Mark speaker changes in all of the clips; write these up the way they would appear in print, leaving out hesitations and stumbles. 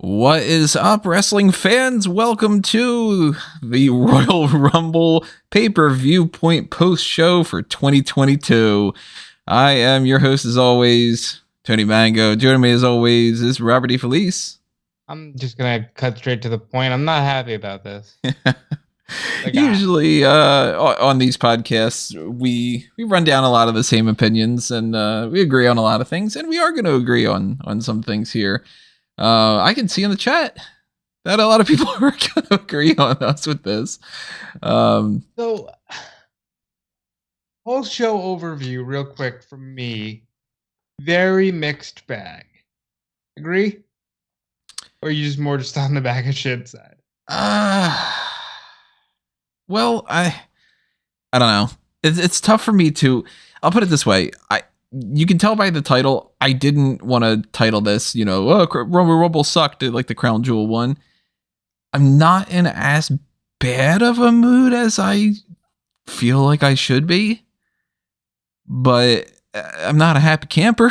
Speaker 1: What is up, wrestling fans? Welcome to the Royal Rumble Pay-Per-Viewpoint post-show for 2022. I am your host, as always, Tony Mango. Joining me, as always, is Robert E. Felice.
Speaker 2: I'm just going to cut straight to the point. I'm not happy about this.
Speaker 1: Usually, on these podcasts, we run down a lot of the same opinions, and we agree on a lot of things, and we are going to agree on some things here. I can see in the chat that a lot of people are going to agree on us with this.
Speaker 2: So, whole show overview, real quick from me. Very mixed bag. Agree? Or are you just more just on the bag of shit side?
Speaker 1: Well, I don't know. It's tough for me to. I'll put it this way. You can tell by the title, I didn't want to title this, Royal Rumble sucked, like the Crown Jewel one. I'm not in as bad of a mood as I feel like I should be, but I'm not a happy camper.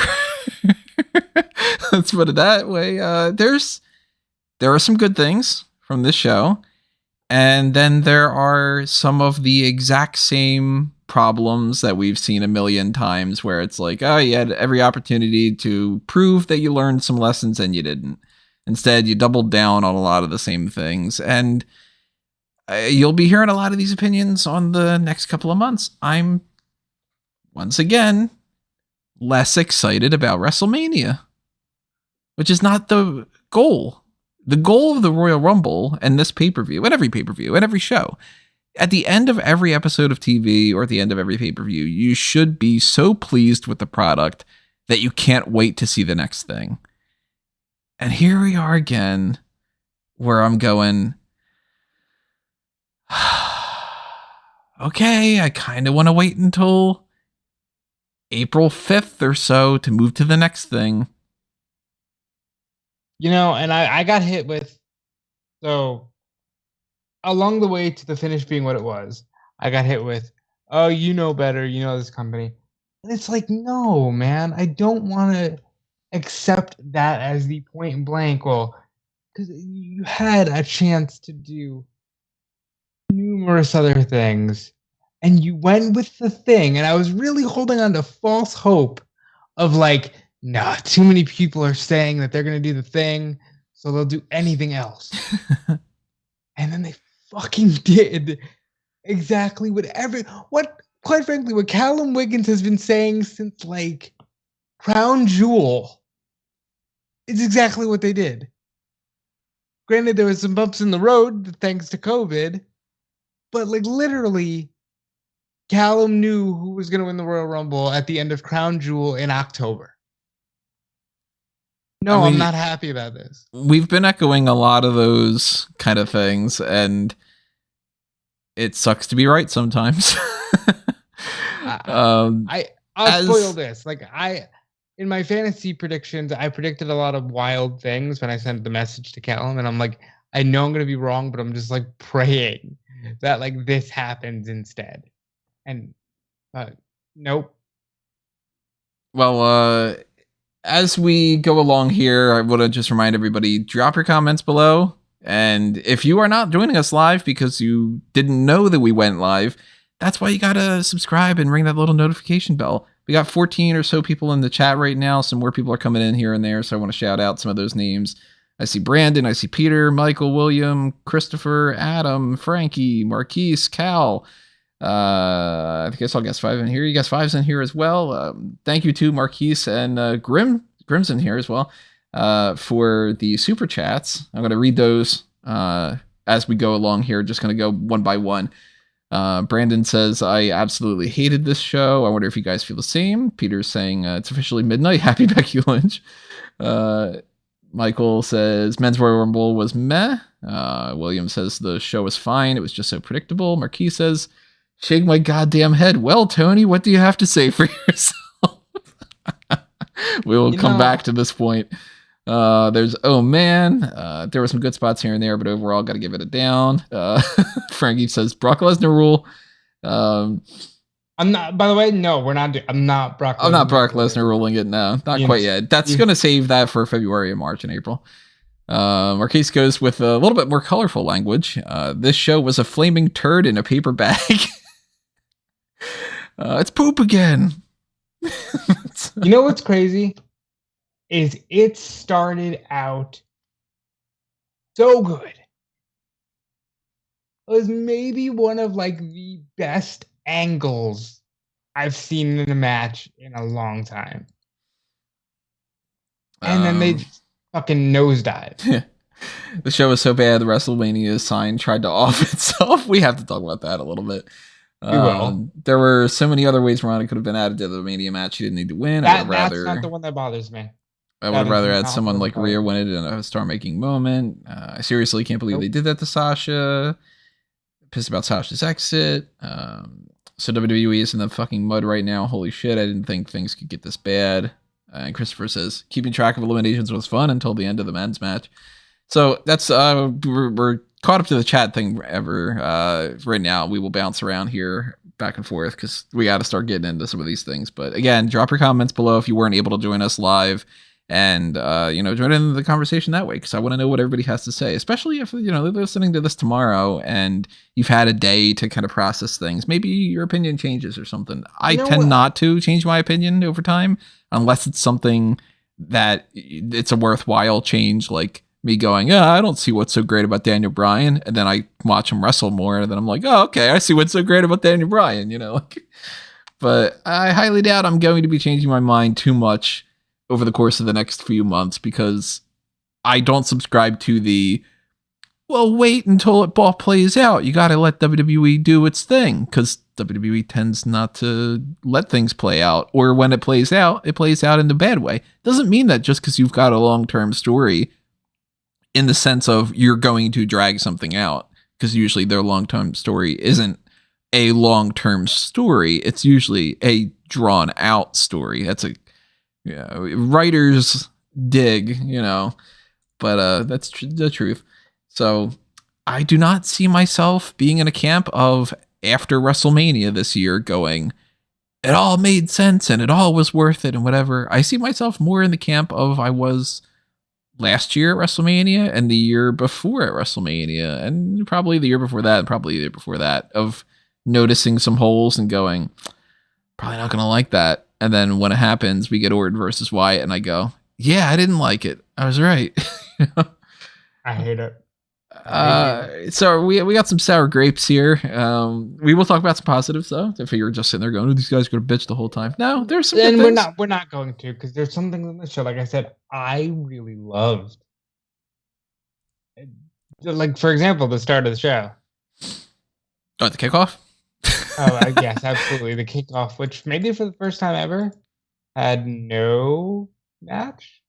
Speaker 1: Let's put it that way. There are some good things from this show, and then there are some of the exact same problems that we've seen a million times where it's like, oh, you had every opportunity to prove that you learned some lessons and you didn't. Instead, you doubled down on a lot of the same things. And you'll be hearing a lot of these opinions on the next couple of months. I'm, once again, less excited about WrestleMania, which is not the goal. The goal of the Royal Rumble and this pay-per-view, and every pay-per-view, and every show, at the end of every episode of TV or at the end of every pay-per-view, you should be so pleased with the product that you can't wait to see the next thing. And here we are again, where I'm going, okay, I kind of want to wait until April 5th or so to move to the next thing.
Speaker 2: And I got hit with, so along the way to the finish being what it was, I got hit with, oh, you know better, you know this company. And it's like, no, man, I don't want to accept that as the point blank. Well, because you had a chance to do numerous other things, and you went with the thing, and I was really holding on to false hope of like, nah, too many people are saying that they're going to do the thing, so they'll do anything else. And then they fucking did exactly quite frankly, what Callum Wiggins has been saying since like Crown Jewel. It's exactly what they did. Granted, there was some bumps in the road thanks to COVID, but like literally, Callum knew who was going to win the Royal Rumble at the end of Crown Jewel in October. No, I'm not happy about this.
Speaker 1: We've been echoing a lot of those kind of things, and it sucks to be right sometimes.
Speaker 2: I'll spoil this. Like in my fantasy predictions, I predicted a lot of wild things when I sent the message to Callum, and I'm like, I know I'm going to be wrong, but I'm just like praying that like this happens instead. And nope.
Speaker 1: Well, as we go along here, I want to just remind everybody, drop your comments below. And if you are not joining us live because you didn't know that we went live, that's why you got to subscribe and ring that little notification bell. We got 14 or so people in the chat right now. Some more people are coming in here and there, so I want to shout out some of those names. I see Brandon, I see Peter, Michael, William, Christopher, Adam, Frankie, Marquise, Cal. I guess I'll guess 5 in here. You guess 5's in here as well. Thank you to Marquise and Grim's in here as well for the super chats. I'm going to read those as we go along here. Just going to go one by one. Brandon says, I absolutely hated this show. I wonder if you guys feel the same. Peter's saying it's officially midnight. Happy Becky Lynch. Michael says Men's Royal Rumble was meh. William says the show was fine. It was just so predictable. Marquis says, shake my goddamn head. Well, Tony, what do you have to say for yourself? We will come back to this point. There's, oh man, there were some good spots here and there, but overall, got to give it a down. Frankie says Brock Lesnar rule.
Speaker 2: I'm not, by the way, no, we're not, I'm not Brock Lesnar.
Speaker 1: I'm not Brock Lesnar ruling it, no. Not quite yet. That's going to save that for February and March and April. Marquise goes with a little bit more colorful language. This show was a flaming turd in a paper bag. It's poop again.
Speaker 2: You know what's crazy? Is it started out so good. It was maybe one of like the best angles I've seen in a match in a long time. And then they just fucking nosedive.
Speaker 1: The show was so bad, the WrestleMania sign tried to off itself. We have to talk about that a little bit.
Speaker 2: We will.
Speaker 1: There were so many other ways Ronda could have been added to the Mania match. She didn't need to win.
Speaker 2: That's not the one that bothers me.
Speaker 1: I would have rather had someone like Rhea win it in a star-making moment. I seriously can't believe they did that to Sasha. Pissed about Sasha's exit. So WWE is in the fucking mud right now. Holy shit, I didn't think things could get this bad. And Christopher says, keeping track of eliminations was fun until the end of the men's match. So that's, we're caught up to the chat thing ever. Right now, we will bounce around here back and forth because we got to start getting into some of these things. But again, drop your comments below if you weren't able to join us live. And, join in the conversation that way because I want to know what everybody has to say, especially if, they're listening to this tomorrow and you've had a day to kind of process things. Maybe your opinion changes or something. I tend not to change my opinion over time unless it's something that it's a worthwhile change, like me going, I don't see what's so great about Daniel Bryan. And then I watch him wrestle more and then I'm like, oh, okay, I see what's so great about Daniel Bryan, But I highly doubt I'm going to be changing my mind too much over the course of the next few months because I don't subscribe to the, wait until it all plays out. You got to let WWE do its thing because WWE tends not to let things play out, or when it plays out in a bad way. Doesn't mean that just because you've got a long-term story in the sense of you're going to drag something out, because usually their long-term story isn't a long-term story. It's usually a drawn-out story. That's a writer's dig, but that's the truth. So I do not see myself being in a camp of after WrestleMania this year going, it all made sense and it all was worth it and whatever. I see myself more in the camp of I was last year at WrestleMania and the year before at WrestleMania and probably the year before that and probably the year before that, of noticing some holes and going, probably not going to like that. And then when it happens, we get Orton versus Wyatt, and I go, yeah, I didn't like it. I was right.
Speaker 2: I hate it.
Speaker 1: So we got some sour grapes here. We will talk about some positives, though. If you're just sitting there going, these guys are going to bitch the whole time. No, there's some good things.
Speaker 2: We're not going to, because there's something in the show, like I said, I really loved. Like, for example, the start of the show.
Speaker 1: Oh, the kickoff?
Speaker 2: Yes, absolutely. The kickoff, which maybe for the first time ever had no match.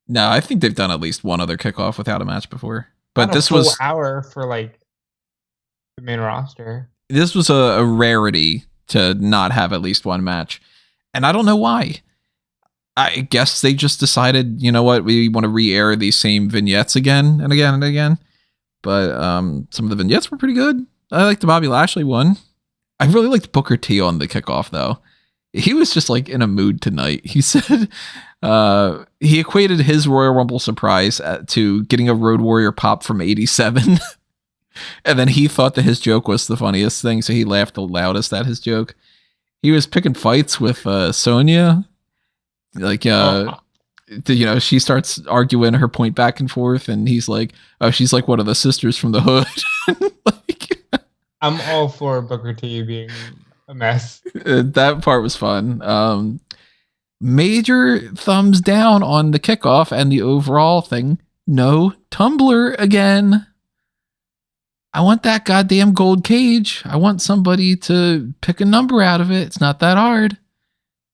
Speaker 1: No, I think they've done at least one other kickoff without a match before. But
Speaker 2: Not
Speaker 1: this
Speaker 2: a full
Speaker 1: was
Speaker 2: hour for like the main roster.
Speaker 1: This was a rarity to not have at least one match, and I don't know why. I guess they just decided, you know what, we want to re-air these same vignettes again and again and again. But some of the vignettes were pretty good. I liked the Bobby Lashley one. I really liked Booker T on the kickoff, though. He was just like in a mood tonight. He said he equated his Royal Rumble surprise to getting a Road Warrior pop from '87. And then he thought that his joke was the funniest thing, so he laughed the loudest at his joke. He was picking fights with Sonya. Like, she starts arguing her point back and forth, and he's like, oh, she's like one of the sisters from the hood.
Speaker 2: I'm all for Booker T being a mess.
Speaker 1: That part was fun. Major thumbs down on the kickoff and the overall thing. No Tumblr again. I want that goddamn gold cage. I want somebody to pick a number out of it. It's not that hard.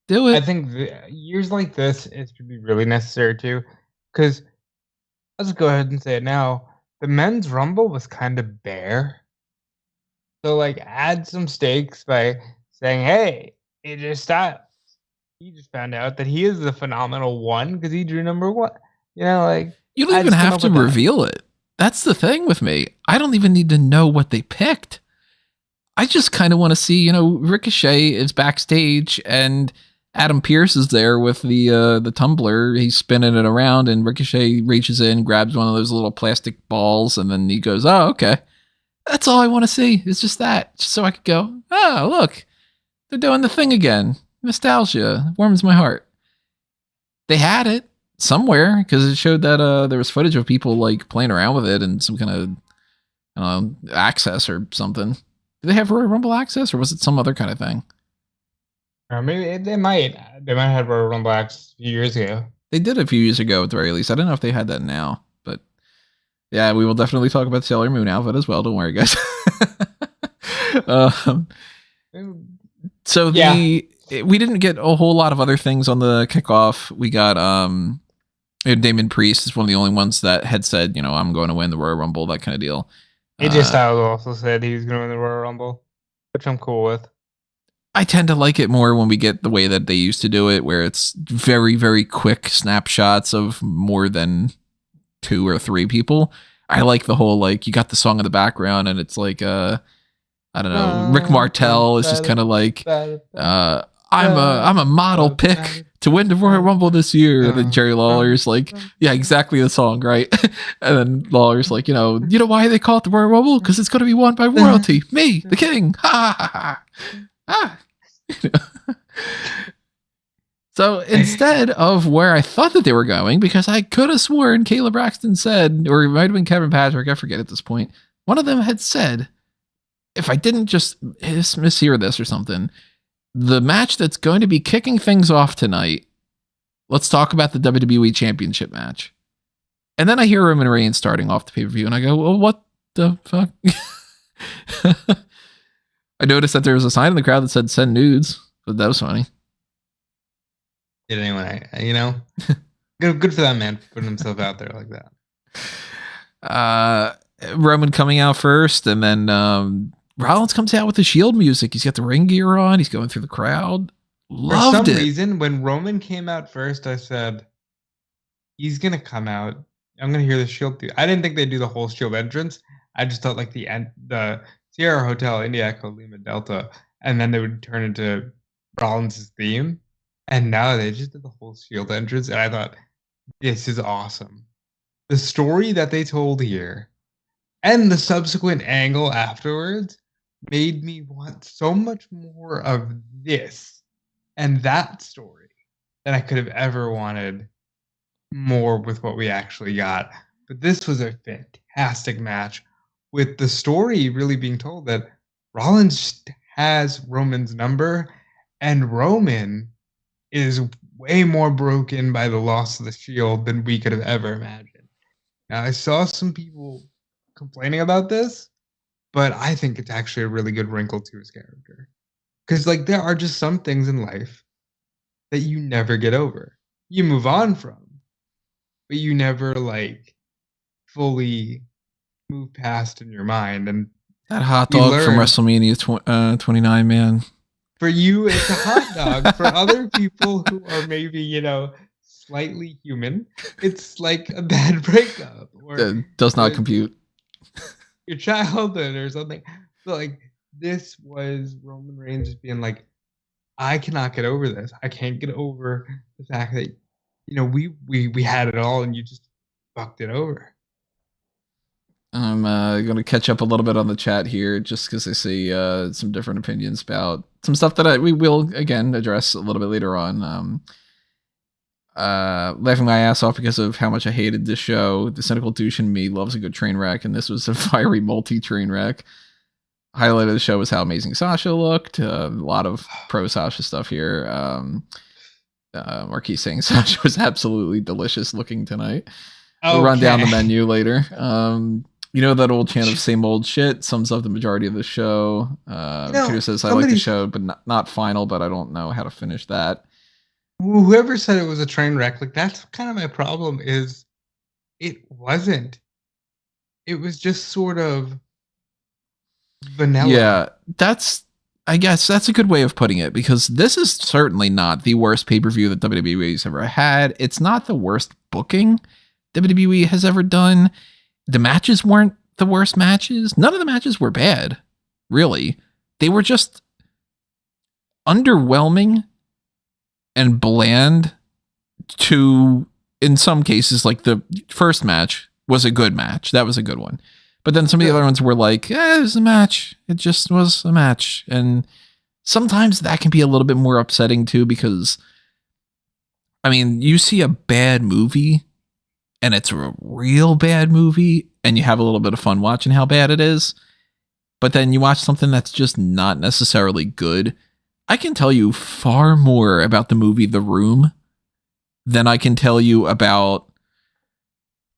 Speaker 1: Do it.
Speaker 2: I think years like this, it should be really necessary too. Because, let's go ahead and say it now, the men's Rumble was kind of bare. So, like, add some stakes by saying, hey, AJ Styles, he just found out that he is the phenomenal one because he drew number one. You don't
Speaker 1: even have to reveal it. That's the thing with me. I don't even need to know what they picked. I just kind of want to see, Ricochet is backstage and Adam Pearce is there with the tumbler. He's spinning it around, and Ricochet reaches in, grabs one of those little plastic balls, and then he goes, "Oh, okay. That's all I want to see. It's just that, just so I could go. Oh, look, they're doing the thing again. Nostalgia warms my heart." They had it somewhere because it showed that there was footage of people like playing around with it and some kind of access or something. Did they have Royal Rumble access, or was it some other kind of thing?
Speaker 2: Or maybe they might have Royal Rumble access a few years ago.
Speaker 1: They did a few years ago at the very least. I don't know if they had that now, but yeah, we will definitely talk about the Sailor Moon outfit as well. Don't worry, guys. So we didn't get a whole lot of other things on the kickoff. We got Damon Priest is one of the only ones that had said, I'm going to win the Royal Rumble, that kind of deal.
Speaker 2: AJ Styles also said he was going to win the Royal Rumble, which I'm cool with.
Speaker 1: I tend to like it more when we get the way that they used to do it, where it's very, very quick snapshots of more than 2 or 3 people. I like the whole, like, you got the song in the background and it's like, I don't know, Rick Martel is just kind of like, I'm a model pick to win the Royal Rumble this year. And then Jerry Lawler's like, yeah, exactly the song, right? And then Lawler's like, you know why they call it the Royal Rumble? Because it's going to be won by royalty. Me, the king. Ha ha ha. Ah. So instead of where I thought that they were going, because I could have sworn Kayla Braxton said, or it might have been Kevin Patrick, I forget at this point, one of them had said, if I didn't just mishear this or something, the match that's going to be kicking things off tonight, let's talk about the WWE Championship match. And then I hear Roman Reigns starting off the pay-per-view, and I go, well, what the fuck? I noticed that there was a sign in the crowd that said send nudes, but that was funny.
Speaker 2: Anyway, good for that man putting himself out there like
Speaker 1: that. Roman coming out first, and then Rollins comes out with the Shield music. He's got the ring gear on. He's going through the crowd. Loved it.
Speaker 2: For some reason, when Roman came out first, I said, he's going to come out. I'm going to hear the Shield. I didn't think they'd do the whole Shield entrance. I just thought like the Sierra Hotel, India Echo Lima Delta, and then they would turn into Rollins' theme. And now they just did the whole Shield entrance, and I thought, this is awesome. The story that they told here and the subsequent angle afterwards made me want so much more of this and that story than I could have ever wanted more with what we actually got. But this was a fantastic match with the story really being told that Rollins has Roman's number, and Roman is way more broken by the loss of the Shield than we could have ever imagined. Now, I saw some people complaining about this, but I think it's actually a really good wrinkle to his character. Because, like, there are just some things in life that you never get over. You move on from, but you never, like, fully move past in your mind. And
Speaker 1: that hot dog from WrestleMania 29, man.
Speaker 2: For you, it's a hot dog. For other people who are maybe, slightly human, it's like a bad breakup. Or
Speaker 1: it does not compute.
Speaker 2: Your childhood or something. So, like, this was Roman Reigns just being like, I cannot get over this. I can't get over the fact that, we had it all and you just fucked it over.
Speaker 1: I'm going to catch up a little bit on the chat here just because I see some different opinions about some stuff that we will, again, address a little bit later on. Laughing my ass off because of how much I hated this show. The cynical douche in me loves a good train wreck, and this was a fiery multi-train wreck. Highlight of the show was how amazing Sasha looked. A lot of pro-Sasha stuff here. Marquis saying Sasha was absolutely delicious looking tonight. We'll run down the menu later. That old chant of same old shit sums up the majority of the show. Peter says, I like the show, but not final, but I don't know how to finish that.
Speaker 2: Whoever said it was a train wreck, like, that's kind of my problem, is it wasn't. It was just sort of vanilla.
Speaker 1: Yeah, I guess that's a good way of putting it, because this is certainly not the worst pay-per-view that WWE's ever had. It's not the worst booking WWE has ever done. The matches weren't the worst matches. None of the matches were bad, really. They were just underwhelming and bland to, in some cases, like the first match was a good match. That was a good one. But then some of the other ones were like, it was a match. It just was a match. And sometimes that can be a little bit more upsetting too, because, I mean, you see a bad movie and it's a real bad movie and you have a little bit of fun watching how bad it is. But then you watch something that's just not necessarily good. I can tell you far more about the movie The Room than I can tell you about,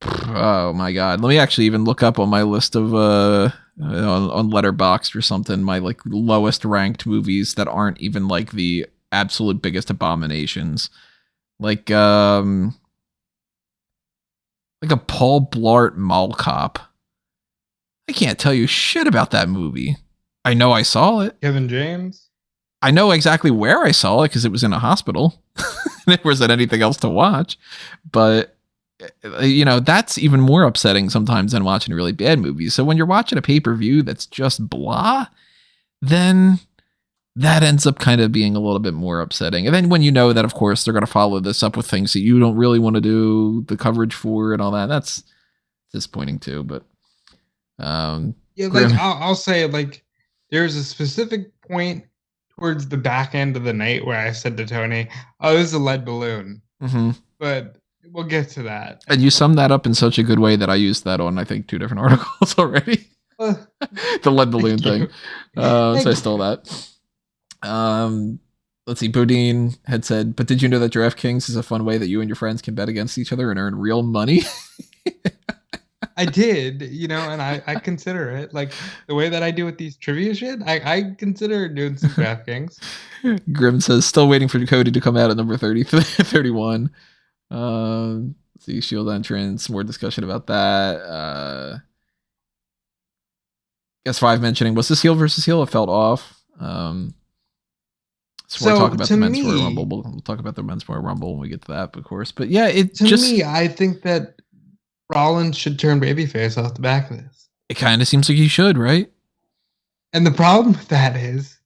Speaker 1: oh my god, let me actually even look up on my list of on Letterboxd or something, my like lowest ranked movies that aren't even like the absolute biggest abominations. Like a Paul Blart Mall Cop. I can't tell you shit about that movie. I know I saw it.
Speaker 2: Kevin James?
Speaker 1: I know exactly where I saw it because it was in a hospital. There wasn't anything else to watch. But, you know, that's even more upsetting sometimes than watching a really bad movie. So when you're watching a pay-per-view that's just blah, then that ends up kind of being a little bit more upsetting. And then when you know that, of course, they're going to follow this up with things that you don't really want to do the coverage for and all that, that's disappointing too. But
Speaker 2: yeah, like I'll say, like, there's a specific point towards the back end of the night where I said to Tony, "Oh, this is a lead balloon."
Speaker 1: Mm-hmm.
Speaker 2: But we'll get to that.
Speaker 1: And you summed that up in such a good way that I used that on, I think, 2 different articles already. The lead balloon thing. So I stole that. Let's see. Bodine had said, "But did you know that DraftKings is a fun way that you and your friends can bet against each other and earn real money?"
Speaker 2: I did, you know, and I consider it like the way that I do with these trivia shit. I consider doing some DraftKings.
Speaker 1: Grim says, "Still waiting for Cody to come out at number 31. Let's see, Shield entrance, more discussion about that. Guess 5 mentioning, was this heel versus heel? It felt off. So we'll talk about the Men's Royal Rumble. We'll talk about the Men's Royal Rumble when we get to that, of course. But yeah, to me,
Speaker 2: I think that Rollins should turn babyface off the back of this.
Speaker 1: It kind of seems like he should, right?
Speaker 2: And the problem with that is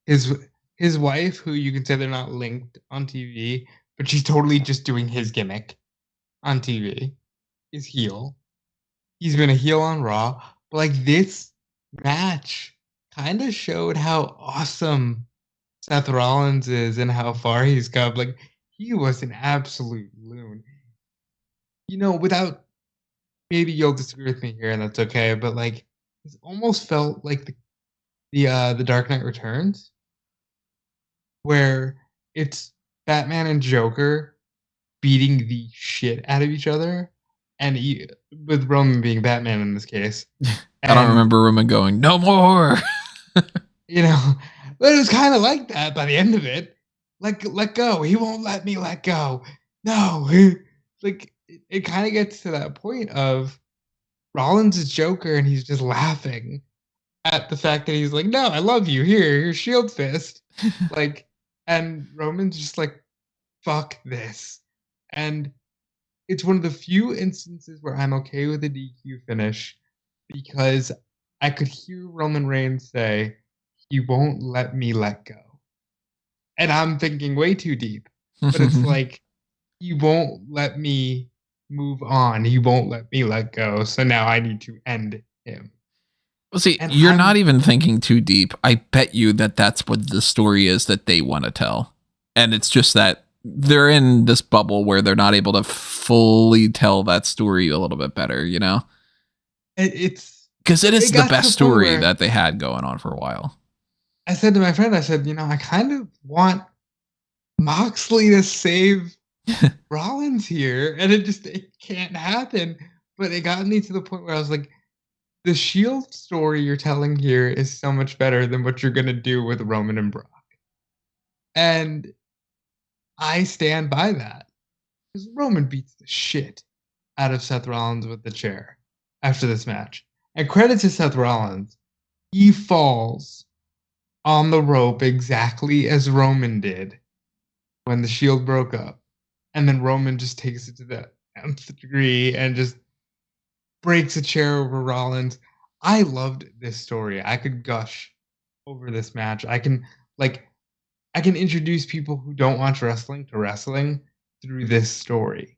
Speaker 2: his wife, who you can say they're not linked on TV, but she's totally just doing his gimmick on TV, is heel. He's been a heel on Raw. But like, this match kind of showed how awesome Seth Rollins is and how far he's come. Like, he was an absolute loon. You know, without, maybe you'll disagree with me here, and that's okay, but like, it almost felt like the Dark Knight Returns, where it's Batman and Joker beating the shit out of each other, and with Roman being Batman in this case.
Speaker 1: I don't remember Roman going, "No more."
Speaker 2: You know, but it was kind of like that by the end of it. Like, let go. He won't let me let go. No. Like, it kind of gets to that point of Rollins is Joker and he's just laughing at the fact that he's like, "No, I love you. Here, your shield fist." Like, and Roman's just like, "Fuck this." And it's one of the few instances where I'm okay with a DQ finish, because I could hear Roman Reigns say, "He won't let me let go." And I'm thinking way too deep. But it's like, he won't let me move on. He won't let me let go. So now I need to end him.
Speaker 1: Well, see, and you're not even thinking too deep. I bet you that that's what the story is that they want to tell. And it's just that they're in this bubble where they're not able to fully tell that story a little bit better, you know?
Speaker 2: It's
Speaker 1: because it is the best story that they had going on for a while.
Speaker 2: I said to my friend, I said, you know, I kind of want Moxley to save Rollins here, and it can't happen. But it got me to the point where I was like, the Shield story you're telling here is so much better than what you're gonna do with Roman and Brock. And I stand by that. Because Roman beats the shit out of Seth Rollins with the chair after this match. And credit to Seth Rollins, he falls on the rope exactly as Roman did when the Shield broke up. And then Roman just takes it to the nth degree and just breaks a chair over Rollins. I loved this story. I could gush over this match. I can, like, I can introduce people who don't watch wrestling to wrestling through this story.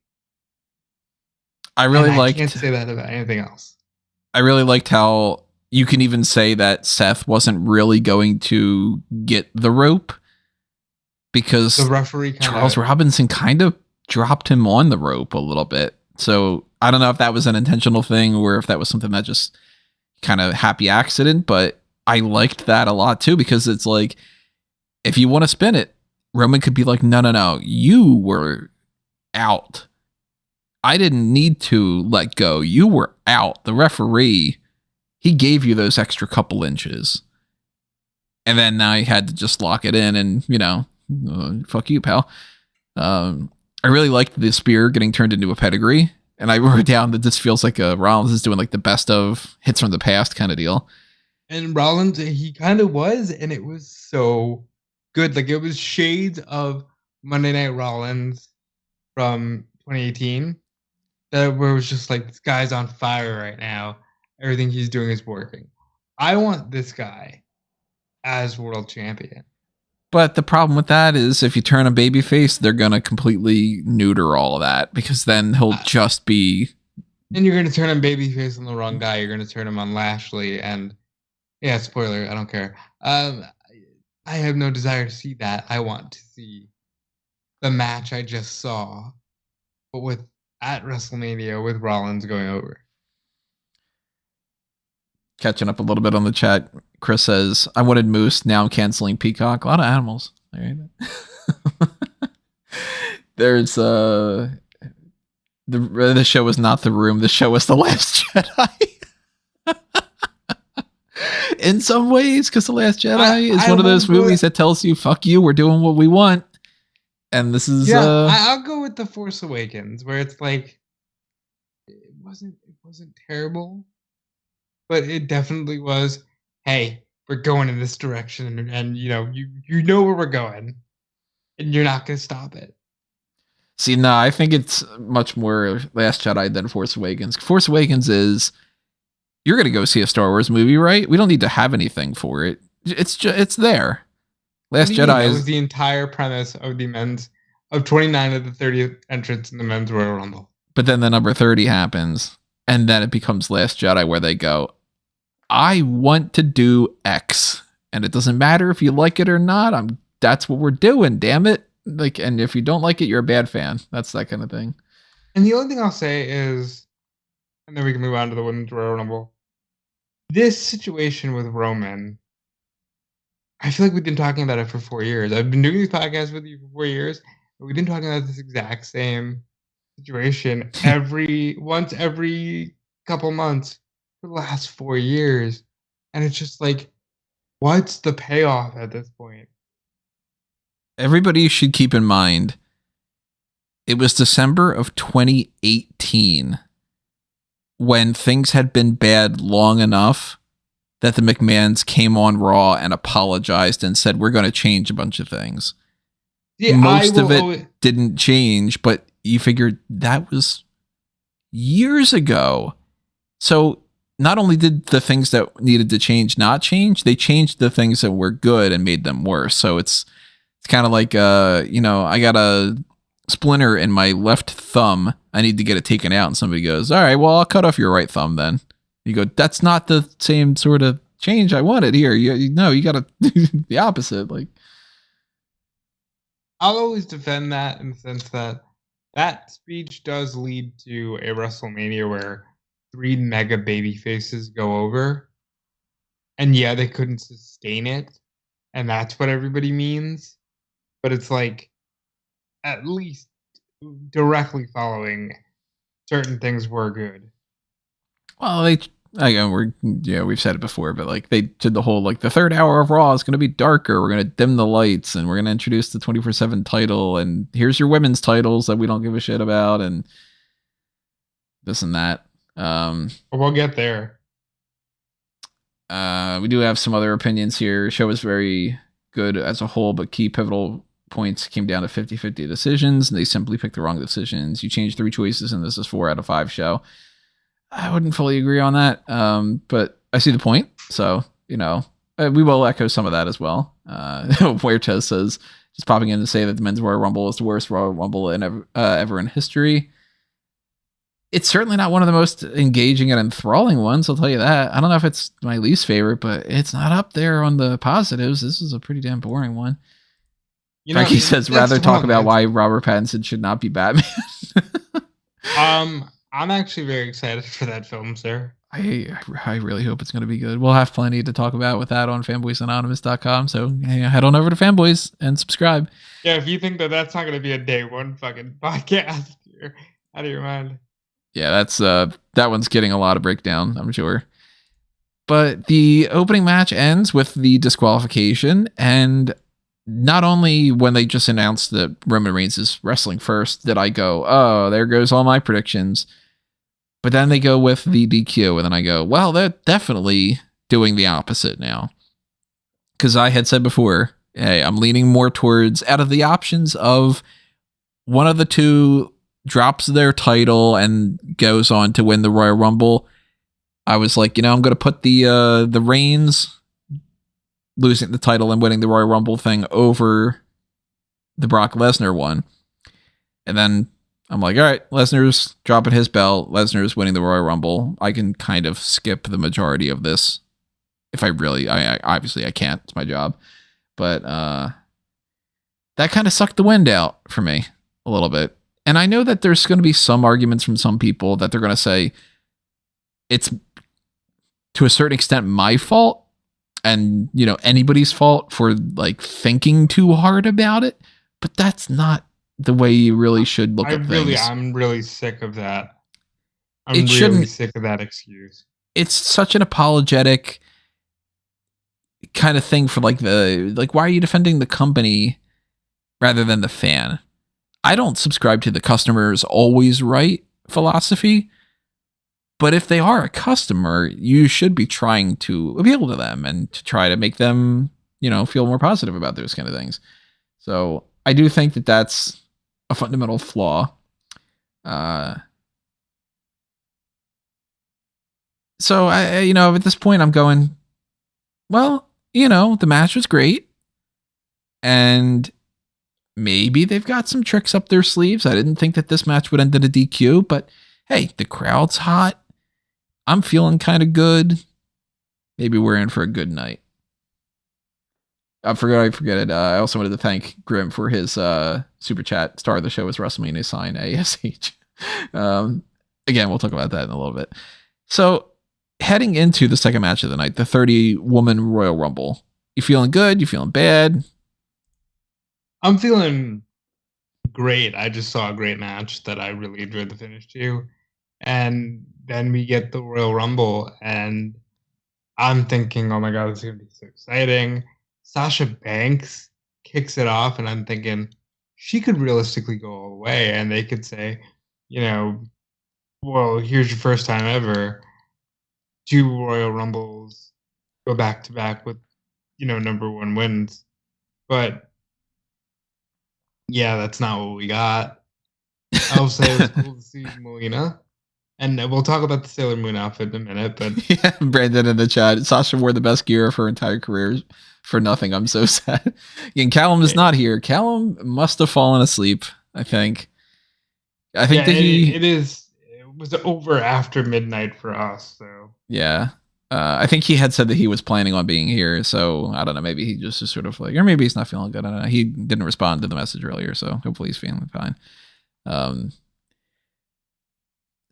Speaker 1: I really
Speaker 2: can't say that about anything else.
Speaker 1: I really liked how you can even say that Seth wasn't really going to get the rope because
Speaker 2: the referee
Speaker 1: Charles Robinson kind of dropped him on the rope a little bit. So I don't know if that was an intentional thing or if that was something that just kind of happy accident, but I liked that a lot too, because it's like, if you want to spin it, Roman could be like, no, you were out. I didn't need to let go. You were out. The referee, he gave you those extra couple inches. And then now he had to just lock it in and, fuck you, pal. I really liked the spear getting turned into a pedigree. And I wrote down that this feels like Rollins is doing like the best of hits from the past kind of deal.
Speaker 2: And Rollins, he kind of was, and it was so good. Like, it was shades of Monday Night Rollins from 2018. Where it was just like, this guy's on fire right now. Everything he's doing is working. I want this guy as world champion.
Speaker 1: But the problem with that is if you turn a babyface, they're going to completely neuter all of that, because then he'll just be...
Speaker 2: And you're going to turn him babyface on the wrong guy. You're going to turn him on Lashley. And yeah, spoiler, I don't care. I have no desire to see that. I want to see the match I just saw, but at WrestleMania with Rollins going over.
Speaker 1: Catching up a little bit on the chat, Chris says, I wanted Moose, now I'm canceling Peacock. A lot of animals. All right. There's the show was not The Room. The show was The Last Jedi. In some ways, because The Last Jedi is one of those movies that tells you, fuck you, we're doing what we want. And this is
Speaker 2: I'll go with The Force Awakens, where it's like it wasn't terrible, but it definitely was, hey, we're going in this direction, and you know where we're going, and you're not gonna stop it.
Speaker 1: See, no, I think it's much more Last Jedi than Force Awakens. Force Awakens is, you're gonna go see a Star Wars movie, right? We don't need to have anything for it. It's there. Last Jedi
Speaker 2: was the entire premise of the men's of 29 of the 30th entrants in the men's Royal Rumble.
Speaker 1: But then the number 30 happens, and then it becomes Last Jedi, where they go, I want to do X, and it doesn't matter if you like it or not. That's what we're doing, damn it. Like, and if you don't like it, you're a bad fan. That's that kind of thing.
Speaker 2: And the only thing I'll say is, and then we can move on to the women's Royal Rumble. This situation with Roman, I feel like we've been talking about it for 4 years. I've been doing these podcasts with you for 4 years, but we've been talking about this exact same situation once every couple months for the last 4 years. And it's just like, what's the payoff at this point?
Speaker 1: Everybody should keep in mind, it was December of 2018 when things had been bad long enough that the McMahons came on Raw and apologized and said, we're going to change a bunch of things. Yeah, most of it didn't change, but you figured that was years ago. So not only did the things that needed to change not change, they changed the things that were good and made them worse. So it's kind of like, I got a splinter in my left thumb. I need to get it taken out. And somebody goes, all right, well, I'll cut off your right thumb then. You go, that's not the same sort of change I wanted here. You got to do the opposite. Like,
Speaker 2: I'll always defend that in the sense that speech does lead to a WrestleMania where 3 mega baby faces go over. And yeah, they couldn't sustain it. And that's what everybody means. But it's like, at least directly following certain things were good.
Speaker 1: Well, we've said it before, but like they did the whole, like, the third hour of Raw is going to be darker. We're going to dim the lights and we're going to introduce the 24/7 title. And here's your women's titles that we don't give a shit about. And this and that.
Speaker 2: We'll get there.
Speaker 1: We do have some other opinions here. The show was very good as a whole, but key pivotal points came down to 50-50 decisions, and they simply picked the wrong decisions. You changed 3 choices, and this is 4 out of 5 show. I wouldn't fully agree on that, but I see the point. So, We will echo some of that as well. Huerta says, just popping in to say that the men's Royal Rumble is the worst Royal Rumble ever in history. It's certainly not one of the most engaging and enthralling ones, I'll tell you that. I don't know if it's my least favorite, but it's not up there on the positives. This is a pretty damn boring one. Frankie says, rather talk about why Robert Pattinson should not be Batman.
Speaker 2: I'm actually very excited for that film, sir.
Speaker 1: I really hope it's going to be good. We'll have plenty to talk about with that on fanboysanonymous.com. So head on over to Fanboys and subscribe.
Speaker 2: Yeah, if you think that that's not going to be a day one fucking podcast, you're out of your mind.
Speaker 1: Yeah, that's that one's getting a lot of breakdown, I'm sure. But the opening match ends with the disqualification, and not only when they just announced that Roman Reigns is wrestling first did I go, oh, there goes all my predictions. But then they go with the DQ, and then I go, well, they're definitely doing the opposite now. Because I had said before, hey, I'm leaning more towards, out of the options of one of the two drops their title and goes on to win the Royal Rumble, I was like, I'm going to put the Reigns losing the title and winning the Royal Rumble thing over the Brock Lesnar one. And then I'm like, all right, Lesnar's dropping his belt. Lesnar's winning the Royal Rumble. I can kind of skip the majority of this. If I obviously I can't. It's my job. But that kind of sucked the wind out for me a little bit. And I know that there's going to be some arguments from some people that they're going to say it's to a certain extent my fault and, anybody's fault for like thinking too hard about it. But that's not the way you really should look at things.
Speaker 2: I'm really sick of that. I'm really sick of that excuse.
Speaker 1: It's such an apologetic kind of thing for why are you defending the company rather than the fan? I don't subscribe to the customer's always right philosophy, but if they are a customer, you should be trying to appeal to them and to try to make them, feel more positive about those kind of things. So I do think that that's a fundamental flaw. So I, at this point I'm going, well, the match was great and maybe they've got some tricks up their sleeves. I didn't think that this match would end in a DQ, but hey, the crowd's hot. I'm feeling kind of good. Maybe we're in for a good night. I forget it. I also wanted to thank Grim for his super chat. Star of the show is WrestleMania sign ASH. Again, we'll talk about that in a little bit. So heading into the second match of the night, the 30-woman Royal Rumble. You feeling good? You feeling bad?
Speaker 2: I'm feeling great. I just saw a great match that I really enjoyed the finish to. And then we get the Royal Rumble, and I'm thinking, oh my God, this is going to be so exciting. Sasha Banks kicks it off, and I'm thinking she could realistically go all the way, and they could say, well, here's your first time ever. 2 Royal Rumbles, go back to back with, number 1 wins. But yeah, that's not what we got. I'll say it was cool to see Melina. And we'll talk about the Sailor Moon outfit in a minute, but
Speaker 1: yeah, Brandon in the chat. Sasha wore the best gear of her entire career for nothing. I'm so sad. And Callum is not here. Callum must have fallen asleep, I think. I think that
Speaker 2: it was over after midnight for us, so
Speaker 1: yeah. I think he had said that he was planning on being here, so I don't know, maybe he just is sort of like, or maybe he's not feeling good. I don't know. He didn't respond to the message earlier, so hopefully he's feeling fine.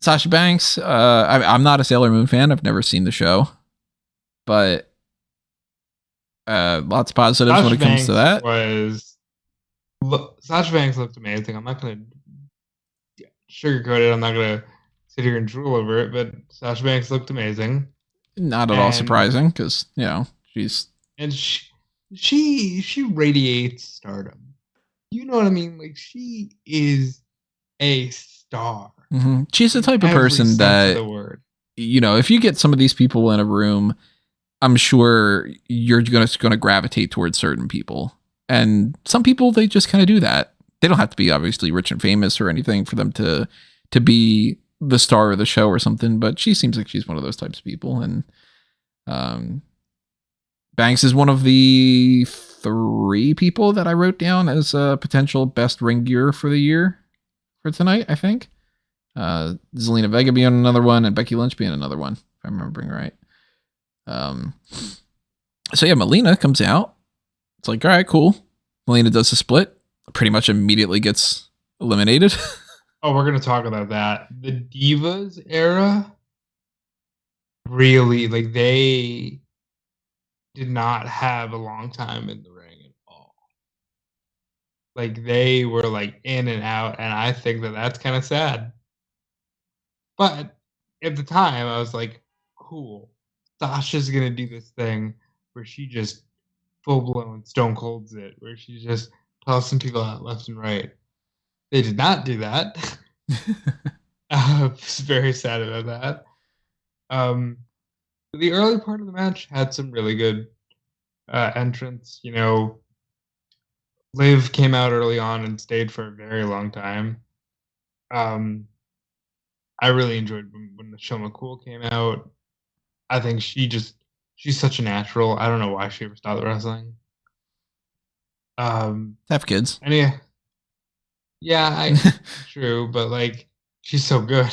Speaker 1: Sasha Banks, I'm not a Sailor Moon fan. I've never seen the show, but lots of positives
Speaker 2: Sasha
Speaker 1: when it comes to that.
Speaker 2: Sasha Banks looked amazing. I'm not going to sugarcoat it. I'm not going to sit here and drool over it, but Sasha Banks looked amazing.
Speaker 1: Not at all surprising because, she's...
Speaker 2: And she radiates stardom. You know what I mean? Like, she is a star.
Speaker 1: Mm-hmm. She's the type of person that, if you get some of these people in a room, I'm sure you're going to gravitate towards certain people. And some people, they just kind of do that. They don't have to be obviously rich and famous or anything for them to be the star of the show or something. But she seems like she's one of those types of people. And Banks is one of the 3 people that I wrote down as a potential best ring gear for the year for tonight, I think. Zelina Vega being another one, and Becky Lynch being another one, if I'm remembering right. So yeah, Melina comes out. It's like, all right, cool. Melina does a split. Pretty much immediately gets eliminated.
Speaker 2: Oh, we're going to talk about that. The Divas era, really, like, they did not have a long time in the ring at all. Like, they were, like, in and out, and I think that that's kind of sad. But at the time, I was like, cool. Sasha's going to do this thing where she just full-blown Stone Colds it, where she just tossing people out left and right. They did not do that. I was very sad about that. The early part of the match had some really good entrance. You know, Liv came out early on and stayed for a very long time. I really enjoyed when Michelle McCool came out. I think she's such a natural. I don't know why she ever stopped wrestling.
Speaker 1: Have kids.
Speaker 2: And yeah, true, but like she's so good.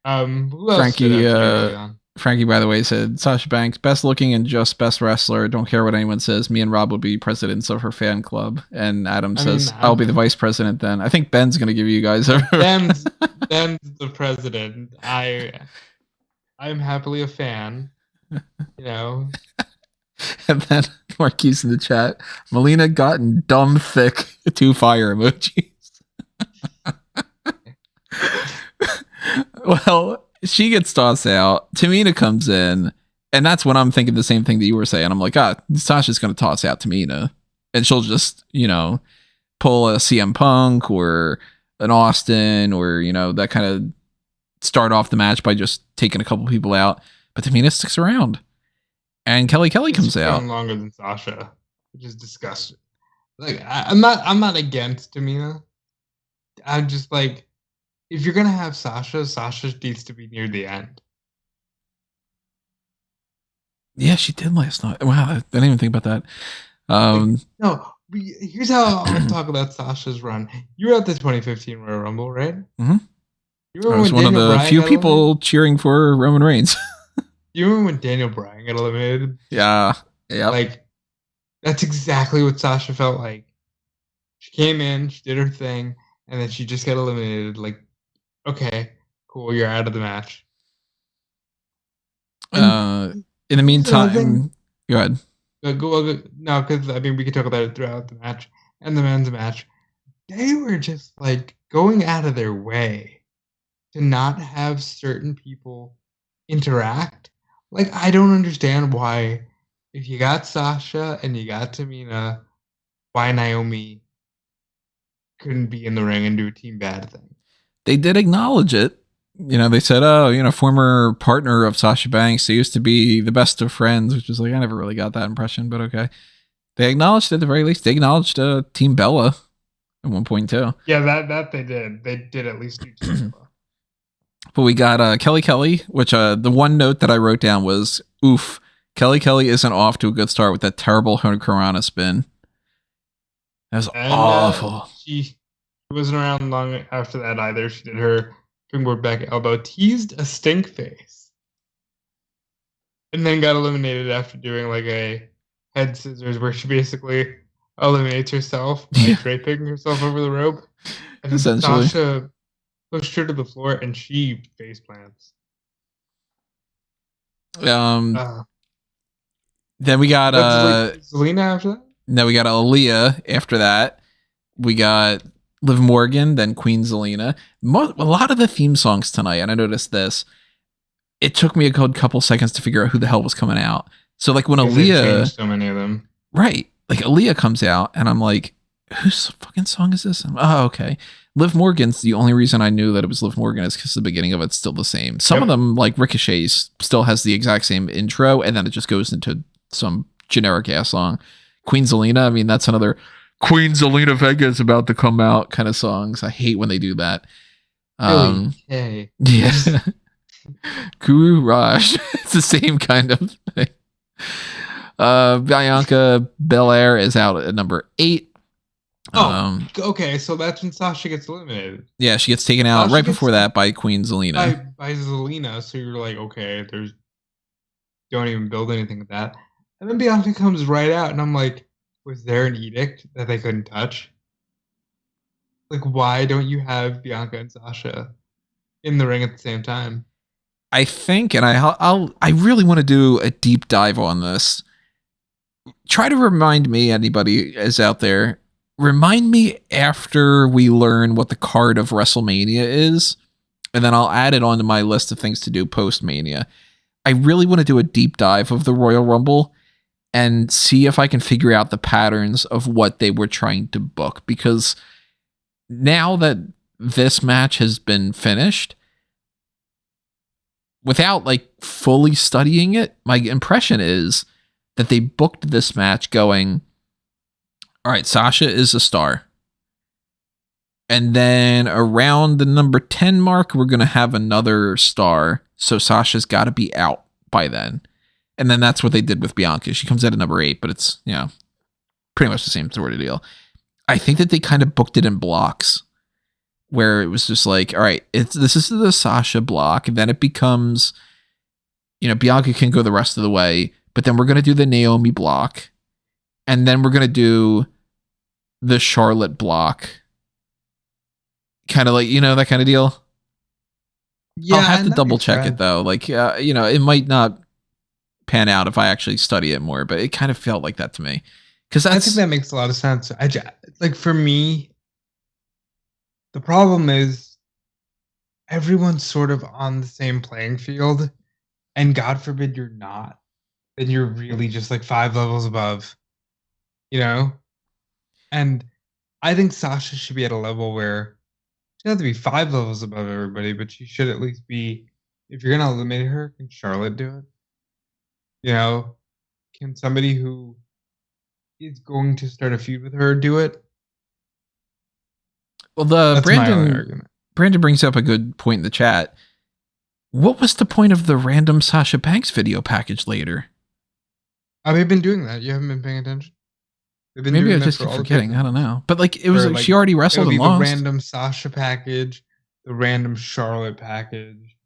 Speaker 2: Who else
Speaker 1: Frankie, by the way, said Sasha Banks, best looking and just best wrestler. Don't care what anyone says. Me and Rob will be presidents of her fan club. And Adam says, I'll be the vice president then. I think Ben's going to give you guys a...
Speaker 2: Ben's the president. I'm happily a fan. You know.
Speaker 1: And then Marquise in the chat, Melina gotten dumb thick. 2 fire emojis. Well, she gets tossed out. Tamina comes in, and that's when I'm thinking the same thing that you were saying. I'm like, Sasha's going to toss out Tamina, and she'll just, pull a CM Punk or an Austin or, that kind of start off the match by just taking a couple people out. But Tamina sticks around, and Kelly comes out
Speaker 2: longer than Sasha, which is disgusting. Like, I'm not against Tamina. I'm just like, if you're gonna have Sasha needs to be near the end.
Speaker 1: Yeah, she did last night. Wow, I didn't even think about that.
Speaker 2: No, here's how I'll talk about Sasha's run. You were at the 2015 Royal Rumble, right?
Speaker 1: Mm-hmm.
Speaker 2: You remember
Speaker 1: I was one of the few people cheering for Roman Reigns.
Speaker 2: You remember when Daniel Bryan got eliminated?
Speaker 1: Yeah.
Speaker 2: Like, that's exactly what Sasha felt like. She came in, she did her thing, and then she just got eliminated. Like, okay, cool, you're out of the match.
Speaker 1: In the meantime, go ahead.
Speaker 2: No, because we could talk about it throughout the match and the men's match. They were just like going out of their way to not have certain people interact. Like, I don't understand why, if you got Sasha and you got Tamina, why Naomi couldn't be in the ring and do a team bad thing.
Speaker 1: They did acknowledge it. They said, former partner of Sasha Banks. They used to be the best of friends, which is like, I never really got that impression, but okay. They acknowledged at the very least. They acknowledged Team Bella at one point too.
Speaker 2: Yeah, that they did. They did at least do Team Bella.
Speaker 1: But we got Kelly, which the one note that I wrote down was, oof, Kelly isn't off to a good start with that terrible Hurricanrana spin. That was awful.
Speaker 2: She wasn't around long after that either. She did her springboard back elbow, teased a stink face, and then got eliminated after doing like a head scissors where she basically eliminates herself by draping herself over the rope. And
Speaker 1: essentially,
Speaker 2: Sasha pushed her to the floor and she face plants.
Speaker 1: Then we got
Speaker 2: Zelina after that?
Speaker 1: No, we got Aaliyah after that. We got Liv Morgan, then Queen Zelina. A lot of the theme songs tonight, and I noticed this, it took me a good couple seconds to figure out who the hell was coming out. So like when Aaliyah,
Speaker 2: so many of them,
Speaker 1: right? Like Aaliyah comes out, and I'm like, whose fucking song is this? Oh, okay. Liv Morgan's the only reason I knew that it was Liv Morgan is because the beginning of it's still the same. Some of them, like Ricochet's, still has the exact same intro, and then it just goes into some generic ass song. Queen Zelina, I mean, that's another Queen Zelina Vega is about to come out kind of songs. I hate when they do that.
Speaker 2: Hey.
Speaker 1: Yeah. Guru Raj. It's the same kind of thing. Bianca Belair is out at number 8.
Speaker 2: Okay, so that's when Sasha gets eliminated.
Speaker 1: Yeah, she gets taken out
Speaker 2: Sasha
Speaker 1: right
Speaker 2: gets
Speaker 1: before that by Queen Zelina.
Speaker 2: By Zelina, so you're like, okay, don't even build anything with that. And then Bianca comes right out, and I'm like, was there an edict that they couldn't touch? Like, why don't you have Bianca and Sasha in the ring at the same time?
Speaker 1: I think, and I really want to do a deep dive on this. Try to remind me, anybody is out there, remind me after we learn what the card of WrestleMania is, and then I'll add it onto my list of things to do post-Mania. I really want to do a deep dive of the Royal Rumble and see if I can figure out the patterns of what they were trying to book, because now that this match has been finished, without like fully studying it, my impression is that they booked this match going, all right, Sasha is a star. And then around the number 10 mark, we're going to have another star. So Sasha's got to be out by then. And then that's what they did with Bianca. She comes out at number 8, but it's, pretty much the same sort of deal. I think that they kind of booked it in blocks where it was just like, all right, this is the Sasha block. And then it becomes, Bianca can go the rest of the way, but then we're going to do the Naomi block. And then we're going to do the Charlotte block. Kind of like, that kind of deal. Yeah, I'll have to double check it though. Like, it might not pan out if I actually study it more, but it kind of felt like that to me. Because I
Speaker 2: think that makes a lot of sense. Like for me, the problem is everyone's sort of on the same playing field, and God forbid you're not, then you're really just like 5 levels above, And I think Sasha should be at a level where she doesn't have to be 5 levels above everybody, but she should at least be. If you're gonna eliminate her, can Charlotte do it? Can somebody who is going to start a feud with her do it?
Speaker 1: Well, Brandon brings up a good point in the chat. What was the point of the random Sasha Banks video package later?
Speaker 2: They've been doing that. You haven't been paying attention?
Speaker 1: Maybe I just keep forgetting. I don't know. But it was like she already wrestled and lost.
Speaker 2: The random Sasha package, the random Charlotte package.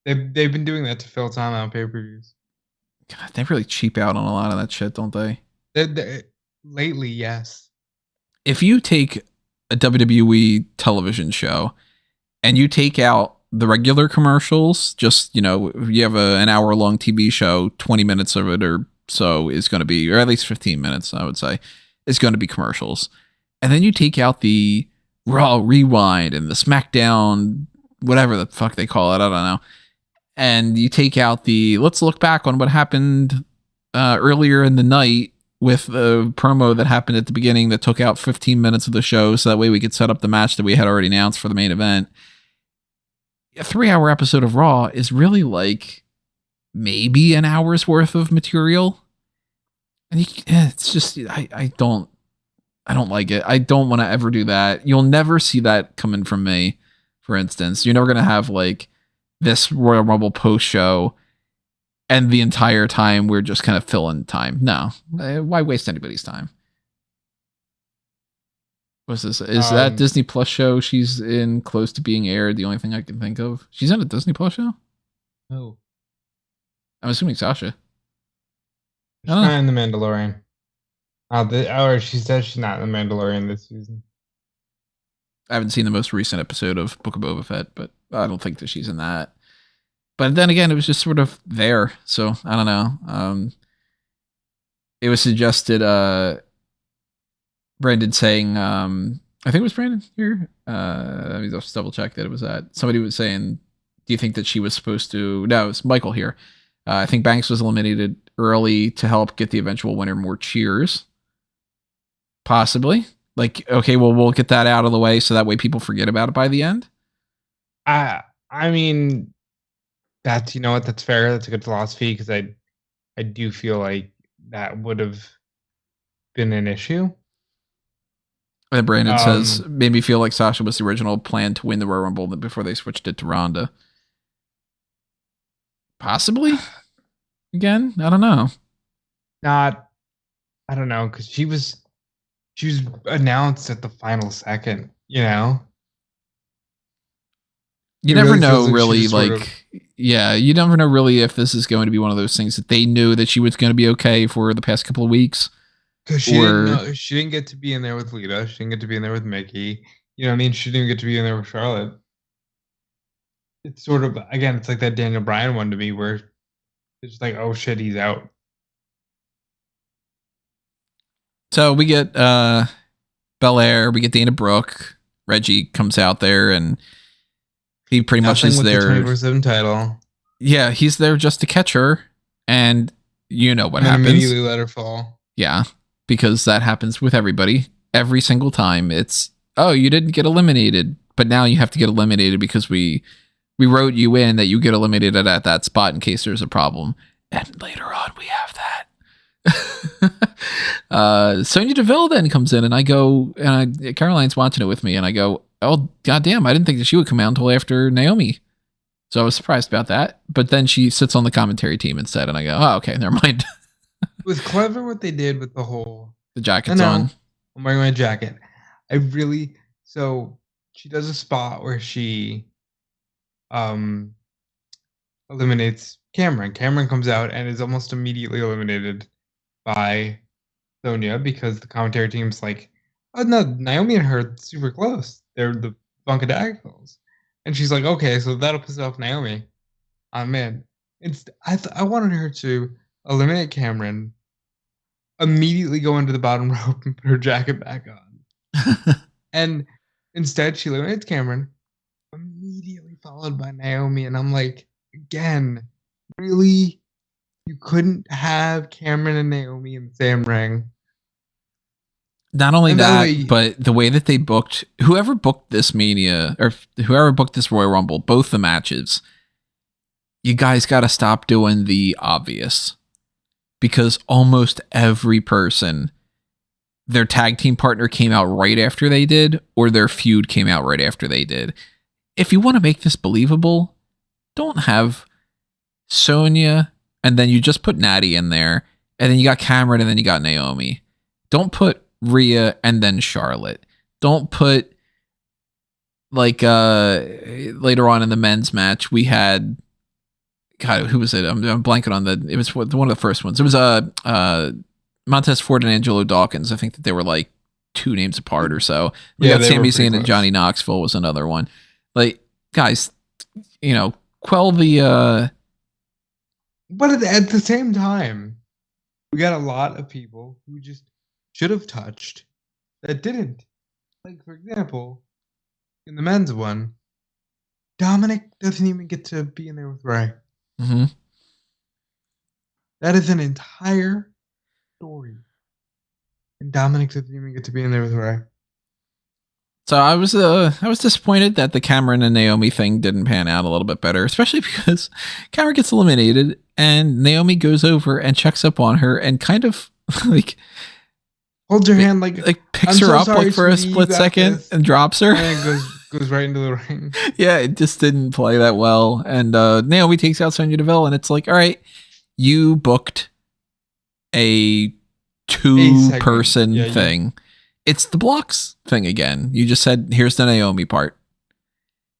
Speaker 2: They've been doing that to fill time on pay-per-views.
Speaker 1: God, they really cheap out on a lot of that shit, don't they?
Speaker 2: Lately, yes.
Speaker 1: If you take a WWE television show and you take out the regular commercials, just, you have an hour-long TV show, 20 minutes of it or so is going to be, or at least 15 minutes, I would say, is going to be commercials. And then you take out the Raw Rewind and the SmackDown, whatever the fuck they call it, I don't know. And you take out the, let's look back on what happened earlier in the night with a promo that happened at the beginning that took out 15 minutes of the show so that way we could set up the match that we had already announced for the main event. A 3-hour episode of Raw is really like maybe an hour's worth of material. And it's just, I don't like it. I don't want to ever do that. You'll never see that coming from me, for instance. You're never going to have like this Royal Rumble post show and the entire time we're just kind of filling time. No, why waste anybody's time? What's this? Is that Disney Plus show she's in close to being aired? The only thing I can think of. She's in a Disney Plus show?
Speaker 2: No.
Speaker 1: I'm assuming Sasha.
Speaker 2: She's not in The Mandalorian. Or she says she's not in The Mandalorian this season.
Speaker 1: I haven't seen the most recent episode of Book of Boba Fett, but I don't think that she's in that. But then again, it was just sort of there. So I don't know. It was suggested, Brandon saying, I think it was Brandon here. Let me just double check that it was that. Somebody was saying, do you think that she was supposed to? No, it was Michael here. I think Banks was eliminated early to help get the eventual winner more cheers. Possibly. Like, okay, well, we'll get that out of the way so that way people forget about it by the end.
Speaker 2: I mean, that's, that's fair. That's a good philosophy because I do feel like that would have been an issue.
Speaker 1: And Brandon says, made me feel like Sasha was the original plan to win the Royal Rumble before they switched it to Ronda. Possibly. Again, I don't know.
Speaker 2: not, I don't know, because she was announced at the final second, you know?
Speaker 1: You
Speaker 2: It
Speaker 1: never
Speaker 2: really feels
Speaker 1: know,
Speaker 2: like she
Speaker 1: really,
Speaker 2: just sort of,
Speaker 1: like, yeah, you never know, really, if this is going to be one of those things that they knew that she was going to be okay for the past couple of weeks,
Speaker 2: because
Speaker 1: or
Speaker 2: she didn't get to be in there with Lita. She didn't get to be in there with Mickey. You know what I mean? She didn't get to be in there with Charlotte. It's sort of, again, it's like that Daniel Bryan one to me where it's just like, oh shit, he's out.
Speaker 1: so we get Belair, we get Dana Brooke, Reggie comes out there, and he pretty much
Speaker 2: Nothing
Speaker 1: is
Speaker 2: with the
Speaker 1: there.
Speaker 2: 24/7 title.
Speaker 1: Yeah, he's there just to catch her, and you know what
Speaker 2: And then
Speaker 1: happens.
Speaker 2: immediately let her fall.
Speaker 1: Yeah, because that happens with everybody every single time. It's, oh, you didn't get eliminated, but now you have to get eliminated because we wrote you in that you get eliminated at that spot in case there's a problem. And later on, we have that. Sonya Deville then comes in, and I go, and Caroline's watching it with me, and I go, oh, goddamn, I didn't think that she would come out until after Naomi. So I was surprised about that. But then she sits on the commentary team instead, and I go, oh, okay, never mind.
Speaker 2: It was clever what they did with the whole,
Speaker 1: The jacket's on.
Speaker 2: I'm wearing my jacket. So she does a spot where she eliminates Cameron. Cameron comes out and is almost immediately eliminated by Sonya because the commentary team's like, oh no, Naomi and her are super close. They're the Funkadactyls. And she's like, okay, so that'll piss off Naomi. I'm in. I wanted her to eliminate Cameron, immediately go into the bottom rope and put her jacket back on. And instead, she eliminates Cameron, immediately followed by Naomi. And I'm like, again, really? You couldn't have Cameron and Naomi in the same ring?
Speaker 1: Not only
Speaker 2: And by the
Speaker 1: that,
Speaker 2: way-
Speaker 1: but the way that they booked, whoever booked this Mania, or whoever booked this Royal Rumble, both the matches, you guys got to stop doing the obvious. Because almost every person, their tag team partner came out right after they did, or their feud came out right after they did. If you want to make this believable, don't have Sonya, and then you just put Natty in there, and then you got Cameron, and then you got Naomi. Don't put Rhea and then Charlotte. Don't put, like, later on in the men's match, we had, God, who was it? I'm blanking on it was one of the first ones. It was Montez Ford and Angelo Dawkins. I think that they were like 2 names apart or so. We got Sami Zayn and Johnny Knoxville was another one. Like, guys, you know, quell the
Speaker 2: But at the same time, we got a lot of people who just should have touched that didn't. Like, for example, in the men's one, Dominic doesn't even get to be in there with Ray.
Speaker 1: Mm-hmm.
Speaker 2: That is an entire story. And Dominic doesn't even get to be in there with Ray.
Speaker 1: So I was disappointed that the Cameron and Naomi thing didn't pan out a little bit better, especially because Cameron gets eliminated and Naomi goes over and checks up on her and kind of like
Speaker 2: holds her hand, like
Speaker 1: picks her up like for a split second and drops her.
Speaker 2: And goes right into the ring.
Speaker 1: Yeah, it just didn't play that well. And Naomi takes out Sonya Deville, and it's like, all right, you booked a 2-person thing. Yeah. It's the blocks thing again. You just said, here's the Naomi part.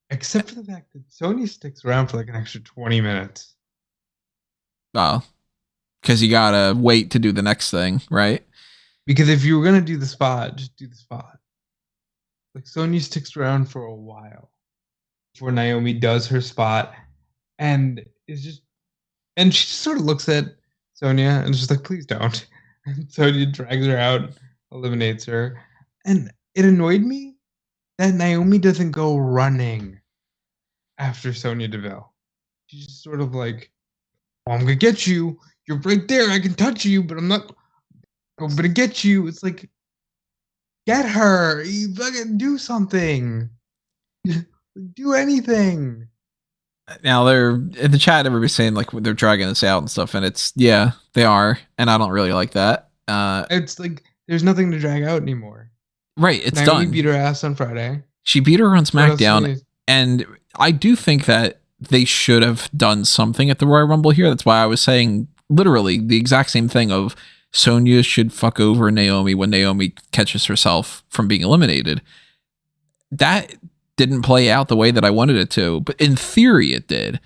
Speaker 2: Except for the fact that Sonya sticks around for like an extra 20 minutes.
Speaker 1: Oh, because you gotta wait to do the next thing, right?
Speaker 2: Because if you were gonna do the spot, just do the spot. Like, Sonya sticks around for a while before Naomi does her spot, and she just sort of looks at Sonya and is just like, please don't. And Sonya drags her out, eliminates her, and it annoyed me that Naomi doesn't go running after Sonya Deville. She's just sort of like, oh, I'm gonna get you. You're right there. I can touch you, but I'm not gonna get you. It's like, get her. You fucking do something. Do anything.
Speaker 1: Now they're in the chat. Everybody's saying like they're dragging this out and stuff, and it's they are, and I don't really like that.
Speaker 2: It's like there's nothing to drag out anymore.
Speaker 1: Right, it's
Speaker 2: Naomi
Speaker 1: done.
Speaker 2: Beat her ass on Friday.
Speaker 1: She beat her on SmackDown, and I do think that they should have done something at the Royal Rumble here. That's why I was saying literally the exact same thing of Sonya should fuck over Naomi when Naomi catches herself from being eliminated. That didn't play out the way that I wanted it to, but in theory it did.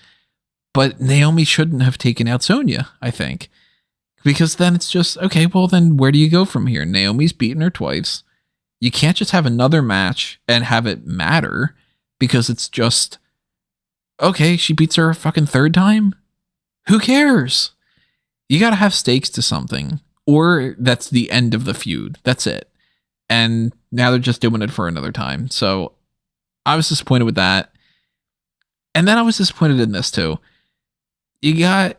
Speaker 1: But Naomi shouldn't have taken out Sonya, I think. Because then it's just, okay, well then where do you go from here? Naomi's beaten her twice. You can't just have another match and have it matter because it's just, okay, she beats her a fucking third time? Who cares? You got to have stakes to something, or that's the end of the feud. That's it. And now they're just doing it for another time. So I was disappointed with that. And then I was disappointed in this too. You got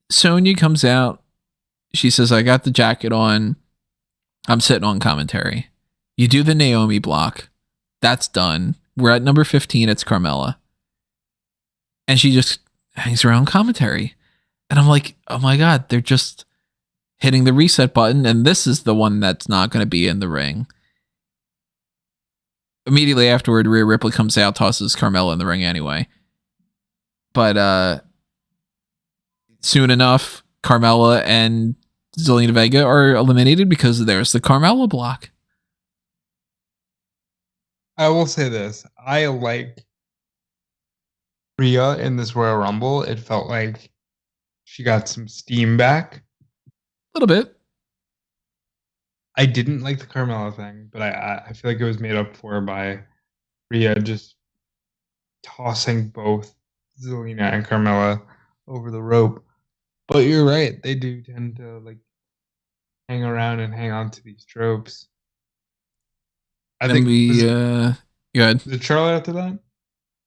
Speaker 1: Sonya comes out. She says, I got the jacket on. I'm sitting on commentary. You do the Naomi block. That's done. We're at number 15. It's Carmella. And she just hangs around commentary. And I'm like, oh my God, they're just hitting the reset button. And this is the one that's not going to be in the ring. Immediately afterward, Rhea Ripley comes out, tosses Carmella in the ring anyway. But soon enough, Carmella and Zelina Vega are eliminated because there's the Carmella block.
Speaker 2: I will say this. I like Rhea in this Royal Rumble. It felt like she got some steam back.
Speaker 1: A little bit.
Speaker 2: I didn't like the Carmella thing, but I feel like it was made up for by Rhea just tossing both Zelina and Carmella over the rope. But you're right. They do tend to like hang around and hang on to these tropes. I think
Speaker 1: go ahead.
Speaker 2: Is it Charlotte after that?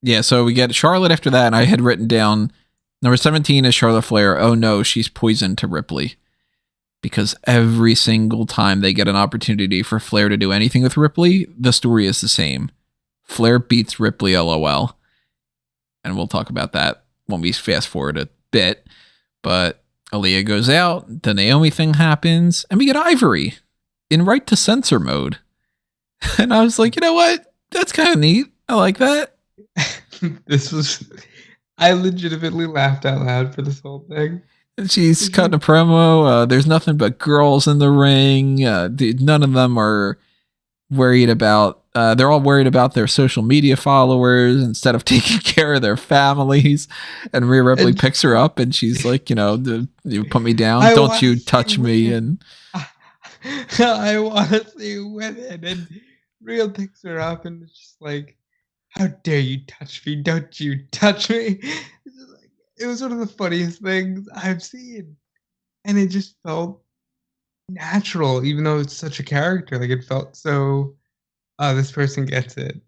Speaker 1: Yeah, so we get Charlotte after that, and I had written down number 17 is Charlotte Flair. Oh no, she's poisoned to Ripley. Because every single time they get an opportunity for Flair to do anything with Ripley, the story is the same. Flair beats Ripley, LOL. And we'll talk about that when we fast forward a bit. But Aaliyah goes out, the Naomi thing happens, and we get Ivory in right to censor mode. And I was like, you know what? That's kind of neat. I like that.
Speaker 2: I legitimately laughed out loud for this whole thing.
Speaker 1: She's cutting a promo. There's nothing but girls in the ring. None of them are worried about, they're all worried about their social media followers instead of taking care of their families. And Rhea Ripley picks her up and she's like, you put me down. Don't you touch me. And
Speaker 2: I want to see women. And Rhea picks her up and it's just like, how dare you touch me? Don't you touch me? It was one of the funniest things I've seen. And it just felt natural, even though it's such a character. Like, it felt so, this person gets it.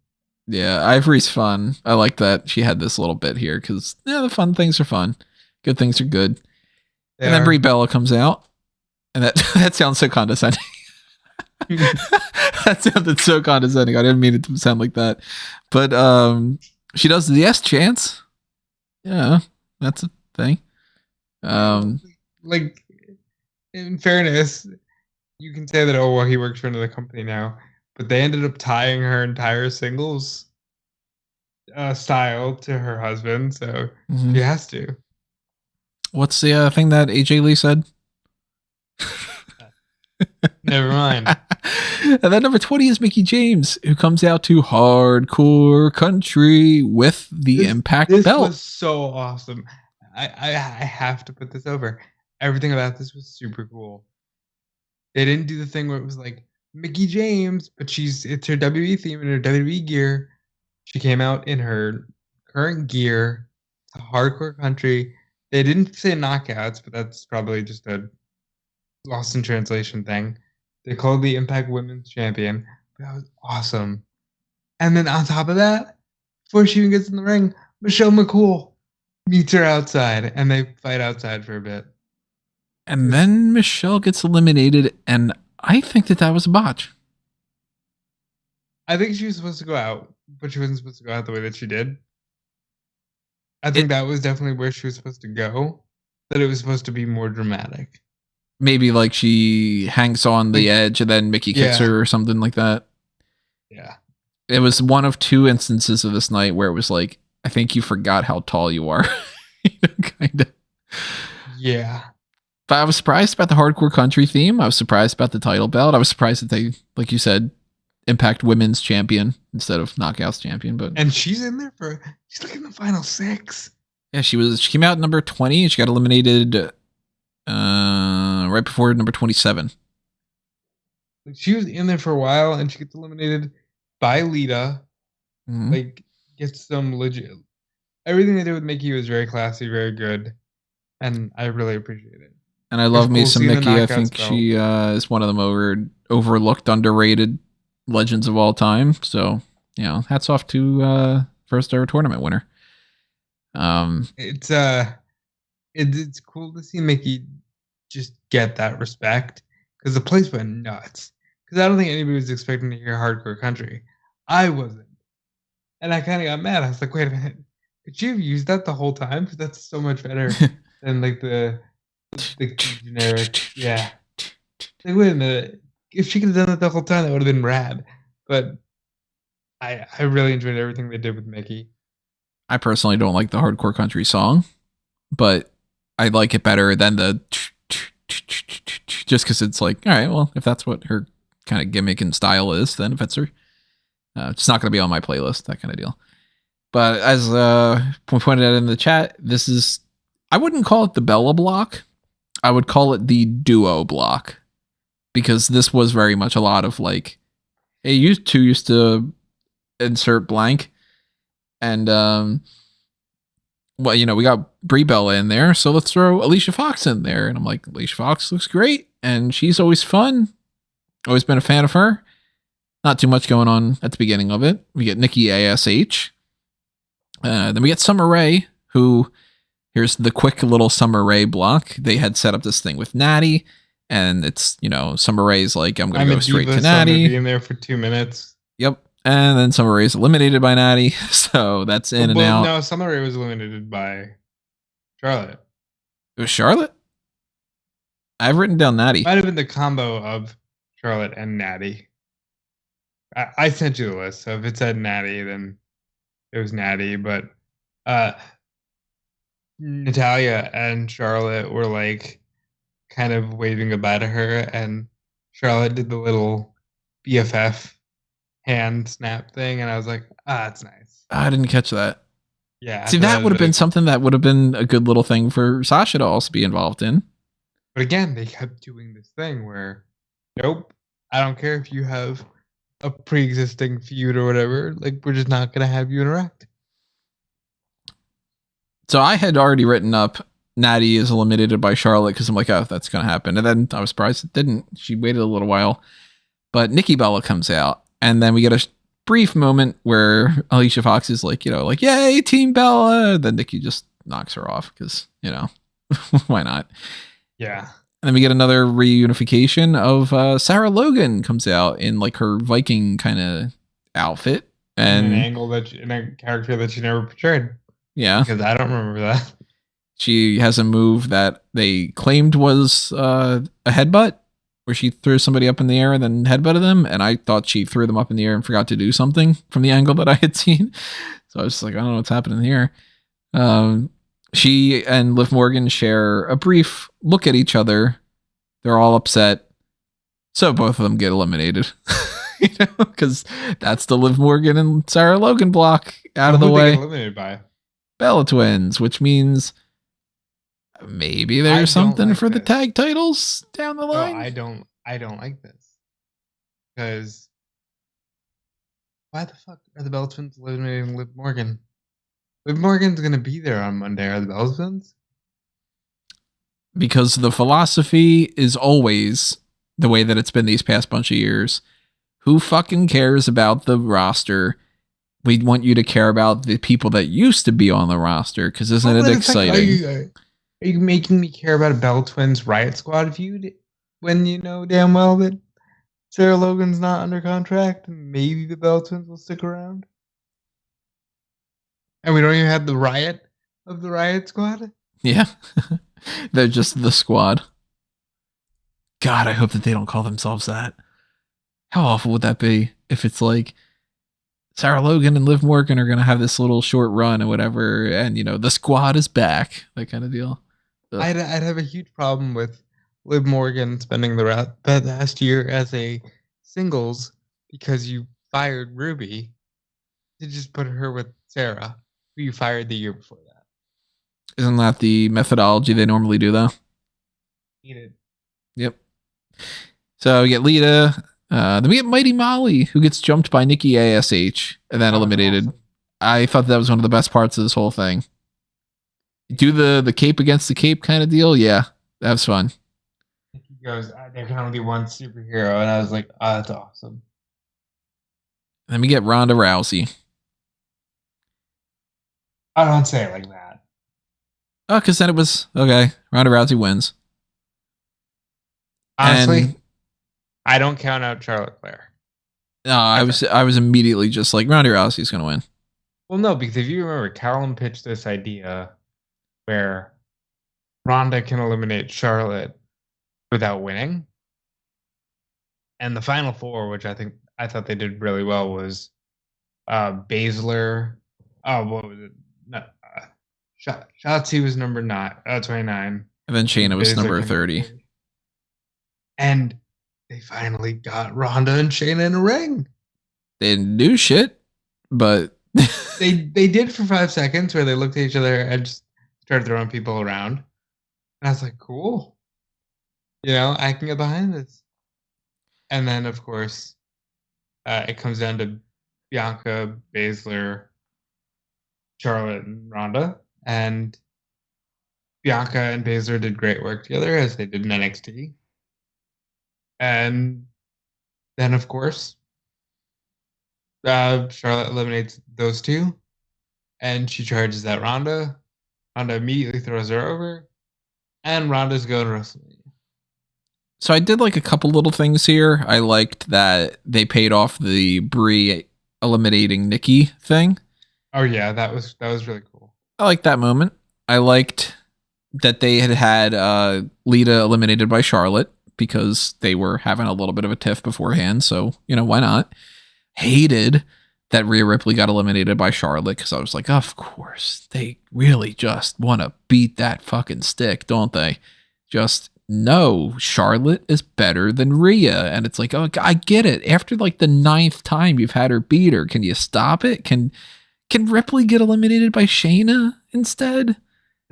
Speaker 1: Yeah, Ivory's fun. I like that she had this little bit here because, the fun things are fun. Good things are good. And then Brie Bella comes out. And that sounds so condescending. That sounded so condescending. I didn't mean it to sound like that. But she does the yes chants. Yeah, that's a thing.
Speaker 2: Like, in fairness, you can say that, oh, well, he works for another company now. But they ended up tying her entire singles style to her husband. So she has to.
Speaker 1: What's the thing that AJ Lee said?
Speaker 2: Never mind.
Speaker 1: And then number 20 is Mickie James, who comes out to Hardcore Country with the Impact belt.
Speaker 2: This was so awesome. I have to put this over. Everything about this was super cool. They didn't do the thing where it was like Mickie James, but it's her WWE theme in her WWE gear. She came out in her current gear to Hardcore Country. They didn't say knockouts, but that's probably just a lost in translation thing. They called the Impact Women's Champion. That was awesome. And then on top of that, before she even gets in the ring, Michelle McCool meets her outside, and they fight outside for a bit.
Speaker 1: And then Michelle gets eliminated, and I think that was a botch.
Speaker 2: I think she was supposed to go out, but she wasn't supposed to go out the way that she did. I think that was definitely where she was supposed to go, that it was supposed to be more dramatic.
Speaker 1: Maybe like she hangs on the edge and then Mickie kicks her or something like that.
Speaker 2: Yeah.
Speaker 1: It was one of two instances of this night where it was like, I think you forgot how tall you are. Kind of.
Speaker 2: Yeah.
Speaker 1: But I was surprised about the hardcore country theme. I was surprised about the title belt. I was surprised that they, like you said, Impact Women's Champion instead of Knockouts Champion.
Speaker 2: And she's in there she's like in the final 6.
Speaker 1: Yeah, she came out number 20 and she got eliminated right before number 27.
Speaker 2: She was in there for a while and she gets eliminated by Lita.
Speaker 1: Mm-hmm.
Speaker 2: Like, gets some legit. Everything they did with Mickey was very classy, very good. And I really appreciate it.
Speaker 1: And I love me some Mickey. I think she is one of them overlooked, underrated legends of all time. So, hats off to first ever tournament winner.
Speaker 2: It's cool to see Mickey just get that respect because the place went nuts. Because I don't think anybody was expecting to hear hardcore country. I wasn't, and I kind of got mad. I was like, "Wait a minute, could you have used that the whole time? Because that's so much better than like the generic." Yeah. Like, wait a minute, if she could have done that the whole time, that would have been rad. But I really enjoyed everything they did with Mickey.
Speaker 1: I personally don't like the hardcore country song, but I like it better than the just because it's like, all right, well, if that's what her kind of gimmick and style is, then if it's her, it's not going to be on my playlist, that kind of deal. But as pointed out in the chat, I wouldn't call it the Bella block. I would call it the duo block because this was very much a lot of like, hey, you two used to insert blank. And, we got Brie Bella in there, so let's throw Alicia Fox in there. And I'm like, Alicia Fox looks great, and she's always fun. Always been a fan of her. Not too much going on at the beginning of it. We get Nikki ASH. Then we get Summer Rae, who, here's the quick little Summer Rae block. They had set up this thing with Natty, and it's, Summer Rae's like, I'm going to go straight to Natty.
Speaker 2: Be in there for 2 minutes.
Speaker 1: Yep. And then Summer Rae's eliminated by Natty, so that's in and out.
Speaker 2: No, Summer Rae was eliminated by Charlotte.
Speaker 1: It was Charlotte? I've written down Natty.
Speaker 2: Might have been the combo of Charlotte and Natty. I sent you the list, so if it said Natty, then it was Natty. But Natalya and Charlotte were like kind of waving goodbye to her, and Charlotte did the little BFF hand snap thing, and I was like, that's nice.
Speaker 1: I didn't catch that.
Speaker 2: Yeah.
Speaker 1: See, that would have been something that would have been a good little thing for Sasha to also be involved in.
Speaker 2: But again, they kept doing this thing where, nope, I don't care if you have a pre-existing feud or whatever, like, we're just not going to have you interact.
Speaker 1: So I had already written up Natty is eliminated by Charlotte because I'm like, oh, that's going to happen. And then I was surprised it didn't. She waited a little while. But Nikki Bella comes out. And then we get a brief moment where Alicia Fox is like, yay, Team Bella. Then Nikki just knocks her off because, why not?
Speaker 2: Yeah.
Speaker 1: And then we get another reunification of Sarah Logan comes out in like her Viking kind of outfit. And
Speaker 2: in an angle in a character that she never portrayed.
Speaker 1: Yeah.
Speaker 2: Because I don't remember that.
Speaker 1: She has a move that they claimed was a headbutt, where she threw somebody up in the air and then headbutted them. And I thought she threw them up in the air and forgot to do something from the angle that I had seen. So I was just like, I don't know what's happening here. She and Liv Morgan share a brief look at each other. They're all upset. So both of them get eliminated. Because that's the Liv Morgan and Sarah Logan block out of the way.
Speaker 2: They get eliminated by
Speaker 1: Bella Twins, which means maybe there's something for the tag titles down the line.
Speaker 2: No, I don't like this. Because why the fuck are the Bella Twins eliminating Liv Morgan? Liv Morgan's gonna be there on Monday. Are the Bella Twins?
Speaker 1: Because the philosophy is always the way that it's been these past bunch of years. Who fucking cares about the roster? We want you to care about the people that used to be on the roster, because isn't it exciting?
Speaker 2: Are you making me care about a Bella Twins Riot Squad feud when you know damn well that Sarah Logan's not under contract and maybe the Bella Twins will stick around? And we don't even have the riot of the Riot Squad?
Speaker 1: Yeah. They're just the squad. God, I hope that they don't call themselves that. How awful would that be if it's like Sarah Logan and Liv Morgan are going to have this little short run or whatever, and, the squad is back, that kind of deal. Ugh.
Speaker 2: I'd have a huge problem with Liv Morgan spending the last year as a singles because you fired Ruby to just put her with Sarah, who you fired the year before that.
Speaker 1: Isn't that the methodology they normally do, though?
Speaker 2: Needed.
Speaker 1: Yep. So we get Lita. Then we get Mighty Molly, who gets jumped by Nikki ASH and then eliminated.
Speaker 2: Awesome.
Speaker 1: I thought that was one of the best parts of this whole thing. Do the cape against the cape kind of deal. Yeah, that was fun.
Speaker 2: Nikki goes, there can only be one superhero, and I was like, oh, that's awesome.
Speaker 1: Then we get Ronda Rousey.
Speaker 2: I don't say it like that.
Speaker 1: Oh, because then it was okay. Ronda Rousey wins.
Speaker 2: Honestly,
Speaker 1: and,
Speaker 2: I don't count out Charlotte Flair.
Speaker 1: No, I was immediately just like Ronda Rousey's gonna win.
Speaker 2: Well, no, because if you remember, Callum pitched this idea where Ronda can eliminate Charlotte without winning. And the final four, which I thought they did really well, was Baszler. Oh, what was it? No, Shotzi was number 29.
Speaker 1: And then Shayna was number 30.
Speaker 2: And they finally got Ronda and Shayna in a ring.
Speaker 1: They didn't do shit, but
Speaker 2: they did for 5 seconds where they looked at each other and just started throwing people around. And I was like, cool. I can get behind this. And then, of course, it comes down to Bianca, Baszler, Charlotte, and Ronda. And Bianca and Baszler did great work together, as they did in NXT. And then, of course, Charlotte eliminates those two. And she charges at Ronda. Ronda immediately throws her over. And Ronda's going to WrestleMania.
Speaker 1: So I did like a couple little things here. I liked that they paid off the Brie eliminating Nikki thing.
Speaker 2: Oh yeah, that was really cool.
Speaker 1: I liked that moment. I liked that they had Lita eliminated by Charlotte because they were having a little bit of a tiff beforehand. So, why not? Hated that Rhea Ripley got eliminated by Charlotte because I was like, of course, they really just want to beat that fucking stick, don't they? Just no, Charlotte is better than Rhea. And it's like, oh, I get it. After like the 9th time you've had her beat her, can you stop it? Can Ripley get eliminated by Shayna instead?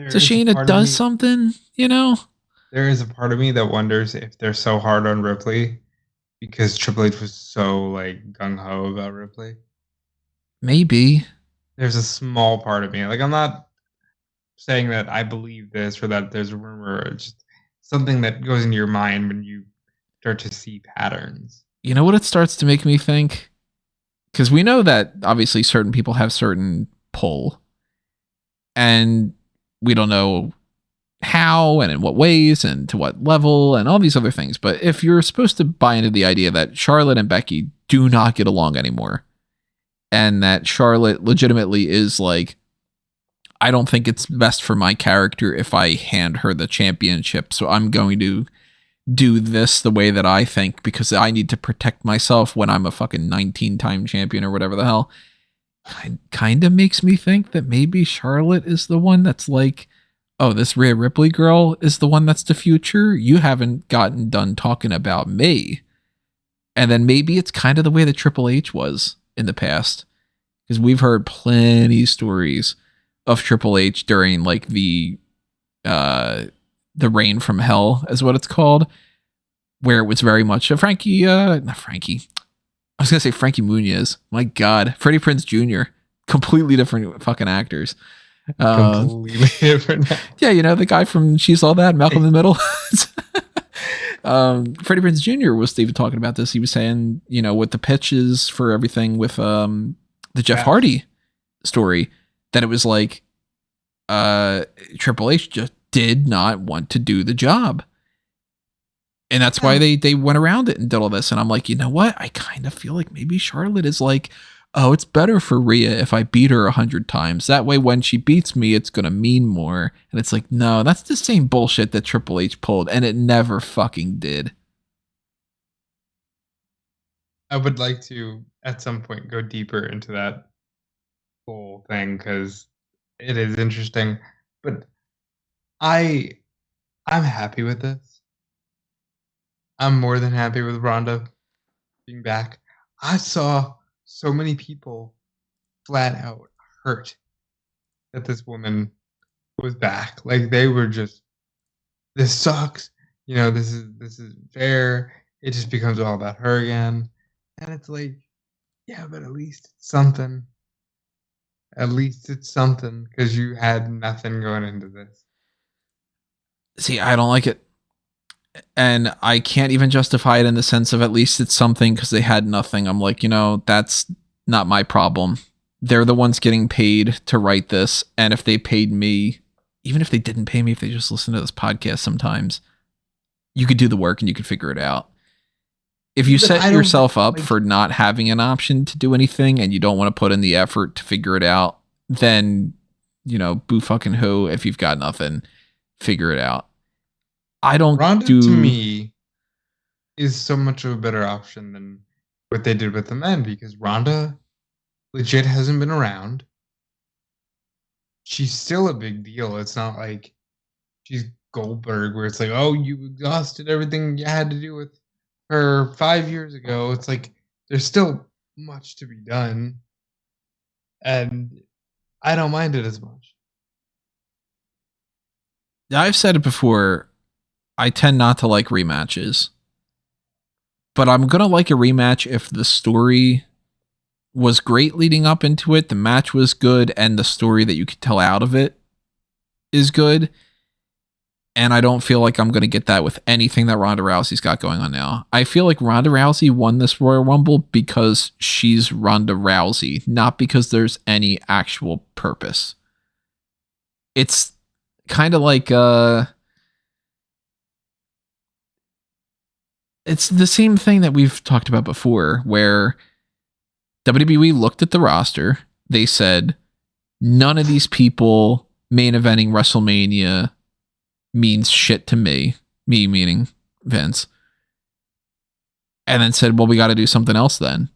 Speaker 1: So Shayna does something,
Speaker 2: There is a part of me that wonders if they're so hard on Ripley because Triple H was so like gung-ho about Ripley.
Speaker 1: Maybe.
Speaker 2: There's a small part of me. Like, I'm not saying that I believe this or that there's a rumor. It's just something that goes into your mind when you start to see patterns.
Speaker 1: You know what it starts to make me think? Because we know that obviously certain people have certain pull. And we don't know how and in what ways and to what level and all these other things. But if you're supposed to buy into the idea that Charlotte and Becky do not get along anymore, and that Charlotte legitimately is like, I don't think it's best for my character if I hand her the championship. So I'm going to do this the way that I think because I need to protect myself when I'm a fucking 19-time champion or whatever the hell. Kind of makes me think that maybe Charlotte is the one that's like, oh, this Rhea Ripley girl is the one that's the future. You haven't gotten done talking about me. And then maybe it's kind of the way that Triple H was in the past. Because we've heard plenty stories of Triple H during like the Reign from Hell is what it's called, where it was very much a Frankie, not Frankie. I was going to say Frankie Muniz. My God. Freddie Prinze Jr. Completely different fucking actors.
Speaker 2: Completely different.
Speaker 1: Yeah, the guy from She's All That, Malcolm in the Middle. Freddie Prinze Jr. was even talking about this. He was saying, with the pitches for everything with the Jeff Hardy story, that it was like Triple H just did not want to do the job. And that's why they went around it and did all this. And I'm like, you know what? I kind of feel like maybe Charlotte is like, oh, it's better for Rhea if I beat her 100 times. That way, when she beats me, it's going to mean more. And it's like, no, that's the same bullshit that Triple H pulled. And it never fucking did.
Speaker 2: I would like to, at some point, go deeper into that whole thing because it is interesting. But I I'm happy with this. I'm more than happy with Ronda being back. I saw so many people flat out hurt that this woman was back. Like they were just, this sucks. This is fair. It just becomes all about her again. And it's like, yeah, but at least it's something. At least it's something because you had nothing going into this.
Speaker 1: See, I don't like it. And I can't even justify it in the sense of at least it's something because they had nothing. I'm like, that's not my problem. They're the ones getting paid to write this. And if they paid me, even if they didn't pay me, if they just listen to this podcast sometimes, you could do the work and you could figure it out. If you set yourself up for not having an option to do anything and you don't want to put in the effort to figure it out, then, boo fucking who. If you've got nothing, figure it out. I don't
Speaker 2: Ronda to me is so much of a better option than what they did with the men because Ronda legit hasn't been around. She's still a big deal. It's not like she's Goldberg where it's like, oh, you exhausted everything you had to do with her 5 years ago. It's like there's still much to be done. And I don't mind it as much.
Speaker 1: I've said it before. I tend not to like rematches. But I'm going to like a rematch if the story was great leading up into it, the match was good, and the story that you could tell out of it is good. And I don't feel like I'm going to get that with anything that Ronda Rousey's got going on now. I feel like Ronda Rousey won this Royal Rumble because she's Ronda Rousey, not because there's any actual purpose. It's kind of like it's the same thing that we've talked about before, where WWE looked at the roster. They said, none of these people main eventing WrestleMania means shit to me. Me meaning Vince. And then said, well, we got to do something else then.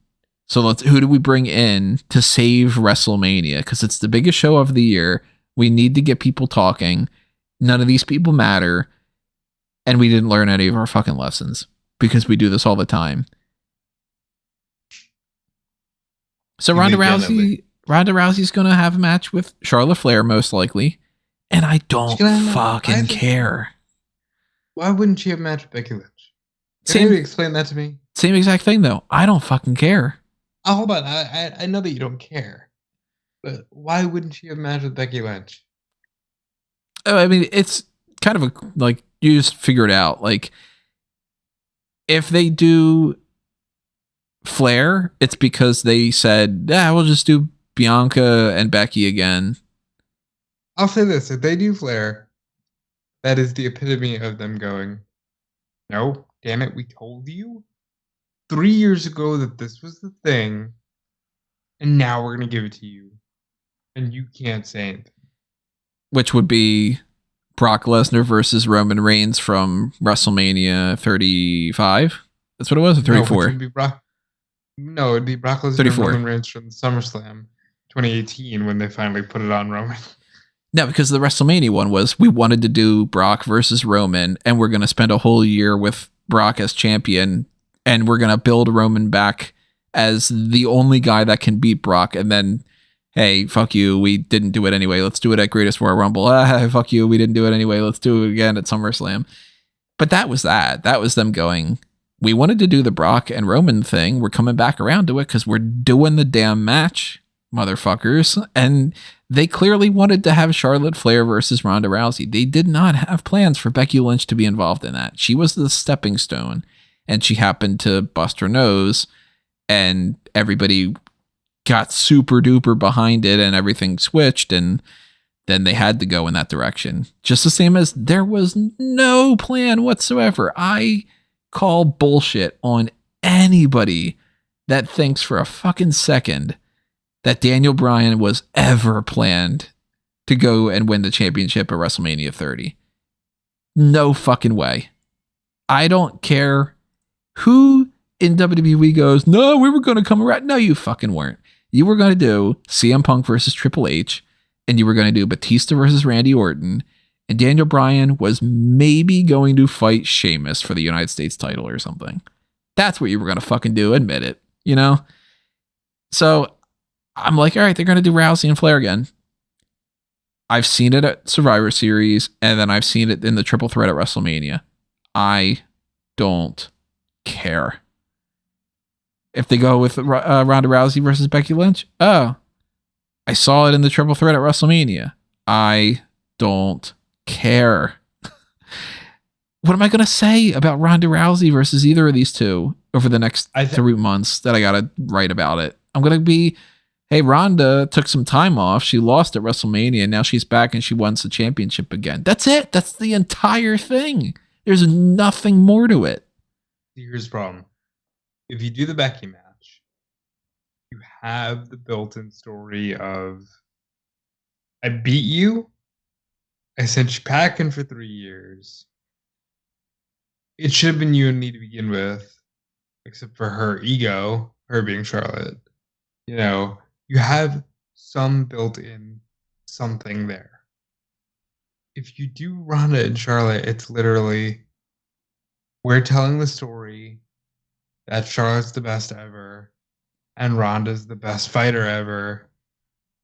Speaker 1: So who do we bring in to save WrestleMania? Because it's the biggest show of the year. We need to get people talking. None of these people matter. And we didn't learn any of our fucking lessons because we do this all the time. So Ronda Rousey's going to have a match with Charlotte Flair most likely. And I don't fucking care.
Speaker 2: Why wouldn't she have a match with Becky Lynch? Can you explain that to me?
Speaker 1: Same exact thing though. I don't fucking care.
Speaker 2: Oh, hold on. I know that you don't care. But why wouldn't she have a match with Becky Lynch?
Speaker 1: Oh, I mean, it's kind of like, you just figure it out. Like, if they do Flair, it's because they said, yeah, we'll just do Bianca and Becky again.
Speaker 2: I'll say this. If they do Flair, that is the epitome of them going, no, damn it, we told you 3 years ago that this was the thing, and now we're going to give it to you, and you can't say anything.
Speaker 1: Which would be Brock Lesnar versus Roman Reigns from WrestleMania 35. That's what it was, or 34?
Speaker 2: It'd be Brock Lesnar and Roman Reigns from SummerSlam 2018 when they finally put it on Roman.
Speaker 1: No, because the WrestleMania one was, we wanted to do Brock versus Roman, and we're going to spend a whole year with Brock as champion, and we're going to build Roman back as the only guy that can beat Brock, and then, hey, fuck you, we didn't do it anyway, let's do it at Greatest Royal Rumble. Fuck you, we didn't do it anyway, let's do it again at SummerSlam. But that was them going, we wanted to do the Brock and Roman thing, we're coming back around to it because we're doing the damn match, motherfuckers. And they clearly wanted to have Charlotte Flair versus Ronda Rousey. They did not have plans for Becky Lynch to be involved in that. She was the stepping stone, and she happened to bust her nose, and everybody got super duper behind it, and everything switched, and then they had to go in that direction. Just the same as there was no plan whatsoever. I call bullshit on anybody that thinks for a fucking second that Daniel Bryan was ever planned to go and win the championship at WrestleMania 30. No fucking way. I don't care who in WWE goes, no, we were going to come around. No, you fucking weren't. You were going to do CM Punk versus Triple H, and you were going to do Batista versus Randy Orton, and Daniel Bryan was maybe going to fight Sheamus for the United States title or something. That's what you were going to fucking do. Admit it, you know? So I'm like, all right, they're going to do Rousey and Flair again. I've seen it at Survivor Series, and then I've seen it in the triple threat at WrestleMania. I don't care. If they go with Ronda Rousey versus Becky Lynch, oh, I saw it in the triple threat at WrestleMania. I don't care. What am I going to say about Ronda Rousey versus either of these two over the next 3 months that I got to write about it? I'm going to be, hey, Ronda took some time off. She lost at WrestleMania, and now she's back and she wants the championship again. That's it. That's the entire thing. There's nothing more to it.
Speaker 2: Here's the problem. If you do the Becky match, you have the built-in story of, I beat you, I sent you packing for 3 years. It should have been you and me to begin with, except for her ego, her being Charlotte. You know, you have some built-in something there. If you do Ronda and Charlotte, it's literally, we're telling the story that Charlotte's the best ever, and Ronda's the best fighter ever,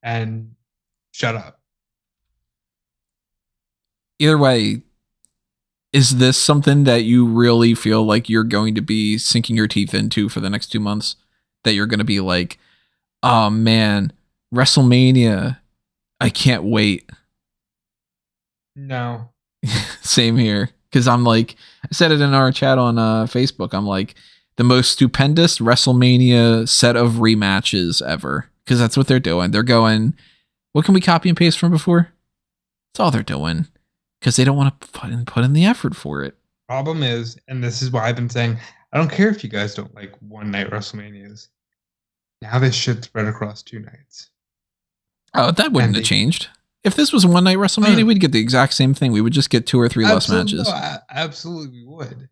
Speaker 2: and shut up.
Speaker 1: Either way, is this something that you really feel like you're going to be sinking your teeth into for the next 2 months? That you're going to be like, oh man, WrestleMania, I can't wait.
Speaker 2: No.
Speaker 1: Same here. Because I'm like, I said it in our chat on Facebook. I'm like, the most stupendous WrestleMania set of rematches ever. Because that's what they're doing. They're going, what can we copy and paste from before? That's all they're doing. Because they don't want to put in the effort for it.
Speaker 2: Problem is, and this is why I've been saying, I don't care if you guys don't like one night WrestleManias. Now this shit spread across 2 nights.
Speaker 1: Oh, that wouldn't have changed. If this was a one night WrestleMania, we'd get the exact same thing. We would just get 2 or 3 less matches.
Speaker 2: No, absolutely we would.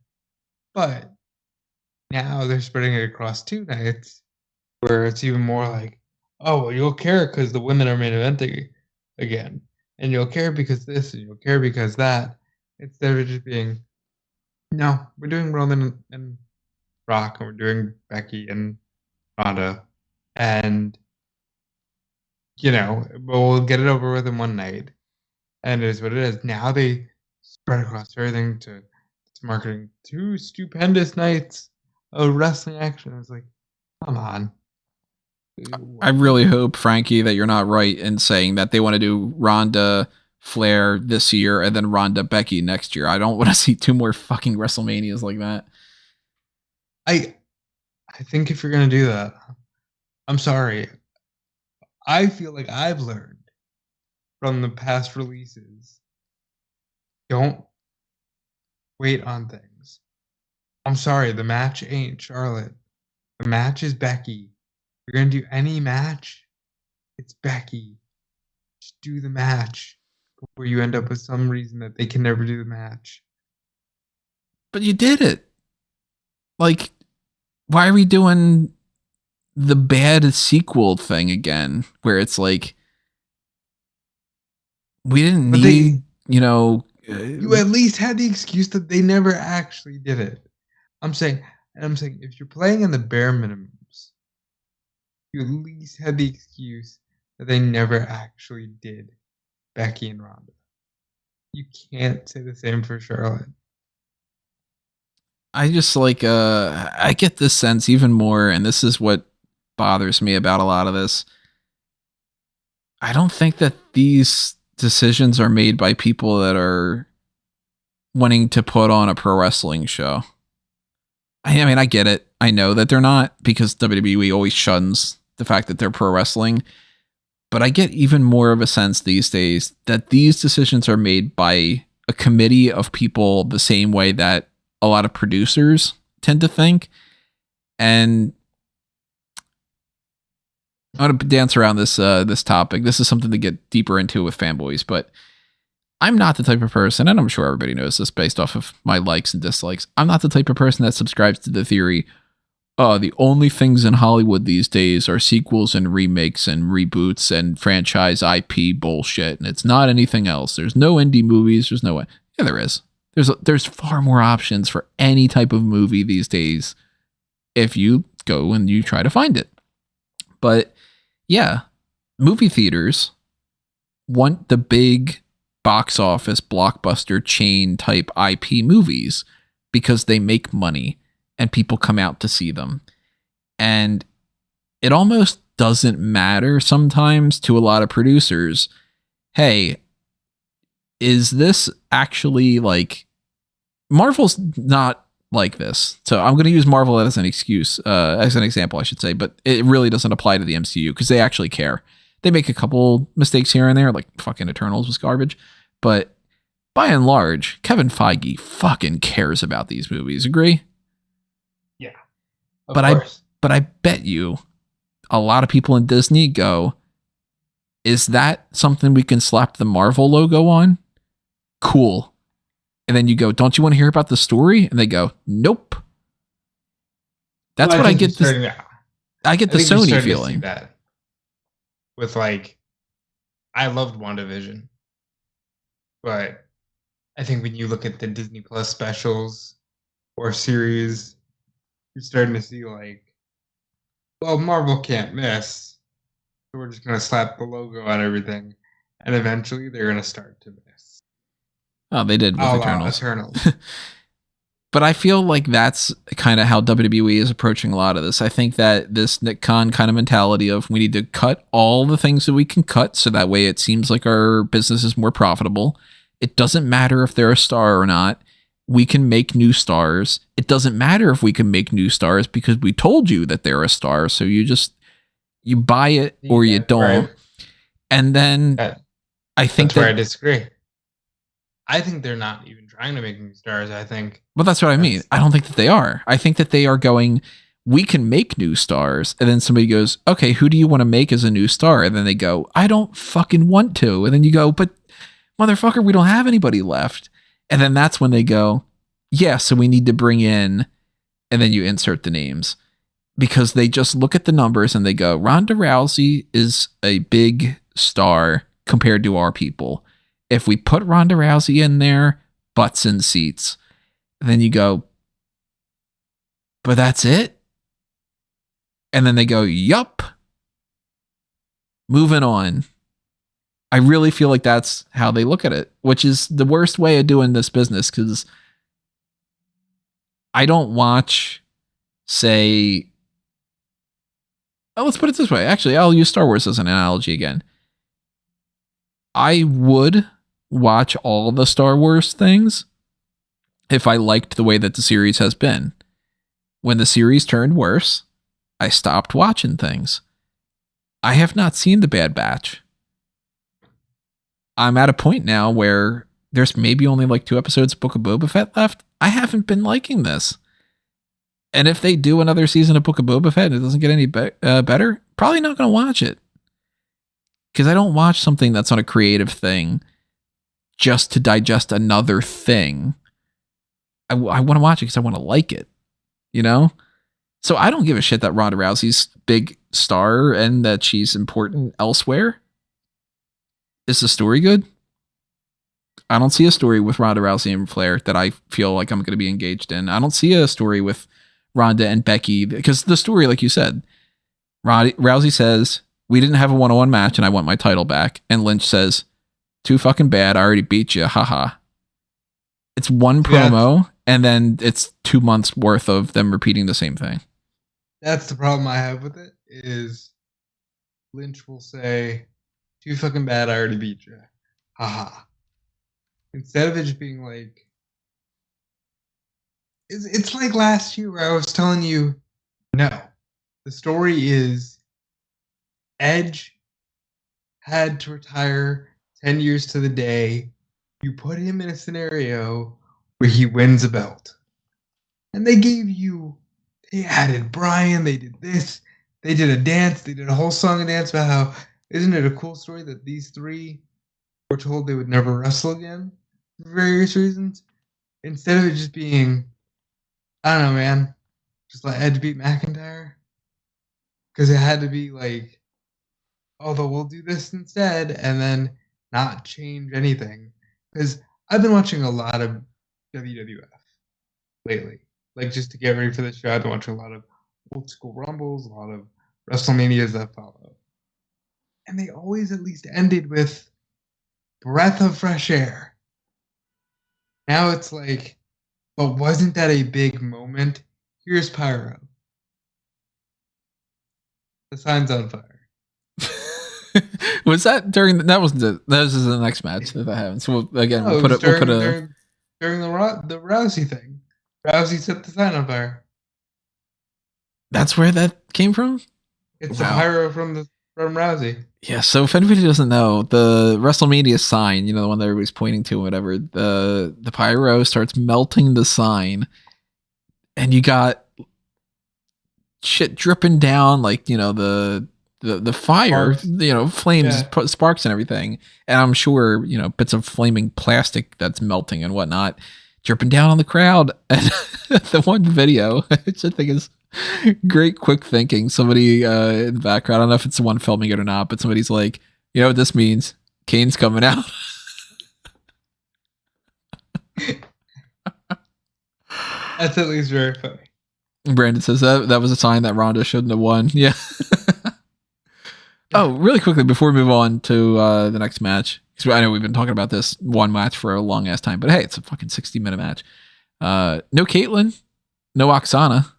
Speaker 2: But now they're spreading it across 2 nights where it's even more like, oh, well, you'll care because the women are main eventing again. And you'll care because this, and you'll care because that. Instead of just being, no, we're doing Roman and Rock, and we're doing Becky and Ronda. And, you know, we'll get it over with in one night. And it is what it is. Now they spread across everything to marketing 2 stupendous nights of wrestling action. I was like, come on.
Speaker 1: I really hope, Frankie, that you're not right in saying that they want to do Ronda Flair this year and then Ronda Becky next year. I don't want to see 2 more fucking WrestleManias like that.
Speaker 2: I think if you're going to do that, I'm sorry. I feel like I've learned from the past releases, don't wait on things. I'm sorry, the match ain't Charlotte. The match is Becky. If you're going to do any match, it's Becky. Just do the match before you end up with some reason that they can never do the match.
Speaker 1: But you did it. Like, why are we doing the bad sequel thing again? Where it's like, we didn't need, you
Speaker 2: at least had the excuse that they never actually did it. I'm saying, if you're playing in the bare minimums, you at least had the excuse that they never actually did Becky and Ronda. You can't say the same for Charlotte.
Speaker 1: I just like, I get this sense even more, and this is what bothers me about a lot of this. I don't think that these decisions are made by people that are wanting to put on a pro wrestling show. I mean, I get it. I know that they're not, because WWE always shuns the fact that they're pro wrestling. But I get even more of a sense these days that these decisions are made by a committee of people the same way that a lot of producers tend to think. And I'm going to dance around this topic. This is something to get deeper into with fanboys, but I'm not the type of person, and I'm sure everybody knows this based off of my likes and dislikes, I'm not the type of person that subscribes to the theory, oh, the only things in Hollywood these days are sequels and remakes and reboots and franchise IP bullshit, and it's not anything else. There's no indie movies. There's no way. Yeah, there is. There's far more options for any type of movie these days if you go and you try to find it. But yeah, movie theaters want the big box office blockbuster chain type IP movies because they make money and people come out to see them. And it almost doesn't matter sometimes to a lot of producers, hey, is this actually like Marvel's not like this. So I'm going to use Marvel as an example, I should say, but it really doesn't apply to the MCU because they actually care. They make a couple mistakes here and there, like fucking Eternals was garbage, but by and large, Kevin Feige fucking cares about these movies. Agree?
Speaker 2: Yeah.
Speaker 1: But I bet you a lot of people in Disney go, is that something we can slap the Marvel logo on? Cool. And then you go, don't you want to hear about the story? And they go, nope. That's what I get. I get the Sony feeling.
Speaker 2: That with like, I loved WandaVision, but I think when you look at the Disney Plus specials or series, you're starting to see like, well, Marvel can't miss, so we're just going to slap the logo on everything, and eventually they're going to start to miss.
Speaker 1: Oh, they did with Eternals. But I feel like that's kind of how WWE is approaching a lot of this. I think that this Nick Khan kind of mentality of we need to cut all the things that we can cut so that way it seems like our business is more profitable. It doesn't matter if they're a star or not. We can make new stars. It doesn't matter if we can make new stars because we told you that they're a star. So you buy it or you don't. Right. And then I think
Speaker 2: that's where I disagree. I think they're not even trying to make new stars.
Speaker 1: Well, that's what I mean. I don't think that they are. I think that they are going, we can make new stars. And then somebody goes, okay, who do you want to make as a new star? And then they go, I don't fucking want to. And then you go, but motherfucker, we don't have anybody left. And then that's when they go, yeah, so we need to bring in, and then you insert the names because they just look at the numbers and they go, Ronda Rousey is a big star compared to our people. If we put Ronda Rousey in there, butts in seats. Then you go, but that's it? And then they go, yup. Moving on. I really feel like that's how they look at it, which is the worst way of doing this business because I don't watch, say, let's put it this way. Actually, I'll use Star Wars as an analogy again. I would watch all the Star Wars things if I liked the way that the series has been. When the series turned worse, I stopped watching things. I have not seen The Bad Batch. I'm at a point now where there's maybe only like 2 episodes of Book of Boba Fett left. I haven't been liking this. And if they do another season of Book of Boba Fett and it doesn't get any better, probably not going to watch it. Because I don't watch something that's on a creative thing just to digest another thing. I want to watch it because I want to like it, you know? So I don't give a shit that Ronda Rousey's big star and that she's important elsewhere. Is the story good? I don't see a story with Ronda Rousey and Flair that I feel like I'm going to be engaged in. I don't see a story with Ronda and Becky because the story, like you said, Rousey says, we didn't have a one-on-one match and I want my title back. And Lynch says, too fucking bad. I already beat you. Haha. It's one promo and then it's 2 months worth of them repeating the same thing.
Speaker 2: That's the problem I have with it is Lynch will say, too fucking bad. I already beat you. Haha. Instead of it just being like, it's like last year where I was telling you, no, the story is Edge had to retire 10 years to the day. You put him in a scenario where he wins a belt. And they added Brian, they did this, they did a dance, they did a whole song and dance about how, isn't it a cool story that these 3 were told they would never wrestle again for various reasons? Instead of it just being, I don't know, man, just let Edge beat McIntyre? Because it had to be like, although we'll do this instead, and then not change anything. Because I've been watching a lot of WWF lately. Like, just to get ready for this show, I've been watching a lot of old school Rumbles, a lot of WrestleManias that follow. And they always at least ended with breath of fresh air. Now it's like, but wasn't that a big moment? Here's Pyro. The sign's on fire.
Speaker 1: Was that during that was the next match that happened. So again, we'll put
Speaker 2: during the Rousey thing. Rousey set the sign on fire.
Speaker 1: That's where that came from?
Speaker 2: It's the pyro from Rousey.
Speaker 1: Yeah, so if anybody doesn't know, the WrestleMania sign, the one that everybody's pointing to, whatever, the pyro starts melting the sign, and you got shit dripping down, like, the fire, sparks. Flames, sparks and everything. And I'm sure, bits of flaming plastic that's melting and whatnot, dripping down on the crowd. And the one video, which I think is great quick thinking, somebody in the background, I don't know if it's the one filming it or not, but somebody's like, you know what this means? Kane's coming out.
Speaker 2: That's at least very funny.
Speaker 1: Brandon says that was a sign that Ronda shouldn't have won. Yeah. Oh, really quickly before we move on to the next match, because I know we've been talking about this one match for a long ass time, but hey, it's a fucking 60-minute match. No Caitlyn, no Oksana.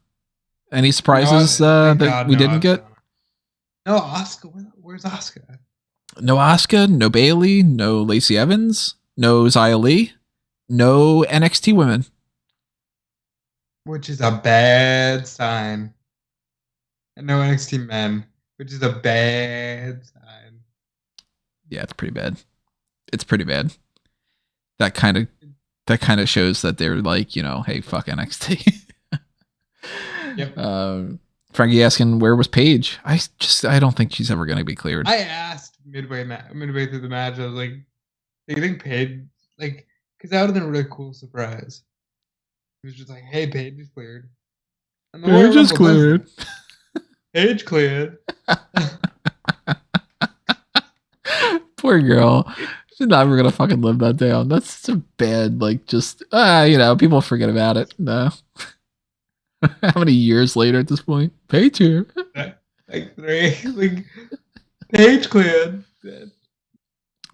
Speaker 1: Any surprises that we didn't get?
Speaker 2: No Asuka. Where's Asuka?
Speaker 1: No Asuka, no Bayley, no Lacey Evans, no Xia Li, no NXT women.
Speaker 2: Which is a bad sign. And no NXT men, which is a bad sign.
Speaker 1: Yeah, it's pretty bad. It's pretty bad. That kind of shows that they're like, hey, fuck NXT.
Speaker 2: Yep.
Speaker 1: Frankie asking where was Paige? I don't think she's ever going to be cleared.
Speaker 2: I asked midway through the match. I was like, "Do you think Paige because that would have been a really cool surprise." It was just like, "Hey, Paige is cleared." And
Speaker 1: Paige is cleared.
Speaker 2: Paige cleared.
Speaker 1: Poor girl. She's never gonna fucking live that down. That's such a bad, people forget about it. No. How many years later at this point? Paige here.
Speaker 2: Like 3. Paige cleared.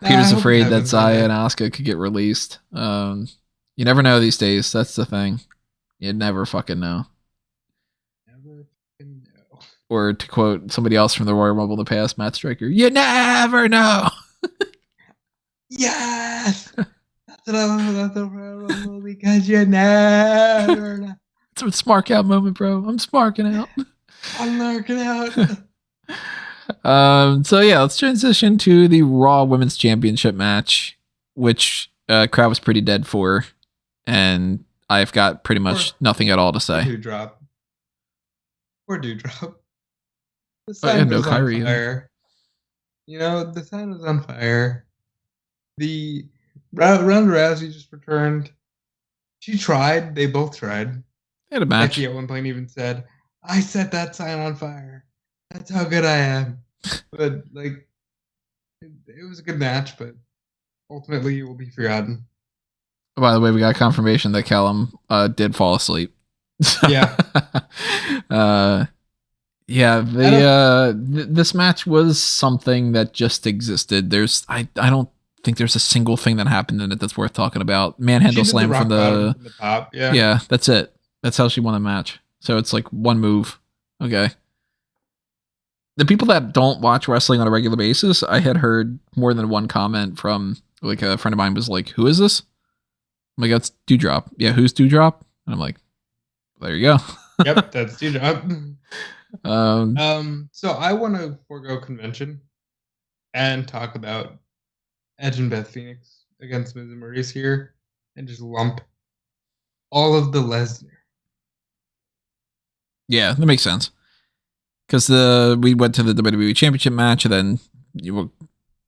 Speaker 1: Peter's afraid that Xia and Asuka could get released. You never know these days. That's the thing. You never fucking know.
Speaker 2: Never fucking know.
Speaker 1: Or to quote somebody else from the Royal Rumble in the past, Matt Striker, you never know.
Speaker 2: Yes! That's what I love about the Royal Rumble, because you never know.
Speaker 1: It's a smark out moment, bro. I'm smarking out.
Speaker 2: I'm lurking out.
Speaker 1: So yeah, let's transition to the Raw Women's Championship match, which crowd was pretty dead for, and I've got pretty much nothing at all to say.
Speaker 2: Doudrop. The
Speaker 1: sign was on
Speaker 2: fire. The sign was on fire. The Ronda Rousey just returned. She tried. They both tried.
Speaker 1: They had a match.
Speaker 2: Becky at one point even said, "I set that sign on fire. That's how good I am." But it was a good match, but ultimately it will be forgotten.
Speaker 1: By the way, we got confirmation that Callum did fall asleep.
Speaker 2: Yeah.
Speaker 1: This match was something that just existed. I don't think there's a single thing that happened in it that's worth talking about. Manhandle slam from the
Speaker 2: top.
Speaker 1: Yeah, that's it. That's how she won the match. So it's like one move. Okay. The people that don't watch wrestling on a regular basis, I had heard more than one comment from like a friend of mine was like, "Who is this?" I'm like, "That's Doudrop." "Yeah, who's Doudrop?" And I'm like, "There you go."
Speaker 2: Yep, that's Doudrop. So I want to forego convention and talk about Edge and Beth Phoenix against Miz and Maryse here, and just lump all of the Lesnar.
Speaker 1: Yeah, that makes sense. Because we went to the WWE Championship match, and then you will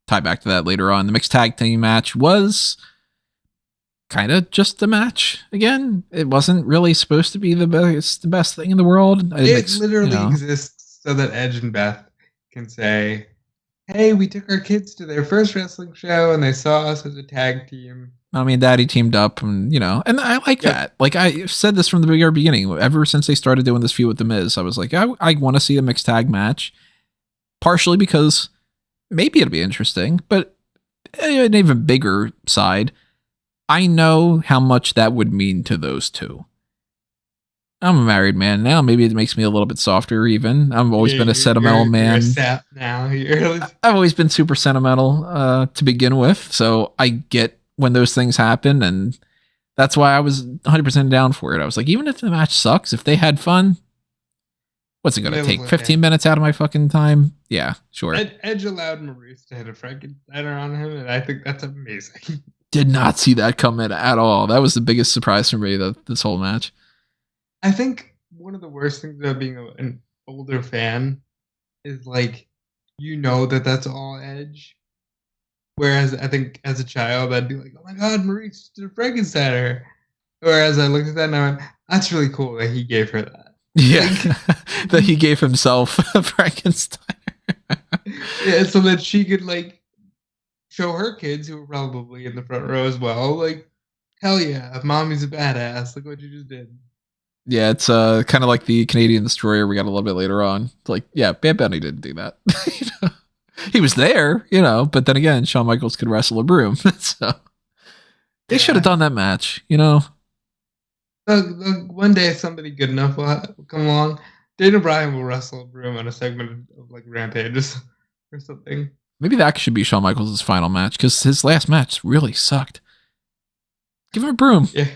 Speaker 1: tie back to that later on. The mixed tag team match was kind of just a match again. It wasn't really supposed to be the best thing in the world.
Speaker 2: It literally exists so that Edge and Beth can say, hey, we took our kids to their first wrestling show and they saw us as a tag team.
Speaker 1: Mommy and Daddy teamed up, and and I like that. Like I said this from the very beginning. Ever since they started doing this feud with The Miz, I was like, I want to see a mixed tag match. Partially because maybe it'll be interesting, but an even bigger side, I know how much that would mean to those two. I'm a married man now. Maybe it makes me a little bit softer. Even I've always been a sentimental man.
Speaker 2: You're a sap now.
Speaker 1: I've always been super sentimental to begin with, so I get when those things happen, and that's why I was 100% down for it. I was like, even if the match sucks, if they had fun, what's it going to take? 15 minutes out of my fucking time? Yeah, sure.
Speaker 2: Edge allowed Maryse to hit a Frankensteiner on him, and I think that's amazing.
Speaker 1: Did not see that coming at all. That was the biggest surprise for me, this whole match.
Speaker 2: I think one of the worst things about being an older fan is like, that's all Edge. Whereas I think as a child, I'd be like, oh my God, Maryse did a Frankensteiner. Whereas I looked at that and I went, that's really cool that he gave her that.
Speaker 1: Yeah, that he gave himself a Frankensteiner.
Speaker 2: Yeah, so that she could like show her kids who were probably in the front row as well, like, hell yeah, mommy's a badass. Look what you just did.
Speaker 1: Yeah, it's kind of like the Canadian Destroyer we got a little bit later on. It's like, yeah, Bad Bunny didn't do that. He was there, but then again, Shawn Michaels could wrestle a broom. So they should have done that match,
Speaker 2: One day somebody good enough will come along. Dana Bryan will wrestle a broom on a segment of like Rampages or something.
Speaker 1: Maybe that should be Shawn Michaels' final match, because his last match really sucked. Give him a broom.
Speaker 2: Yeah.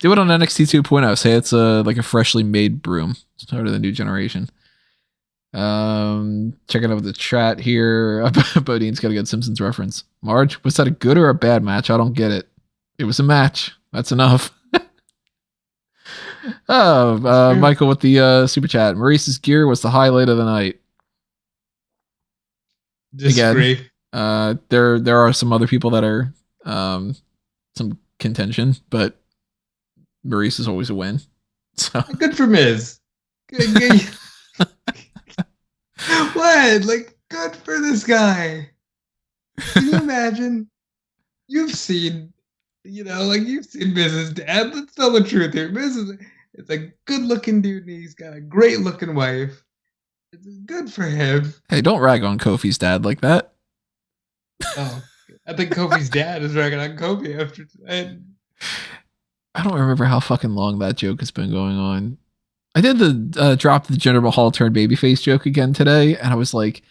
Speaker 1: Do it on NXT 2.0. Say it's like a freshly made broom. It's part of the new generation. Checking out the chat here. Bodine's got a good Simpsons reference. Marge, was that a good or a bad match? I don't get it. It was a match. That's enough. Michael with the super chat. Maryse's gear was the highlight of the night.
Speaker 2: Disagree.
Speaker 1: Again, there are some other people that are some contention, but Maryse is always a win. So
Speaker 2: good for Miz. Good. What? Like, good for this guy. Can you imagine? You've seen Miz's dad. Let's tell the truth here. Miz is a good-looking dude, and he's got a great-looking wife. It's good for him.
Speaker 1: Hey, don't rag on Kofi's dad like that.
Speaker 2: Oh, I think Kofi's dad is ragging on Kofi after tonight.
Speaker 1: I don't remember how fucking long that joke has been going on. I did the drop the Jinder Mahal turn babyface joke again today, and I was like,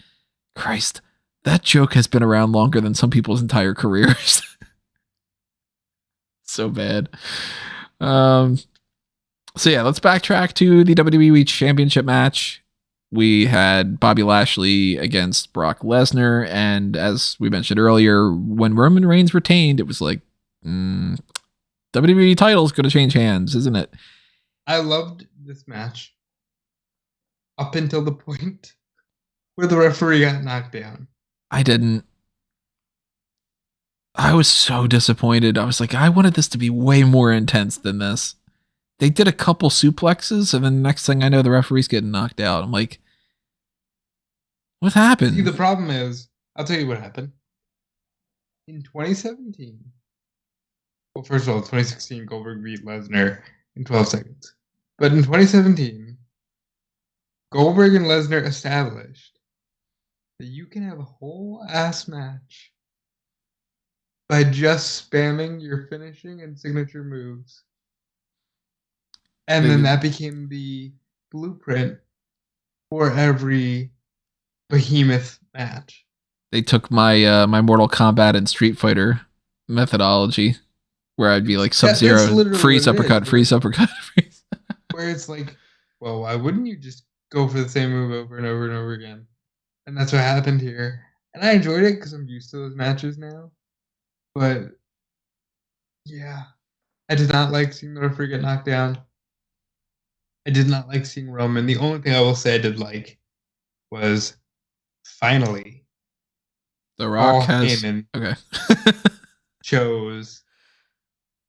Speaker 1: Christ, that joke has been around longer than some people's entire careers. So bad. So yeah, let's backtrack to the WWE Championship match. We had Bobby Lashley against Brock Lesnar, and as we mentioned earlier, when Roman Reigns retained, it was like, WWE title is going to change hands, isn't it?
Speaker 2: I loved this match up until the point where the referee got knocked down.
Speaker 1: I didn't. I was so disappointed. I was like, I wanted this to be way more intense than this. They did a couple suplexes, and then the next thing I know, the referee's getting knocked out. I'm like, what happened?
Speaker 2: See, the problem is, I'll tell you what happened. In 2017, well, first of all, 2016, Goldberg beat Lesnar in 12 seconds. But in 2017, Goldberg and Lesnar established that you can have a whole ass match by just spamming your finishing and signature moves. And then that became the blueprint for every behemoth match.
Speaker 1: They took my my Mortal Kombat and Street Fighter methodology, where I'd be like Sub-Zero, freeze uppercut, freeze uppercut, freeze.
Speaker 2: Where it's like, well, why wouldn't you just go for the same move over and over and over again? And that's what happened here. And I enjoyed it because I'm used to those matches now. But yeah, I did not like seeing the referee get knocked down. I did not like seeing Roman. The only thing I will say I did like was finally
Speaker 1: The Rock has
Speaker 2: Heyman.
Speaker 1: Okay.
Speaker 2: chose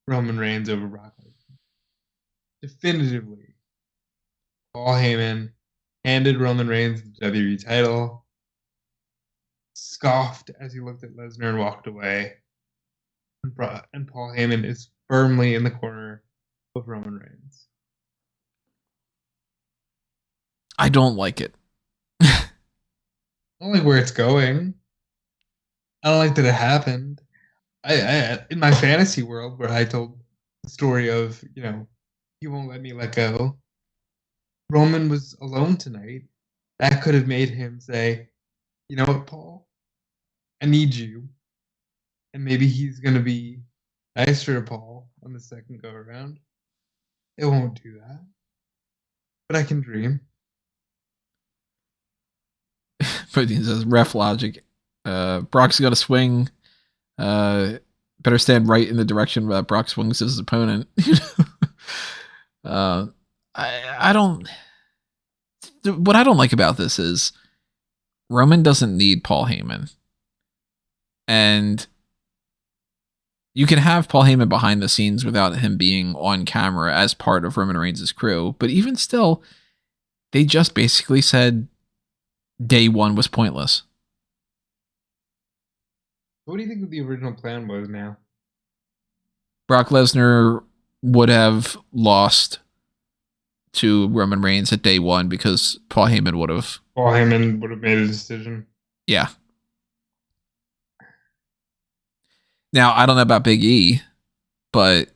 Speaker 2: Roman Reigns over Brock Lesnar. Definitively. Paul Heyman handed Roman Reigns the WWE title, scoffed as he looked at Lesnar and walked away. And Paul Heyman is firmly in the corner of Roman Reigns.
Speaker 1: I don't like it.
Speaker 2: I don't like where it's going. I don't like that it happened. I in my fantasy world where I told the story of, you won't let me let go. Roman was alone tonight. That could have made him say, you know what, Paul? I need you. And maybe he's going to be nicer to Paul on the second go around. It won't do that. But I can dream.
Speaker 1: But he says, ref logic. Brock's got to swing. Better stand right in the direction where Brock swings his opponent. I don't. What I don't like about this is Roman doesn't need Paul Heyman. And you can have Paul Heyman behind the scenes without him being on camera as part of Roman Reigns' crew. But even still, they just basically said day one was pointless.
Speaker 2: What do you think the original plan was now?
Speaker 1: Brock Lesnar would have lost to Roman Reigns at day one because Paul Heyman would have.
Speaker 2: Paul Heyman would have made a decision.
Speaker 1: Yeah. Now, I don't know about Big E, but.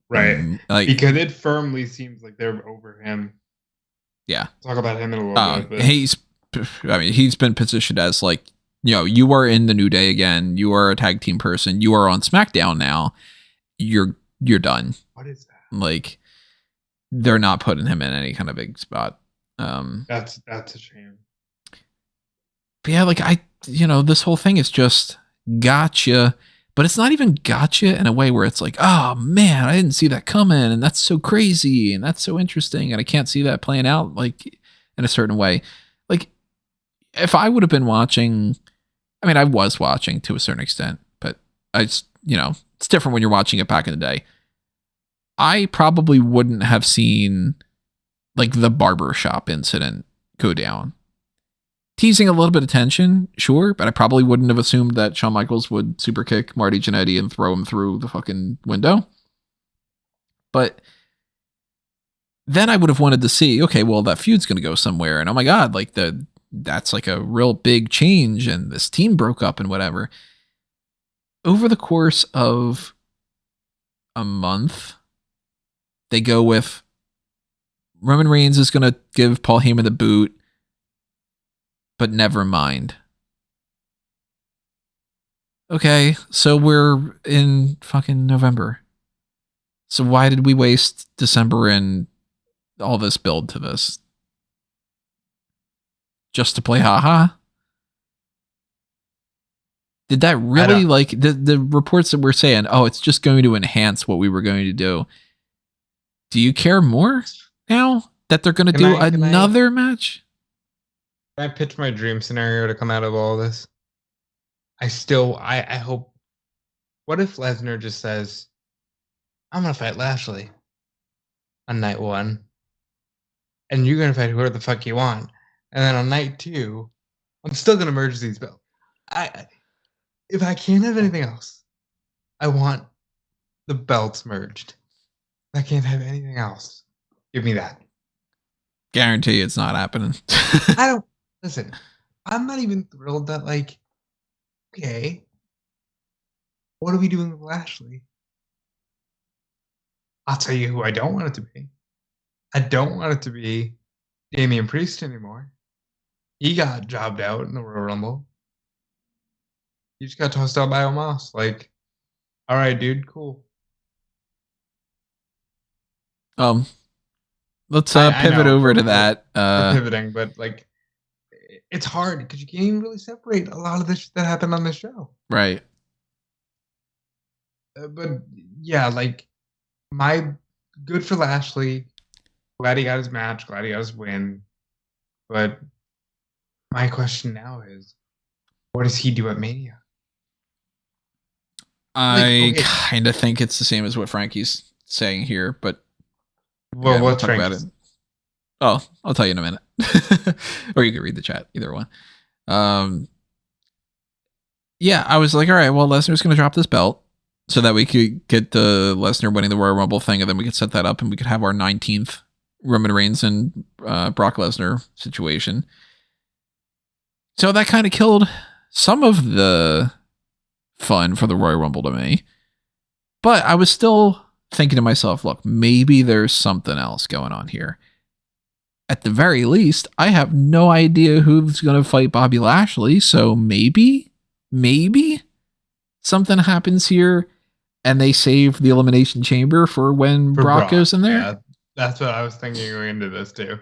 Speaker 2: Right. Because it firmly seems like they're over him.
Speaker 1: Yeah.
Speaker 2: Talk about him in a little bit.
Speaker 1: But. He's been positioned as like, you are in the New Day again. You are a tag team person. You are on SmackDown now. You're done.
Speaker 2: What is that?
Speaker 1: Like, they're not putting him in any kind of big spot.
Speaker 2: That's a shame.
Speaker 1: But yeah, this whole thing is just gotcha, but it's not even gotcha in a way where it's like, oh man, I didn't see that coming, and that's so crazy, and that's so interesting, and I can't see that playing out like in a certain way. Like, if I would have been watching, I was watching to a certain extent, but it's different when you're watching it back in the day. I probably wouldn't have seen like the barbershop incident go down. Teasing a little bit of tension, sure, but I probably wouldn't have assumed that Shawn Michaels would super kick Marty Jannetty and throw him through the fucking window. But then I would have wanted to see, okay, well, that feud's going to go somewhere. And oh my God, like that's like a real big change and this team broke up and whatever. Over the course of a month, they go with Roman Reigns is going to give Paul Heyman the boot, but never mind. Okay, so we're in fucking November. So why did we waste December and all this build to this? Just to play haha? Did that really, like, the reports that we're saying, oh, it's just going to enhance what we were going to do. Do you care more now that they're going to do another match?
Speaker 2: Can I pitch my dream scenario to come out of all this? I hope. What if Lesnar just says, I'm going to fight Lashley on night one, and you're going to fight whoever the fuck you want. And then on night two, I'm still going to merge these belts. If I can't have anything else, I want the belts merged. I can't have anything else. Give me that.
Speaker 1: Guarantee it's not happening.
Speaker 2: Listen, I'm not even thrilled that, like, okay, what are we doing with Lashley? I'll tell you who I don't want it to be. I don't want it to be Damian Priest anymore. He got jobbed out in the Royal Rumble. He just got tossed out by Omos. Like, all right, dude, cool.
Speaker 1: Let's pivot over to that.
Speaker 2: We're pivoting, but like, it's hard because you can't even really separate a lot of this that happened on this show.
Speaker 1: Right.
Speaker 2: But yeah, like, good for Lashley. Glad he got his match. Glad he got his win. But my question now is, what does he do at Mania?
Speaker 1: I kind of think it's the same as what Frankie's saying here, but
Speaker 2: well,
Speaker 1: we'll
Speaker 2: what's
Speaker 1: talk about it. Oh, I'll tell you in a minute. Or you can read the chat, either one. Yeah, I was like, all right, well, Lesnar's going to drop this belt so that we could get the Lesnar winning the Royal Rumble thing, and then we could set that up and we could have our 19th Roman Reigns and Brock Lesnar situation. So that kind of killed some of the fun for the Royal Rumble to me. But I was still thinking to myself, look, maybe there's something else going on here. At the very least, I have no idea who's going to fight Bobby Lashley, so maybe something happens here and they save the Elimination Chamber for when Brock goes in there.
Speaker 2: Yeah, that's what I was thinking going into this too.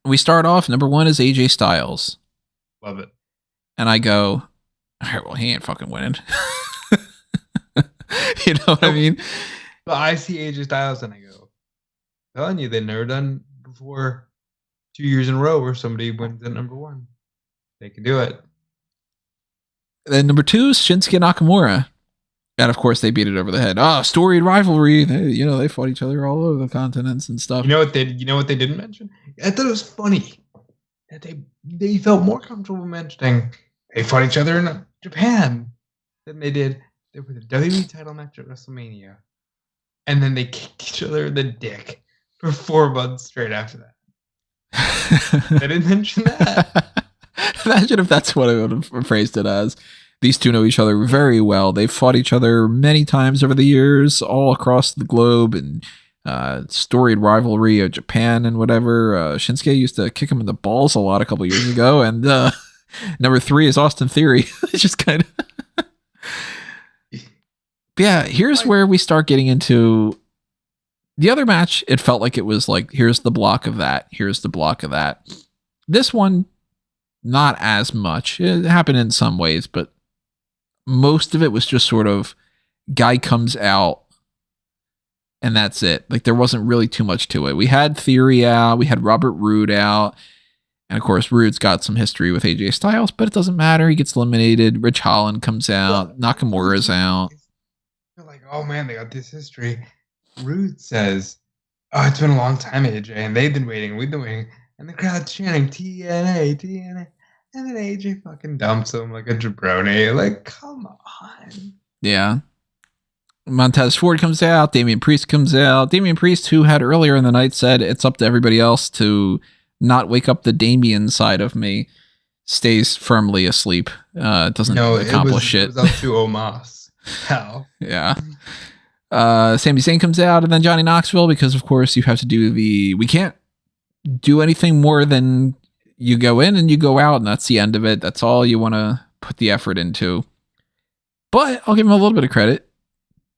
Speaker 1: We start off, number 1 is AJ Styles.
Speaker 2: Love it.
Speaker 1: And I go, all right, well, he ain't fucking winning. You know what I mean?
Speaker 2: But I see AJ Styles and I go, telling you, they've never done before 2 years in a row where somebody wins at number 1. They can do it.
Speaker 1: Then number 2 is Shinsuke Nakamura. And of course, they beat it over the head. Storied rivalry. They fought each other all over the continents and stuff.
Speaker 2: You know what they didn't mention? I thought it was funny that they felt more comfortable mentioning they fought each other in Japan than they did. They were the WWE title match at WrestleMania. And then they kicked each other in the dick for 4 months straight after that. They didn't mention that.
Speaker 1: Imagine if that's what I would have phrased it as. These two know each other very well. They've fought each other many times over the years, all across the globe, and storied rivalry of Japan and whatever. Shinsuke used to kick him in the balls a lot a couple years ago. And number 3 is Austin Theory. It's just kind of... Yeah, here's where we start getting into the other match. It felt like it was like, here's the block of that. Here's the block of that. This one, not as much. It happened in some ways, but most of it was just sort of guy comes out and that's it. Like there wasn't really too much to it. We had Theory out. We had Robert Roode out. And of course, Roode's got some history with AJ Styles, but it doesn't matter. He gets eliminated. Rich Holland comes out. Nakamura's out.
Speaker 2: They're like, oh man, they got this history. Roode says, oh, it's been a long time, AJ, and they've been waiting, we've been waiting, and the crowd's chanting TNA, TNA, and then AJ fucking dumps him like a jabroni. Like, come on.
Speaker 1: Yeah. Montez Ford comes out. Damian Priest comes out. Damian Priest, who had earlier in the night said it's up to everybody else to not wake up the Damian side of me, stays firmly asleep. Doesn't accomplish shit.
Speaker 2: It was up to Omos. How?
Speaker 1: Yeah. Sami Zayn comes out, and then Johnny Knoxville, because of course you have to do we can't do anything more than you go in and you go out, and that's the end of it. That's all you want to put the effort into. But I'll give him a little bit of credit.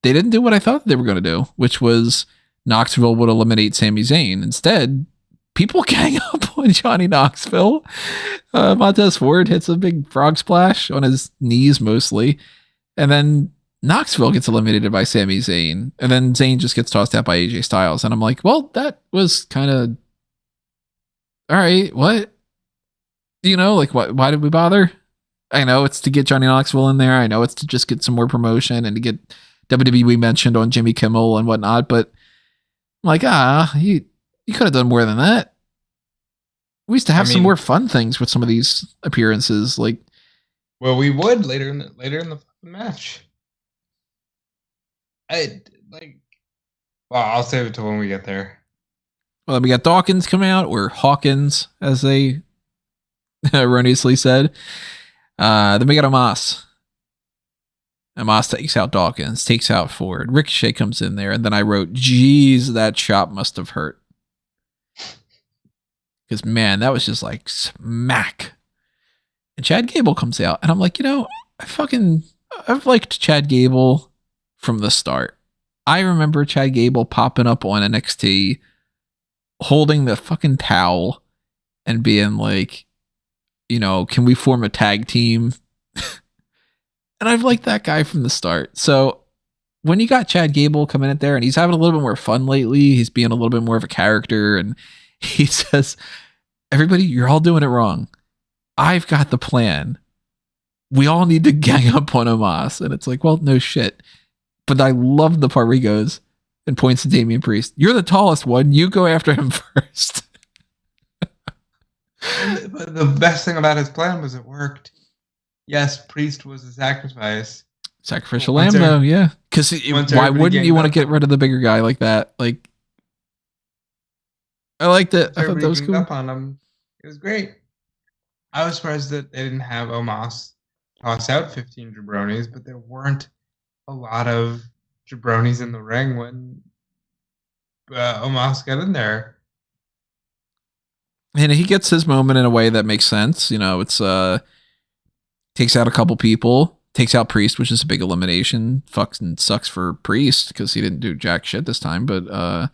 Speaker 1: They didn't do what I thought they were going to do, which was Knoxville would eliminate Sami Zayn. Instead, people gang up on Johnny Knoxville. Montez Ford hits a big frog splash on his knees mostly. And then Knoxville gets eliminated by Sami Zayn. And then Zayn just gets tossed out by AJ Styles. And I'm like, well, that was kind of... All right, what? Why did we bother? I know it's to get Johnny Knoxville in there. I know it's to just get some more promotion and to get WWE mentioned on Jimmy Kimmel and whatnot. But I'm like, you could have done more than that. We used to have some more fun things with some of these appearances.
Speaker 2: Well, we would later in the match. I'll save it till when we get there.
Speaker 1: Well, then we got Dawkins come out, or Hawkins, as they erroneously said. Then we got Omos. Omos takes out Dawkins, takes out Ford. Ricochet comes in there, and then I wrote, geez, that chop must have hurt. Because, man, that was just like smack. And Chad Gable comes out, and I'm like, I've liked Chad Gable from the start. I remember Chad Gable popping up on NXT, holding the fucking towel, and being like, can we form a tag team? And I've liked that guy from the start. So when you got Chad Gable coming in there, and he's having a little bit more fun lately, he's being a little bit more of a character, and he says, everybody, you're all doing it wrong. I've got the plan. we all need to gang up on Omos. And it's like, well, no shit. But I love the part where he goes and points to Damian Priest. You're the tallest one. You go after him first.
Speaker 2: But the best thing about his plan was it worked. Yes, Priest was a sacrifice.
Speaker 1: Sacrificial lamb, though, yeah. Because why wouldn't you want to get rid of the bigger guy like that? Like, I liked it. I thought that was cool.
Speaker 2: Up on him. It was great. I was surprised that they didn't have Omos toss out 15 jabronis, but there weren't a lot of jabronis in the ring when Omos got in there.
Speaker 1: And he gets his moment in a way that makes sense. You know, it's takes out a couple people. Takes out Priest, which is a big elimination. Fucking sucks for Priest because he didn't do jack shit this time. But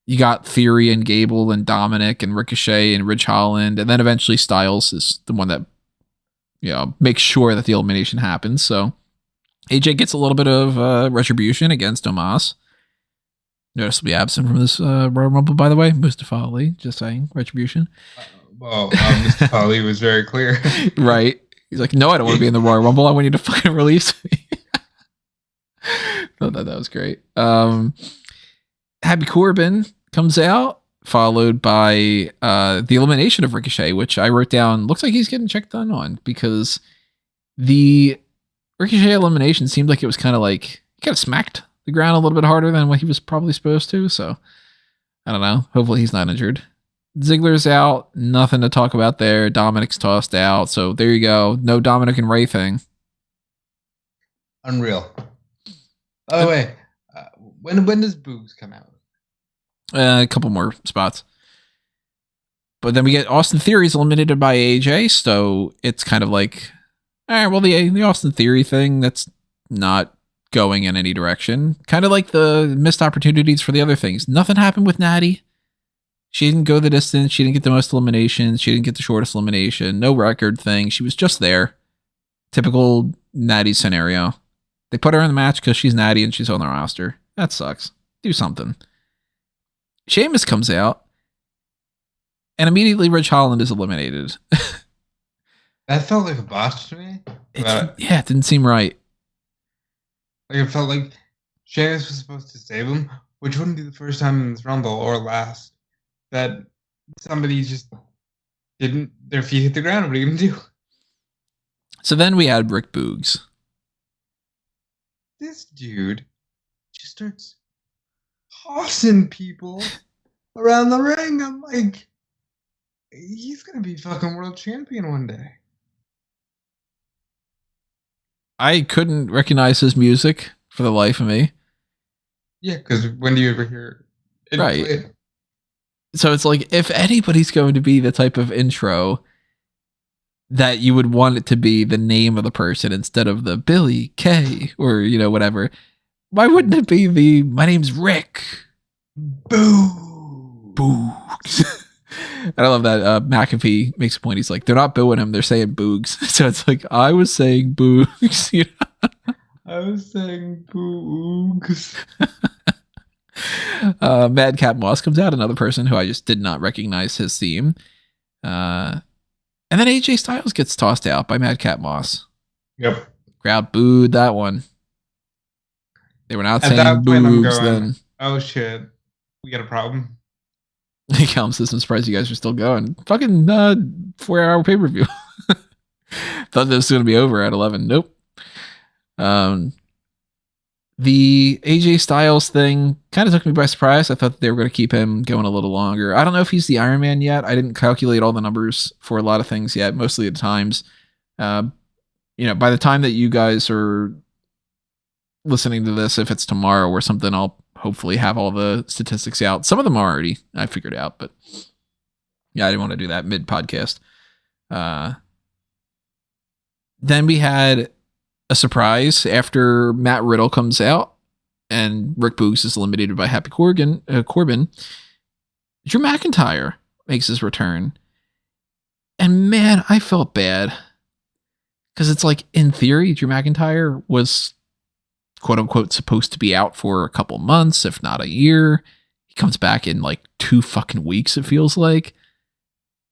Speaker 1: you got Theory and Gable and Dominic and Ricochet and Ridge Holland. And then eventually Styles is the one that, you know, makes sure that the elimination happens. So AJ gets a little bit of retribution against Omos. Noticeably absent from this Royal Rumble, by the way. Mustafa Ali, just saying. Retribution.
Speaker 2: Mustafa Ali was very clear.
Speaker 1: Right. He's like, no, I don't want to be in the Royal Rumble. I want you to fucking release me. Thought that was great. Happy Corbin comes out, followed by the elimination of Ricochet, which I wrote down. Looks like he's getting checked on because the Ricochet elimination seemed like it was kind of like he kind of smacked the ground a little bit harder than what he was probably supposed to. So I don't know. Hopefully he's not injured. Ziggler's out. Nothing to talk about there. Dominic's tossed out. So there you go. No Dominic and Ray thing.
Speaker 2: Unreal. By the way, when does Boogs come out?
Speaker 1: A couple more spots. But then we get Austin Theory's eliminated by AJ. So it's kind of like, all right, well, the Austin Theory thing, that's not going in any direction. Kind of like the missed opportunities for the other things. Nothing happened with Natty. She didn't go the distance. She didn't get the most eliminations. She didn't get the shortest elimination. No record thing. She was just there. Typical Natty scenario. They put her in the match because she's Natty and she's on the roster. That sucks. Do something. Sheamus comes out. And immediately Ridge Holland is eliminated.
Speaker 2: That felt like a botch to me.
Speaker 1: It didn't seem right.
Speaker 2: Like it felt like Sheamus was supposed to save him, which wouldn't be the first time in this Rumble or last that somebody just didn't, their feet hit the ground. What are you going to do?
Speaker 1: So then we had Rick Boogs.
Speaker 2: This dude just starts tossing people around the ring. I'm like, he's going to be fucking world champion one day.
Speaker 1: I couldn't recognize his music for the life of me.
Speaker 2: Yeah, because when do you ever hear it?
Speaker 1: Right.
Speaker 2: Played?
Speaker 1: So it's like, if anybody's going to be the type of intro that you would want it to be the name of the person instead of the Billy K or, you know, whatever, why wouldn't it be my name's Rick?
Speaker 2: Boo.
Speaker 1: Boogs. And I love that McAfee makes a point. He's like, they're not booing him, they're saying Boogs. So it's like, I was saying Boogs. You know?
Speaker 2: I was saying Boogs.
Speaker 1: Madcap Moss comes out, another person who I just did not recognize his theme. And then AJ Styles gets tossed out by Madcap Moss.
Speaker 2: Yep. Crowd
Speaker 1: booed that one. They were not saying boobs then.
Speaker 2: Oh shit. We got a problem.
Speaker 1: Callum says, I'm surprised you guys are still going. Fucking 4-hour pay-per-view. Thought this was going to be over at 11. Nope. The AJ Styles thing kind of took me by surprise. I thought they were going to keep him going a little longer. I don't know if he's the Iron Man yet. I didn't calculate all the numbers for a lot of things yet. Mostly at times, by the time that you guys are listening to this, if it's tomorrow or something, I'll hopefully have all the statistics out. Some of them are already, I figured out, but yeah, I didn't want to do that mid podcast. Then we had a surprise after Matt Riddle comes out and Rick Boogs is eliminated by Happy Corbin. Drew McIntyre makes his return. And man, I felt bad. Because it's like, in theory, Drew McIntyre was quote unquote supposed to be out for a couple months, if not a year. He comes back in like 2 fucking weeks, it feels like.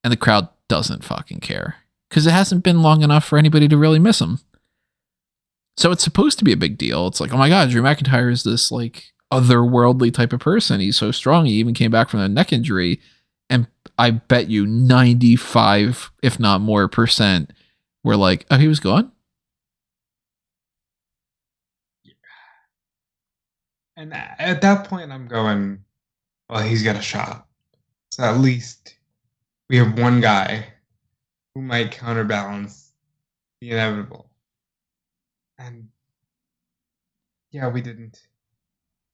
Speaker 1: And the crowd doesn't fucking care. because it hasn't been long enough for anybody to really miss him. So it's supposed to be a big deal. It's like, oh my God, Drew McIntyre is this like otherworldly type of person. He's so strong. He even came back from a neck injury. And I bet you 95, if not more % were like, oh, he was gone?
Speaker 2: Yeah. And at that point, I'm going, well, he's got a shot. So at least we have one guy who might counterbalance the inevitable. And yeah, we didn't.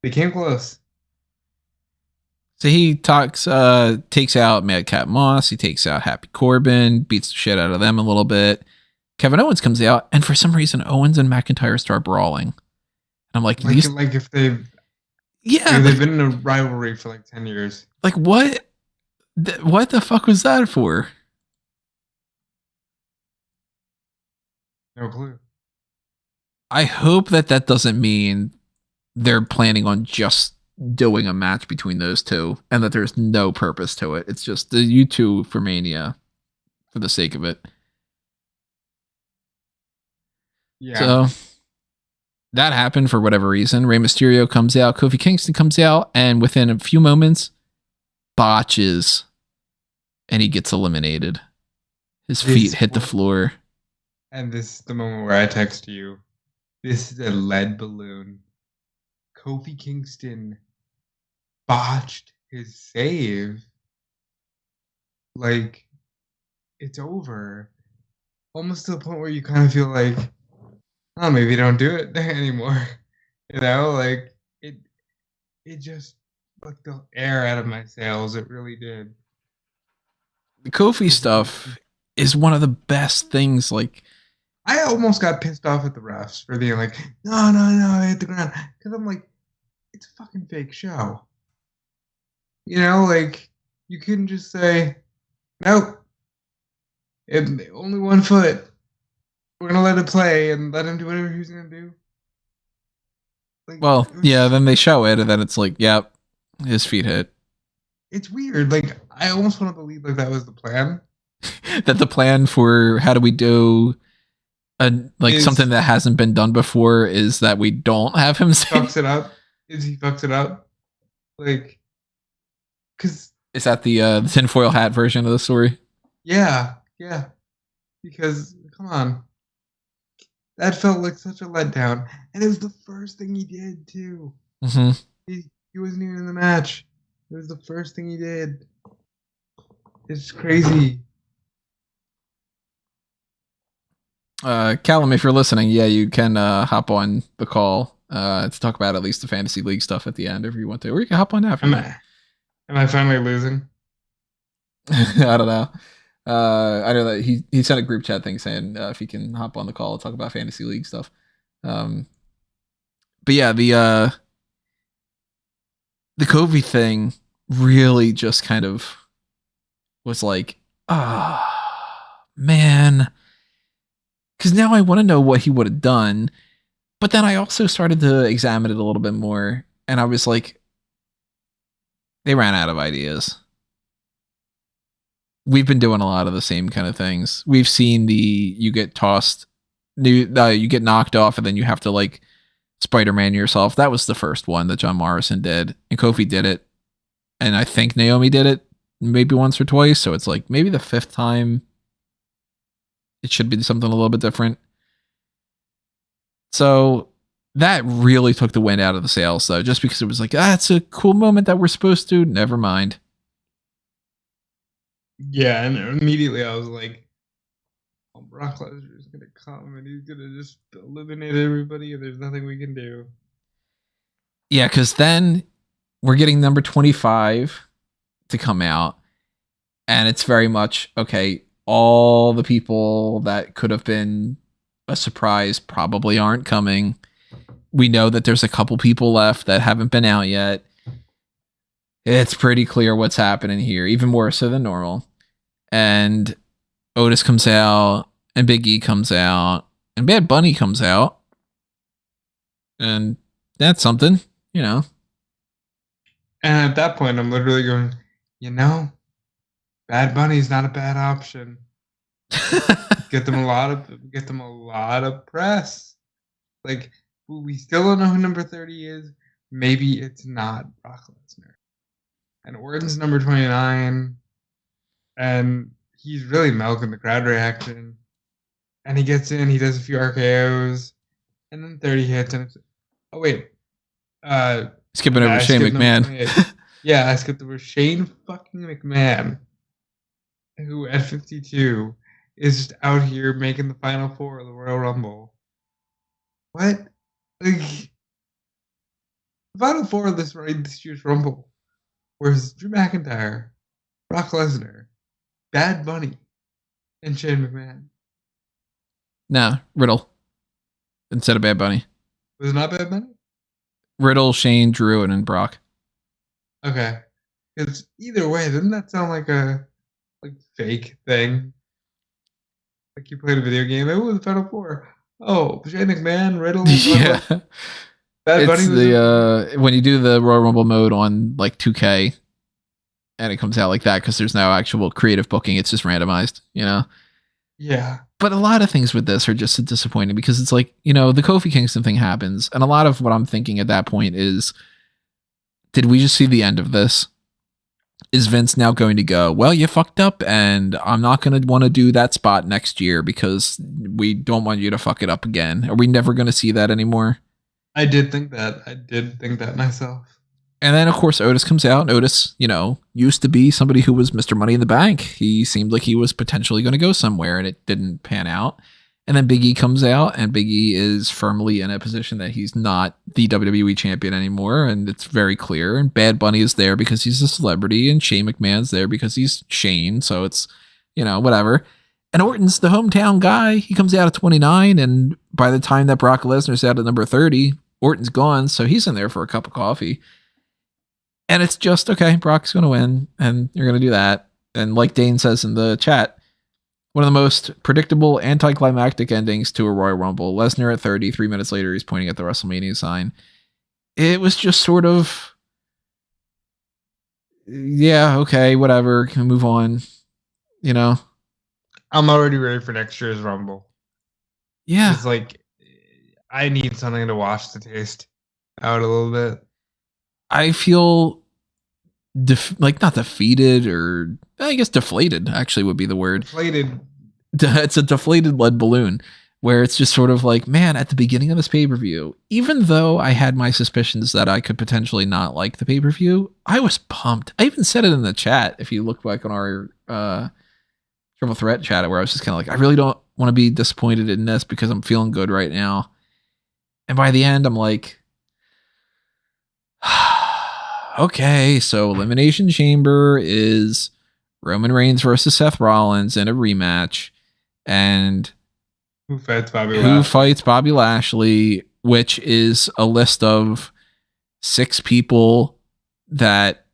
Speaker 2: We came close.
Speaker 1: So he takes out Madcap Moss. He takes out Happy Corbin, beats the shit out of them a little bit. Kevin Owens comes out, and for some reason, Owens and McIntyre start brawling. And I'm like
Speaker 2: if they've been in a rivalry for like 10 years.
Speaker 1: Like what? What the fuck was that for?
Speaker 2: No clue.
Speaker 1: I hope that doesn't mean they're planning on just doing a match between those two and that there's no purpose to it. It's just the you two for Mania for the sake of it.
Speaker 2: Yeah.
Speaker 1: So that happened for whatever reason. Rey Mysterio comes out, Kofi Kingston comes out, and within a few moments, botches, and he gets eliminated. His feet hit the floor.
Speaker 2: And this is the moment where I text you. This is a lead balloon. Kofi Kingston botched his save. Like, it's over. Almost to the point where you kind of feel like, oh, maybe don't do it anymore. You know, like, it just took the air out of my sails. It really did.
Speaker 1: The Kofi stuff is one of the best things, like,
Speaker 2: I almost got pissed off at the refs for being like, no, hit the ground. Because I'm like, it's a fucking fake show. You know, like, you couldn't just say, nope, only 1 foot. We're going to let it play and let him do whatever he's going to do.
Speaker 1: Like, well, yeah, then they show it, and then it's like, yep, his feet hit.
Speaker 2: It's weird. Like, I almost want to believe like that was the plan.
Speaker 1: That the plan for how do we do something that hasn't been done before is that we don't have him say.
Speaker 2: Fucks it up. He fucks it up. Like, because
Speaker 1: is that the tinfoil hat version of the story?
Speaker 2: Yeah. Because come on, that felt like such a letdown, and it was the first thing he did too.
Speaker 1: Mm-hmm.
Speaker 2: He wasn't even in the match. It was the first thing he did. It's crazy.
Speaker 1: Callum, if you're listening, yeah, you can hop on the call to talk about at least the fantasy league stuff at the end if you want to, or you can hop on after.
Speaker 2: Am I finally losing?
Speaker 1: I don't know. I know that he sent a group chat thing saying if he can hop on the call and talk about fantasy league stuff. But yeah, the Kobe thing really just kind of was like, man. Because now I want to know what he would have done. But then I also started to examine it a little bit more. And I was like, they ran out of ideas. We've been doing a lot of the same kind of things. We've seen you get tossed, you get knocked off, and then you have to like Spider-Man yourself. That was the first one that John Morrison did. And Kofi did it. And I think Naomi did it maybe once or twice. So it's like maybe the 5th time. It should be something a little bit different. So that really took the wind out of the sails, though, just because it was like, it's a cool moment that we're supposed to. Never mind.
Speaker 2: Yeah, and immediately I was like, Brock Lesnar is going to come and he's going to just eliminate everybody and there's nothing we can do.
Speaker 1: Yeah, because then we're getting number 25 to come out. And it's very much, okay, all the people that could have been a surprise probably aren't coming. We know that there's a couple people left that haven't been out yet. It's pretty clear what's happening here, even more so than normal. And Otis comes out, and Big E comes out, and Bad Bunny comes out. And that's something, you know.
Speaker 2: And at that point, I'm literally going, Bad Bunny's not a bad option. Get them a lot of press. Like, we still don't know who number 30 is. Maybe it's not Brock Lesnar. And Orton's number 29. And he's really milking the crowd reaction. And he gets in, he does a few RKOs, and then 30 hits, and it's, oh wait.
Speaker 1: Skipping over Shane McMahon.
Speaker 2: Yeah, I skipped over Shane fucking McMahon, who at 52 is just out here making the final four of the Royal Rumble. What? Like, the final four of this year's Rumble was Drew McIntyre, Brock Lesnar, Bad Bunny, and Shane McMahon.
Speaker 1: No, Riddle instead of Bad Bunny.
Speaker 2: Was it not Bad Bunny?
Speaker 1: Riddle, Shane, Drew, and then Brock.
Speaker 2: Okay. Because either way, doesn't that sound like a fake thing? Like you played a video game. Oh, the Final Four. Oh, Shane McMahon, Riddle.
Speaker 1: Yeah.
Speaker 2: Bad Bunny
Speaker 1: was when you do the Royal Rumble mode on like 2K, and it comes out like that because there's no actual creative booking. It's just randomized, you know.
Speaker 2: Yeah.
Speaker 1: But a lot of things with this are just disappointing because it's like, you know, the Kofi Kingston thing happens. And a lot of what I'm thinking at that point is, did we just see the end of this? Is Vince now going to go, well, you fucked up and I'm not going to want to do that spot next year because we don't want you to fuck it up again? Are we never going to see that anymore?
Speaker 2: I did think that myself.
Speaker 1: And then, of course, Otis comes out. Otis, you know, used to be somebody who was Mr. Money in the Bank. He seemed like he was potentially going to go somewhere, and it didn't pan out. And then Big E comes out, and Big E is firmly in a position that he's not the WWE champion anymore, and it's very clear. And Bad Bunny is there because he's a celebrity, and Shane McMahon's there because he's Shane, so it's, you know, whatever. And Orton's the hometown guy. He comes out at 29, and by the time that Brock Lesnar's out at number 30, Orton's gone, so he's in there for a cup of coffee. And it's just, okay, Brock's going to win, and you're going to do that. And like Dane says in the chat, one of the most predictable anticlimactic endings to a Royal Rumble. Lesnar at 30, 3 minutes later, he's pointing at the WrestleMania sign. It was just sort of, yeah, okay, whatever, can we move on? You know?
Speaker 2: I'm already ready for next year's Rumble.
Speaker 1: Yeah.
Speaker 2: It's like, I need something to wash the taste out a little bit.
Speaker 1: I feel not defeated, or I guess deflated actually would be the word.
Speaker 2: Deflated.
Speaker 1: It's a deflated lead balloon where it's just sort of like, man, at the beginning of this pay-per-view, even though I had my suspicions that I could potentially not like the pay-per-view, I was pumped. I even said it in the chat. If you look back on our Triple Threat chat, where I was just kind of like, I really don't want to be disappointed in this because I'm feeling good right now. And by the end, I'm like, okay, so Elimination Chamber is Roman Reigns versus Seth Rollins in a rematch. And
Speaker 2: who fights
Speaker 1: Bobby Lashley, which is a list of 6 people that,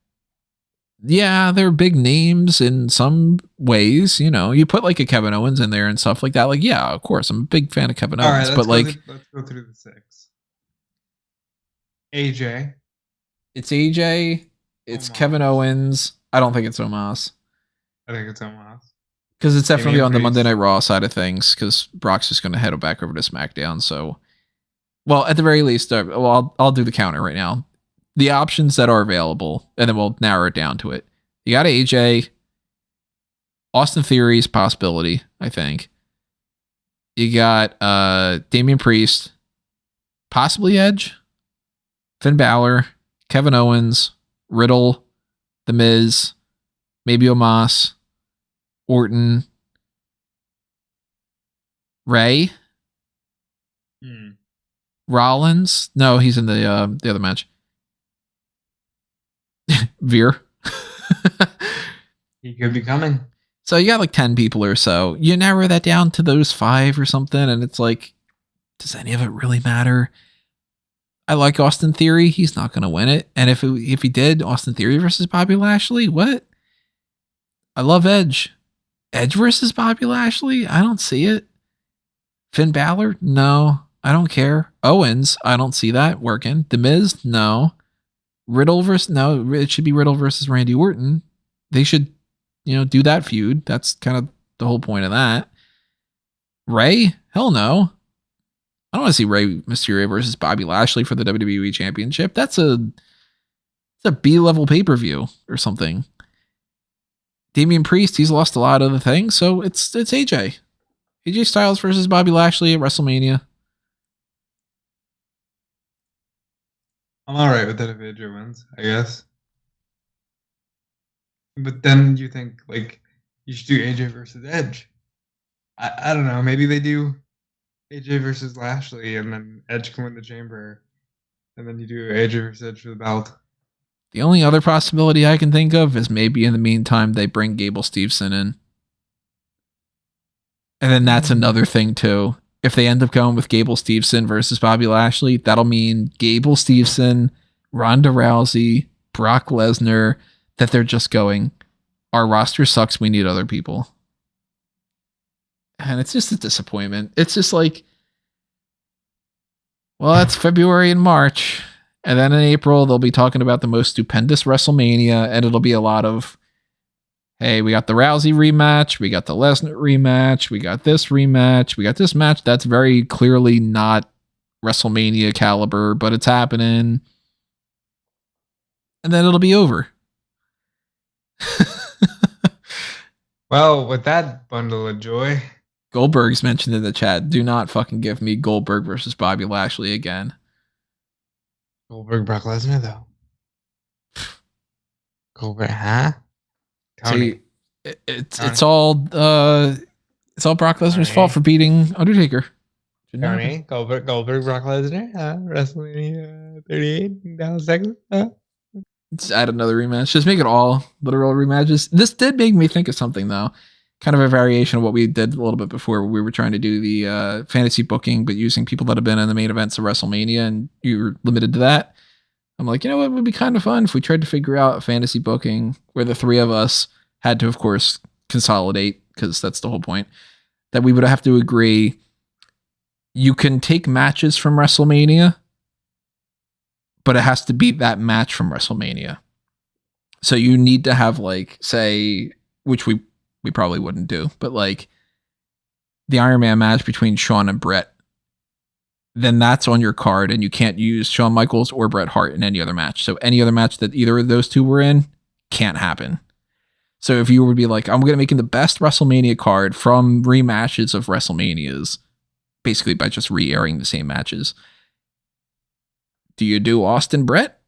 Speaker 1: yeah, they're big names in some ways. You know, you put like a Kevin Owens in there and stuff like that. Like, yeah, of course, I'm a big fan of Kevin Owens. But like,
Speaker 2: let's go through the 6. AJ.
Speaker 1: It's AJ. It's Omos. Kevin Owens. I don't think it's Omos.
Speaker 2: I think it's Omos.
Speaker 1: Because it's definitely on the Monday Night Raw side of things. Because Brock's just going to head back over to SmackDown. So, well, at the very least, I'll do the counter right now. The options that are available, and then we'll narrow it down to it. You got AJ. Austin Theory's possibility, I think. You got Damian Priest. Possibly Edge. Finn Balor. Kevin Owens, Riddle, The Miz, maybe Omos, Orton, Ray, Rollins. No, he's in the other match. Veer.
Speaker 2: He could be coming.
Speaker 1: So you got like 10 people or so. You narrow that down to those 5 or something, and it's like, does any of it really matter? I like Austin Theory. He's not going to win it. And if he did, Austin Theory versus Bobby Lashley, what? I love Edge. Edge versus Bobby Lashley? I don't see it. Finn Balor? No, I don't care. Owens? I don't see that working. The Miz? No. Riddle versus... No, it should be Riddle versus Randy Orton. They should, do that feud. That's kind of the whole point of that. Ray? Hell no. I don't want to see Rey Mysterio versus Bobby Lashley for the WWE Championship. That's a B-level pay-per-view or something. Damian Priest, he's lost a lot of the things, so it's AJ. AJ Styles versus Bobby Lashley at WrestleMania.
Speaker 2: I'm alright with that if AJ wins, I guess. But then you think, like, you should do AJ versus Edge. I don't know. Maybe they do AJ versus Lashley, and then Edge can win the Chamber, and then you do AJ versus Edge for the belt.
Speaker 1: The only other possibility I can think of is maybe in the meantime they bring Gable Steveson in. And then that's another thing too. If they end up going with Gable Steveson versus Bobby Lashley, that'll mean Gable Steveson, Ronda Rousey, Brock Lesnar, that they're just going, our roster sucks, we need other people. And it's just a disappointment. It's just like, well, that's February and March. And then in April, they'll be talking about the most stupendous WrestleMania, and it'll be a lot of, hey, we got the Rousey rematch, we got the Lesnar rematch, we got this rematch, we got this match that's very clearly not WrestleMania caliber, but it's happening. And then it'll be over.
Speaker 2: Well, with that bundle of joy.
Speaker 1: Goldberg's mentioned in the chat, do not fucking give me Goldberg versus Bobby Lashley again.
Speaker 2: Goldberg, Brock Lesnar, though. Goldberg, huh?
Speaker 1: Tony. See, it's all Brock Lesnar's fault for beating Undertaker.
Speaker 2: Tony, Goldberg, Brock Lesnar, WrestleMania 38 in Dallas, Texas.
Speaker 1: Let's add another rematch. Just make it all literal rematches. This did make me think of something though. Kind of a variation of what we did a little bit before. We were trying to do the fantasy booking, but using people that have been in the main events of WrestleMania, and you were limited to that. I'm like, you know what, it would be kind of fun if we tried to figure out a fantasy booking where the three of us had to, of course, consolidate, because that's the whole point, that we would have to agree you can take matches from WrestleMania, but it has to be that match from WrestleMania. So you need to have, like, say, which we probably wouldn't do, but like the Iron Man match between Shawn and Brett, then that's on your card, and you can't use Shawn Michaels or Bret Hart in any other match. So any other match that either of those two were in can't happen. So if you would be like, I'm going to make the best WrestleMania card from rematches of WrestleManias, basically by just re-airing the same matches. Do you do Austin Brett,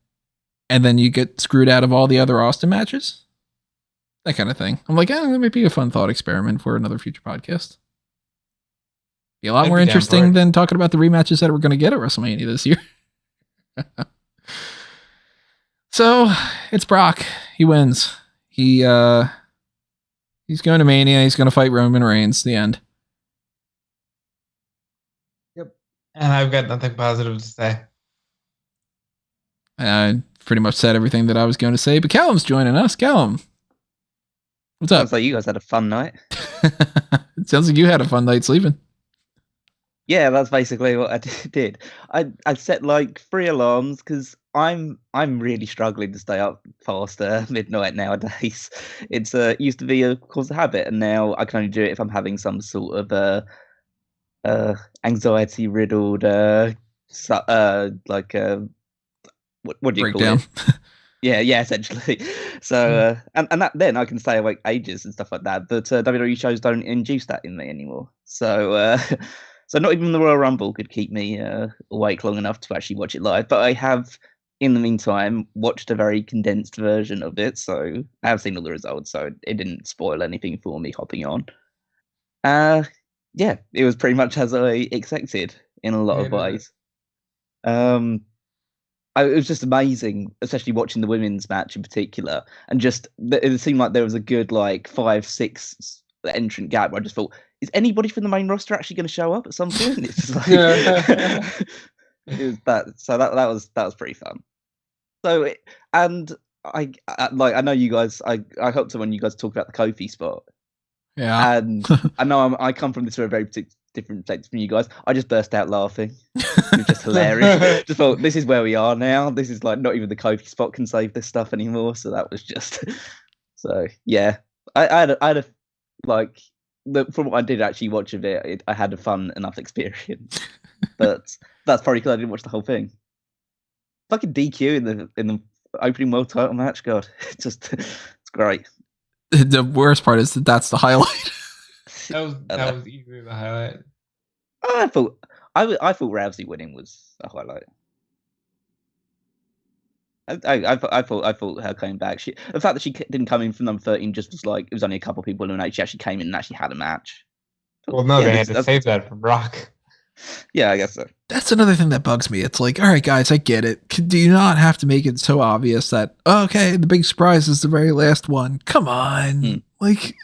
Speaker 1: and then you get screwed out of all the other Austin matches? That kind of thing. I'm like, that might be a fun thought experiment for another future podcast. Be a lot more interesting than talking about the rematches that we're going to get at WrestleMania this year. So it's Brock. He wins. He's going to Mania. He's going to fight Roman Reigns. The end.
Speaker 2: Yep. And I've got nothing positive to say.
Speaker 1: I pretty much said everything that I was going to say, but Callum's joining us. Callum, what's up?
Speaker 3: Sounds like you guys had a fun night.
Speaker 1: It sounds like you had a fun night sleeping.
Speaker 3: Yeah, that's basically what I did. I set like 3 alarms because I'm really struggling to stay up past midnight nowadays. It's used to be a cause of habit, and now I can only do it if I'm having some sort of anxiety riddled what do you
Speaker 1: breakdown.
Speaker 3: Call it? Yeah, essentially. So and that then I can stay awake ages and stuff like that. But WWE shows don't induce that in me anymore. So so not even the Royal Rumble could keep me awake long enough to actually watch it live. But I have, in the meantime, watched a very condensed version of it. So I have seen all the results. So it didn't spoil anything for me hopping on. Yeah, it was pretty much as I expected in a lot of ways. It was just amazing, especially watching the women's match in particular. And just, it seemed like there was a good, like, 5-6 entrant gap where I just thought, is anybody from the main roster actually going to show up at some point? It's just like, it was that. So that was pretty fun. So, and I know you guys, I hope so when you guys talk about the Kofi spot.
Speaker 1: Yeah.
Speaker 3: And I know I come from this from a very different place from you guys. I just burst out laughing. It was just hilarious. Just thought, this is where we are now. This is like, not even the Kofi spot can save this stuff anymore. So that was just, so yeah. I had a like, from what I did actually watch of it, I had a fun enough experience. But that's probably because I didn't watch the whole thing. Fucking DQ in the opening world title match, God, it's great.
Speaker 1: The worst part is that's the highlight.
Speaker 2: That was easily the highlight.
Speaker 3: I thought Rousey winning was a highlight. I thought her coming back. The fact that she didn't come in from number 13 just was like it was only a couple of people eliminated. She actually came in and actually had a match.
Speaker 2: Well, no, they had to save that from Brock.
Speaker 3: Yeah, I guess so.
Speaker 1: That's another thing that bugs me. It's like, all right, guys, I get it. Do you not have to make it so obvious that okay, the big surprise is the very last one? Come on, like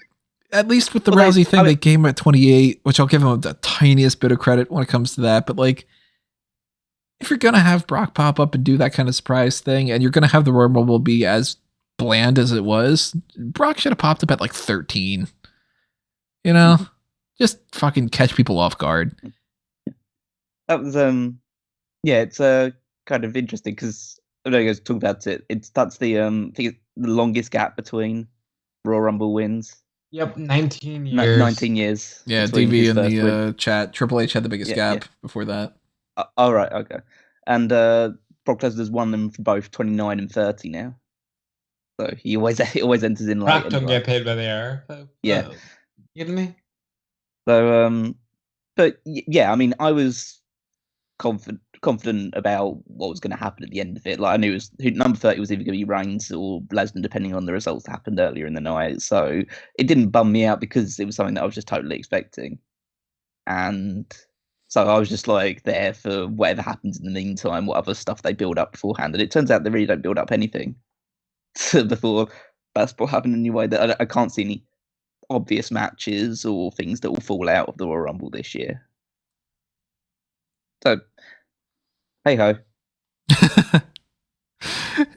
Speaker 1: at least with the Rousey thing, they gave him at 28, which I'll give him the tiniest bit of credit when it comes to that. But like, if you're gonna have Brock pop up and do that kind of surprise thing, and you're gonna have the Royal Rumble be as bland as it was, Brock should have popped up at like 13. You know, just fucking catch people off guard.
Speaker 3: That was it's kind of interesting because I know you guys talk about it. That's the I think it's the longest gap between Royal Rumble wins.
Speaker 2: Yep, 19 years.
Speaker 3: 19 years.
Speaker 1: Yeah, DV in the chat. Triple H had the biggest gap before that.
Speaker 3: All right, okay. And Brock Lesnar's won them for both 29 and 30 now. So he always enters in late.
Speaker 2: Brock don't get paid by the hour.
Speaker 3: Yeah.
Speaker 2: You kidding me?
Speaker 3: So but yeah, I mean, I was confident about what was going to happen at the end of it. Like I knew number 30 was either going to be Reigns or Lesnar, depending on the results that happened earlier in the night. So it didn't bum me out because it was something that I was just totally expecting. And so I was just like there for whatever happens in the meantime, what other stuff they build up beforehand. And it turns out they really don't build up anything before basketball happened in any way. That I can't see any obvious matches or things that will fall out of the Royal Rumble this year. So, hey ho.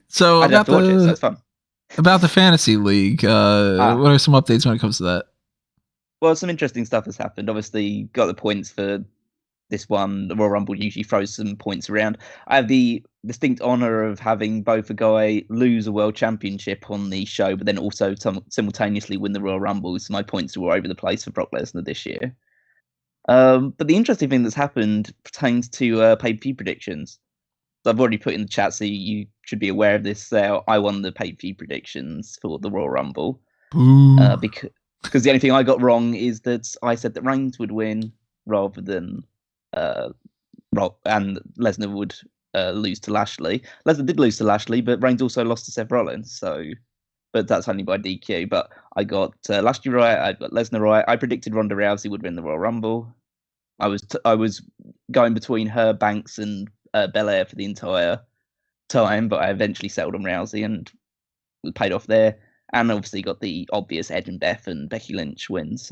Speaker 1: So
Speaker 3: I'd have to watch it, so that's fun.
Speaker 1: About the fantasy league, what are some updates when it comes to that?
Speaker 3: Well, some interesting stuff has happened. Obviously, got the points for this one. The Royal Rumble usually throws some points around. I have the distinct honor of having both a guy lose a world championship on the show, but then also simultaneously win the Royal Rumble. So my points are all over the place for Brock Lesnar this year. But the interesting thing that's happened pertains to pay-per-view predictions. So I've already put in the chat, so you should be aware of this. I won the pay-per-view predictions for the Royal Rumble. Because the only thing I got wrong is that I said that Reigns would win rather than and Lesnar would lose to Lashley. Lesnar did lose to Lashley, but Reigns also lost to Seth Rollins. But that's only by DQ. But I got Lashley right. I got Lesnar right. I predicted Ronda Rousey would win the Royal Rumble. I was going between her, Banks, and Belair for the entire time, but I eventually settled on Rousey and was paid off there. And obviously got the obvious Edge and Beth and Becky Lynch wins.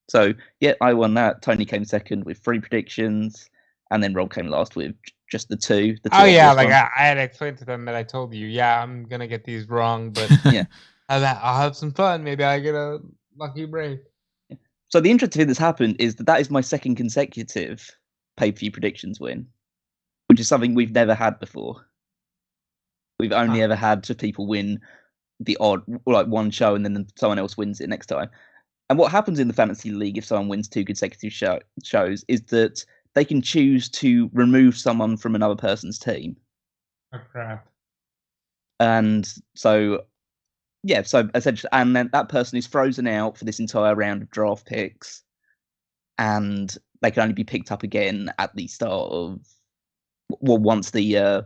Speaker 3: So yeah, I won that. Tony came second with 3 predictions, and then Rob came last with just the two.
Speaker 2: Oh yeah, like I had explained to them that I told you, yeah, I'm gonna get these wrong, but
Speaker 3: yeah,
Speaker 2: I'll have some fun. Maybe I get a lucky break.
Speaker 3: So the interesting thing that's happened is that is my second consecutive pay-per-view predictions win, which is something we've never had before. We've only ever had two people win the odd, like one show, and then someone else wins it next time. And what happens in the fantasy league if someone wins 2 consecutive shows is that they can choose to remove someone from another person's team.
Speaker 2: Oh crap!
Speaker 3: And so, yeah, so essentially, and then that person is frozen out for this entire round of draft picks, and they can only be picked up again at the start of, well, once the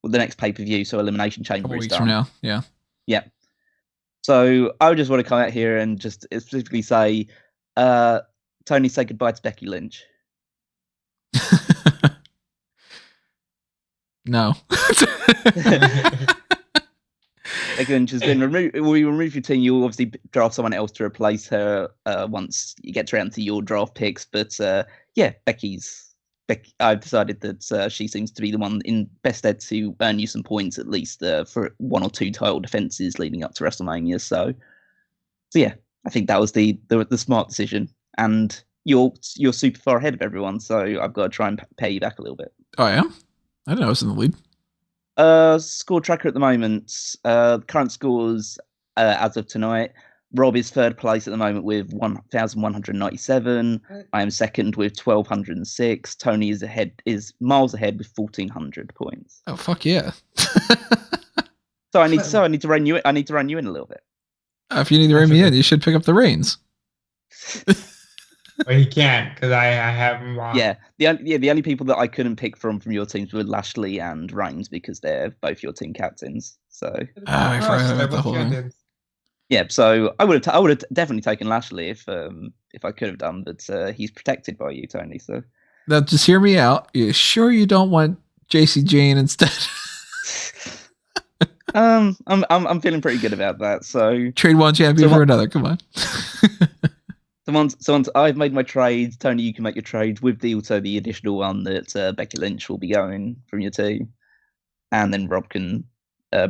Speaker 3: next pay-per-view, so Elimination Chamber is done.
Speaker 1: From now, yeah.
Speaker 3: Yeah. So I just want to come out here and just specifically say, Tony, say goodbye to Becky Lynch.
Speaker 1: No.
Speaker 3: Becky Lynch has been removed. We remove your team. You'll obviously draft someone else to replace her once you get around to your draft picks. But yeah, Becky. I've decided that she seems to be the one in best stead to earn you some points, at least for 1 or 2 title defenses leading up to WrestleMania. So yeah, I think that was the smart decision. And you're super far ahead of everyone, so I've got to try and pay you back a little bit.
Speaker 1: Oh yeah, I didn't know I was in the lead.
Speaker 3: Score tracker at the moment. Current scores as of tonight. Rob is third place at the moment with 1,197. I am second with 1,206. Tony is miles ahead with 1,400 points.
Speaker 1: Oh fuck yeah!
Speaker 3: So I need to run you. I need to run you in a little bit.
Speaker 1: If you need to rein me in, you should pick up the reins.
Speaker 2: But he can't because I have him on.
Speaker 3: Yeah, the only people that I couldn't pick from your teams were Lashley and Reigns because they're both your team captains. So
Speaker 1: I forgot about the whole thing.
Speaker 3: Yeah, so I would have definitely taken Lashley if I could have done, but he's protected by you, Tony. So
Speaker 1: now just hear me out. You sure you don't want JC Jane instead?
Speaker 3: I'm feeling pretty good about that. So
Speaker 1: trade one champion for another. Come on.
Speaker 3: So once I've made my trades, Tony, you can make your trades with the additional one that Becky Lynch will be going from your team, and then Rob can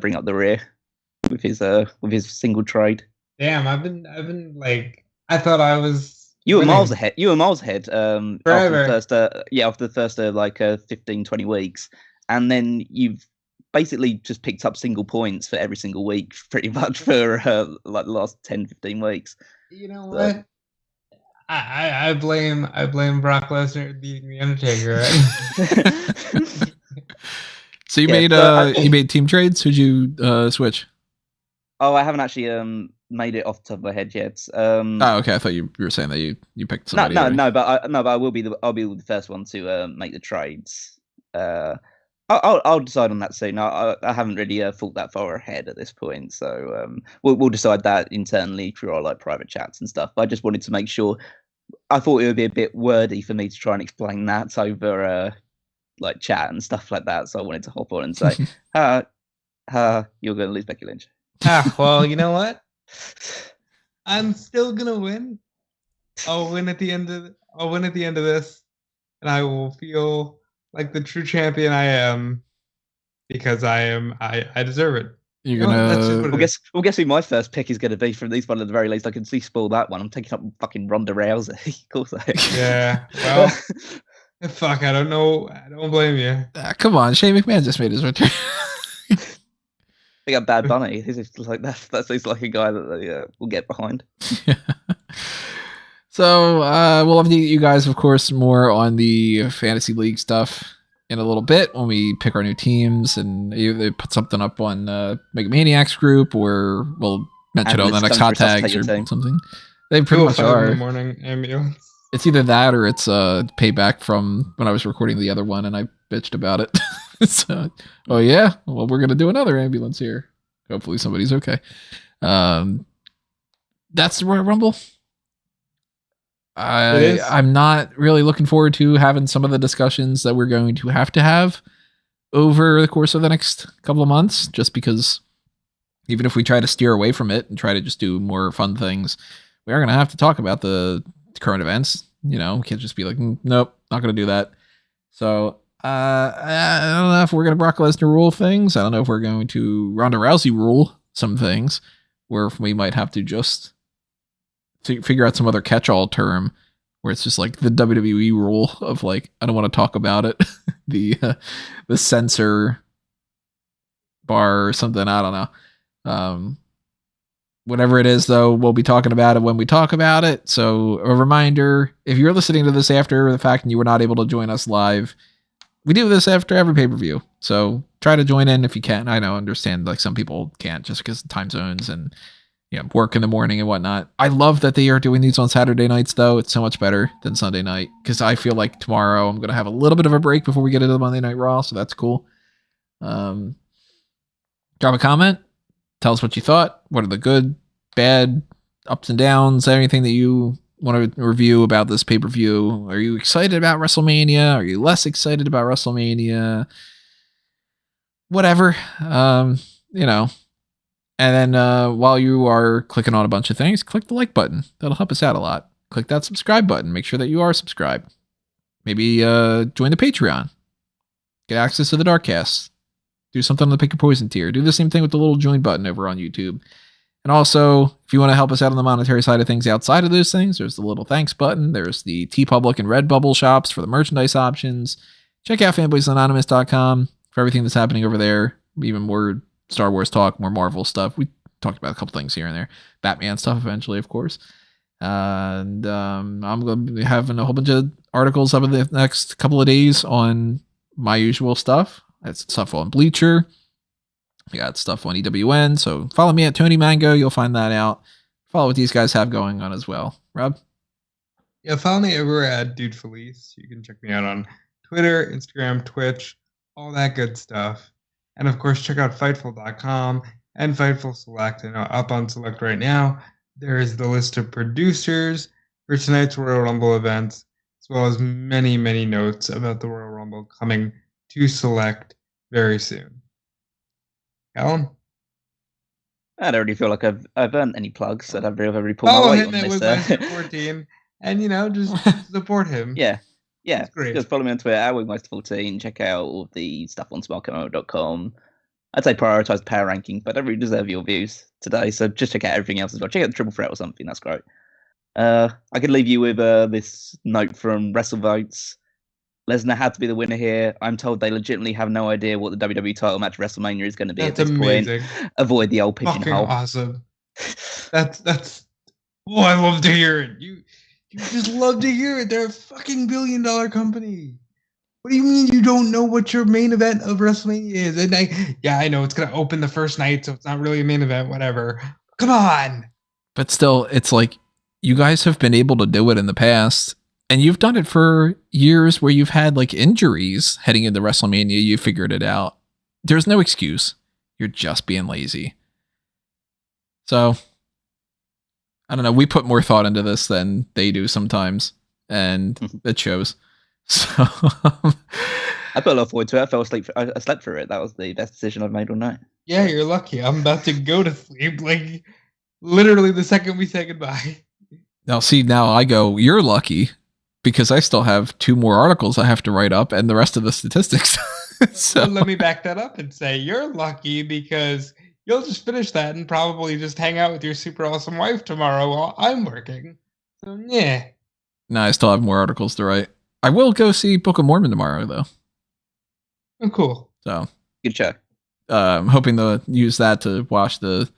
Speaker 3: bring up the rear with his single trade.
Speaker 2: Damn, I've been like, I thought I was.
Speaker 3: You were miles ahead.
Speaker 2: Forever.
Speaker 3: After the first 15, 20 weeks, and then you've basically just picked up single points for every single week, pretty much for like the last 10, 15 weeks.
Speaker 2: You know what? I blame Brock Lesnar beating the Undertaker. Right?
Speaker 1: So you made team trades? Who'd you switch?
Speaker 3: Oh, I haven't actually made it off the top of my head yet.
Speaker 1: Okay. I thought you were saying that you picked somebody.
Speaker 3: No, but I will be the first one to make the trades. I'll decide on that soon. I haven't really thought that far ahead at this point, so we'll decide that internally through our like private chats and stuff. But I just wanted to make sure. I thought it would be a bit wordy for me to try and explain that over like chat and stuff like that. So I wanted to hop on and say, you're going to lose Becky Lynch.
Speaker 2: Well, you know what? I'm still gonna win. I'll win at the end of this, and I will feel like the true champion I am because I deserve it.
Speaker 1: You're gonna.
Speaker 3: Well, guess who my first pick is going to be from these one at the very least. I can see spoil that one. I'm taking up fucking Ronda Rousey. Of course I am.
Speaker 2: Yeah. Well, fuck. I don't know. I don't blame you.
Speaker 1: Come on, Shane McMahon just made his return.
Speaker 3: They got Bad Bunny. He's like that's like a guy that we'll get behind.
Speaker 1: Yeah. So we'll update you guys, of course, more on the fantasy league stuff in a little bit when we pick our new teams and either put something up on Megamaniacs group or we'll mention it on the next hot tags or something. They pretty much are.
Speaker 2: In the morning ambulance.
Speaker 1: It's either that or it's payback from when I was recording the other one and I bitched about it. So, oh yeah, well we're gonna do another ambulance here. Hopefully somebody's okay. That's the Royal Rumble. I'm not really looking forward to having some of the discussions that we're going to have over the course of the next couple of months, just because even if we try to steer away from it and try to just do more fun things, we are going to have to talk about the current events. You know, we can't just be like, nope, not going to do that. So I don't know if we're going to Brock Lesnar rule things. I don't know if we're going to Ronda Rousey rule some things, or if we might have to just figure out some other catch-all term where it's just like the WWE rule of like, I don't want to talk about it. the censor bar or something. I don't know. Whatever it is though, we'll be talking about it when we talk about it. So a reminder, if you're listening to this after the fact and you were not able to join us live, we do this after every pay-per-view. So try to join in if you can. I know, understand like some people can't just because of time zones and work in the morning and whatnot. I love that they are doing these on Saturday nights, though. It's so much better than Sunday night because I feel like tomorrow I'm going to have a little bit of a break before we get into the Monday Night Raw, so that's cool. Drop a comment. Tell us what you thought. What are the good, bad, ups and downs, anything that you want to review about this pay-per-view. Are you excited about WrestleMania? Are you less excited about WrestleMania? Whatever. And then while you are clicking on a bunch of things, click the like button. That'll help us out a lot. Click that subscribe button. Make sure that you are subscribed. Maybe join the Patreon. Get access to the Darkcast. Do something on the Pick a Poison tier. Do the same thing with the little join button over on YouTube. And also, if you want to help us out on the monetary side of things outside of those things, there's the little thanks button. There's the TeePublic and Redbubble shops for the merchandise options. Check out fanboysanonymous.com for everything that's happening over there. Even more Star Wars talk, more Marvel stuff. We talked about a couple things here and there. Batman stuff eventually, of course. And I'm going to be having a whole bunch of articles over the next couple of days on my usual stuff. That's stuff on Bleacher. I got stuff on EWN. So follow me at Tony Mango. You'll find that out. Follow what these guys have going on as well. Rob?
Speaker 2: Yeah, follow me over at Dude Felice. You can check me out on Twitter, Instagram, Twitch, all that good stuff. And of course, check out Fightful.com and Fightful Select. I know up on Select right now, there is the list of producers for tonight's Royal Rumble events, as well as many, many notes about the Royal Rumble coming to Select very soon. Alan?
Speaker 3: I don't really feel like I've earned any plugs, so I've really pulled
Speaker 2: Follow
Speaker 3: my weight
Speaker 2: him
Speaker 3: on
Speaker 2: at
Speaker 3: this.
Speaker 2: Wigmeister14, and just support him.
Speaker 3: Yeah.
Speaker 2: That's great.
Speaker 3: Just follow me on Twitter at Wigmeister14. Check out all the stuff on smark.com. I'd say prioritize the power ranking, but I don't really deserve your views today, so just check out everything else as well. Check out the Triple Threat or something. That's great. I could leave you with this note from WrestleVotes. Lesnar had to be the winner here. I'm told they legitimately have no idea what the WWE title match at WrestleMania is going to be at this
Speaker 2: amazing.
Speaker 3: point. Avoid the old pigeonhole.
Speaker 2: Awesome. That's. Oh, I love to hear it. You just love to hear it. They're a fucking $1 billion company. What do you mean you don't know what your main event of WrestleMania is? And I know it's gonna open the first night, so it's not really a main event. Whatever. Come on.
Speaker 1: But still, it's like you guys have been able to do it in the past. And you've done it for years where you've had like injuries heading into WrestleMania. You figured it out. There's no excuse. You're just being lazy. So, I don't know. We put more thought into this than they do sometimes. And it shows. So,
Speaker 3: I put a lot forward to it. I slept through it. That was the best decision I've made all night.
Speaker 2: Yeah, you're lucky. I'm about to go to sleep. Like, literally the second we say goodbye.
Speaker 1: Now I go, you're lucky. Because I still have 2 more articles I have to write up and the rest of the statistics. So
Speaker 2: let me back that up and say you're lucky because you'll just finish that and probably just hang out with your super awesome wife tomorrow while I'm working. So, yeah.
Speaker 1: No, I still have more articles to write. I will go see Book of Mormon tomorrow, though.
Speaker 2: Oh, cool.
Speaker 1: So
Speaker 3: good show.
Speaker 1: I'm hoping to use that to wash the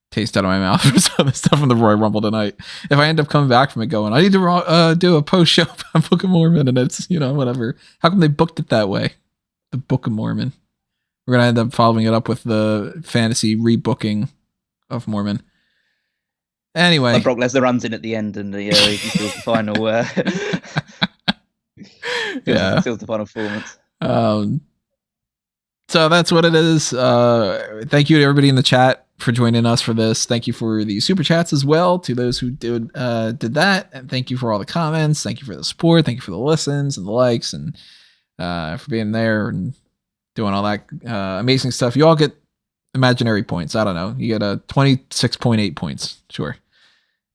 Speaker 1: taste out of my mouth for some of the stuff from the Royal Rumble tonight. If I end up coming back from it going, I need to do a post show on Book of Mormon, and it's, whatever. How come they booked it that way? The Book of Mormon. We're going to end up following it up with the fantasy rebooking of Mormon. Anyway.
Speaker 3: Like Brock Lesnar runs in at the end and he feels the final feels the final performance.
Speaker 1: So that's what it is. Thank you to everybody in the chat for joining us for this. Thank you for the super chats as well to those who did that, and thank you for all the comments. Thank you for the support. Thank you for the listens and the likes, and for being there and doing all that amazing stuff. You all get imaginary points. I don't know. You get a 26.8 points. Sure.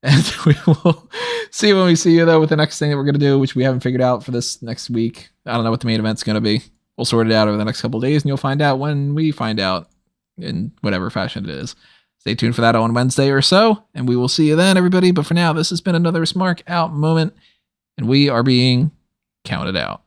Speaker 1: And we will see you when we see you, though, with the next thing that we're going to do, which we haven't figured out for this next week. I don't know what the main event's going to be. We'll sort it out over the next couple of days, and you'll find out when we find out in whatever fashion it is. Stay tuned for that on Wednesday or so, and we will see you then, everybody. But for now, this has been another Smark Out moment, and we are being counted out.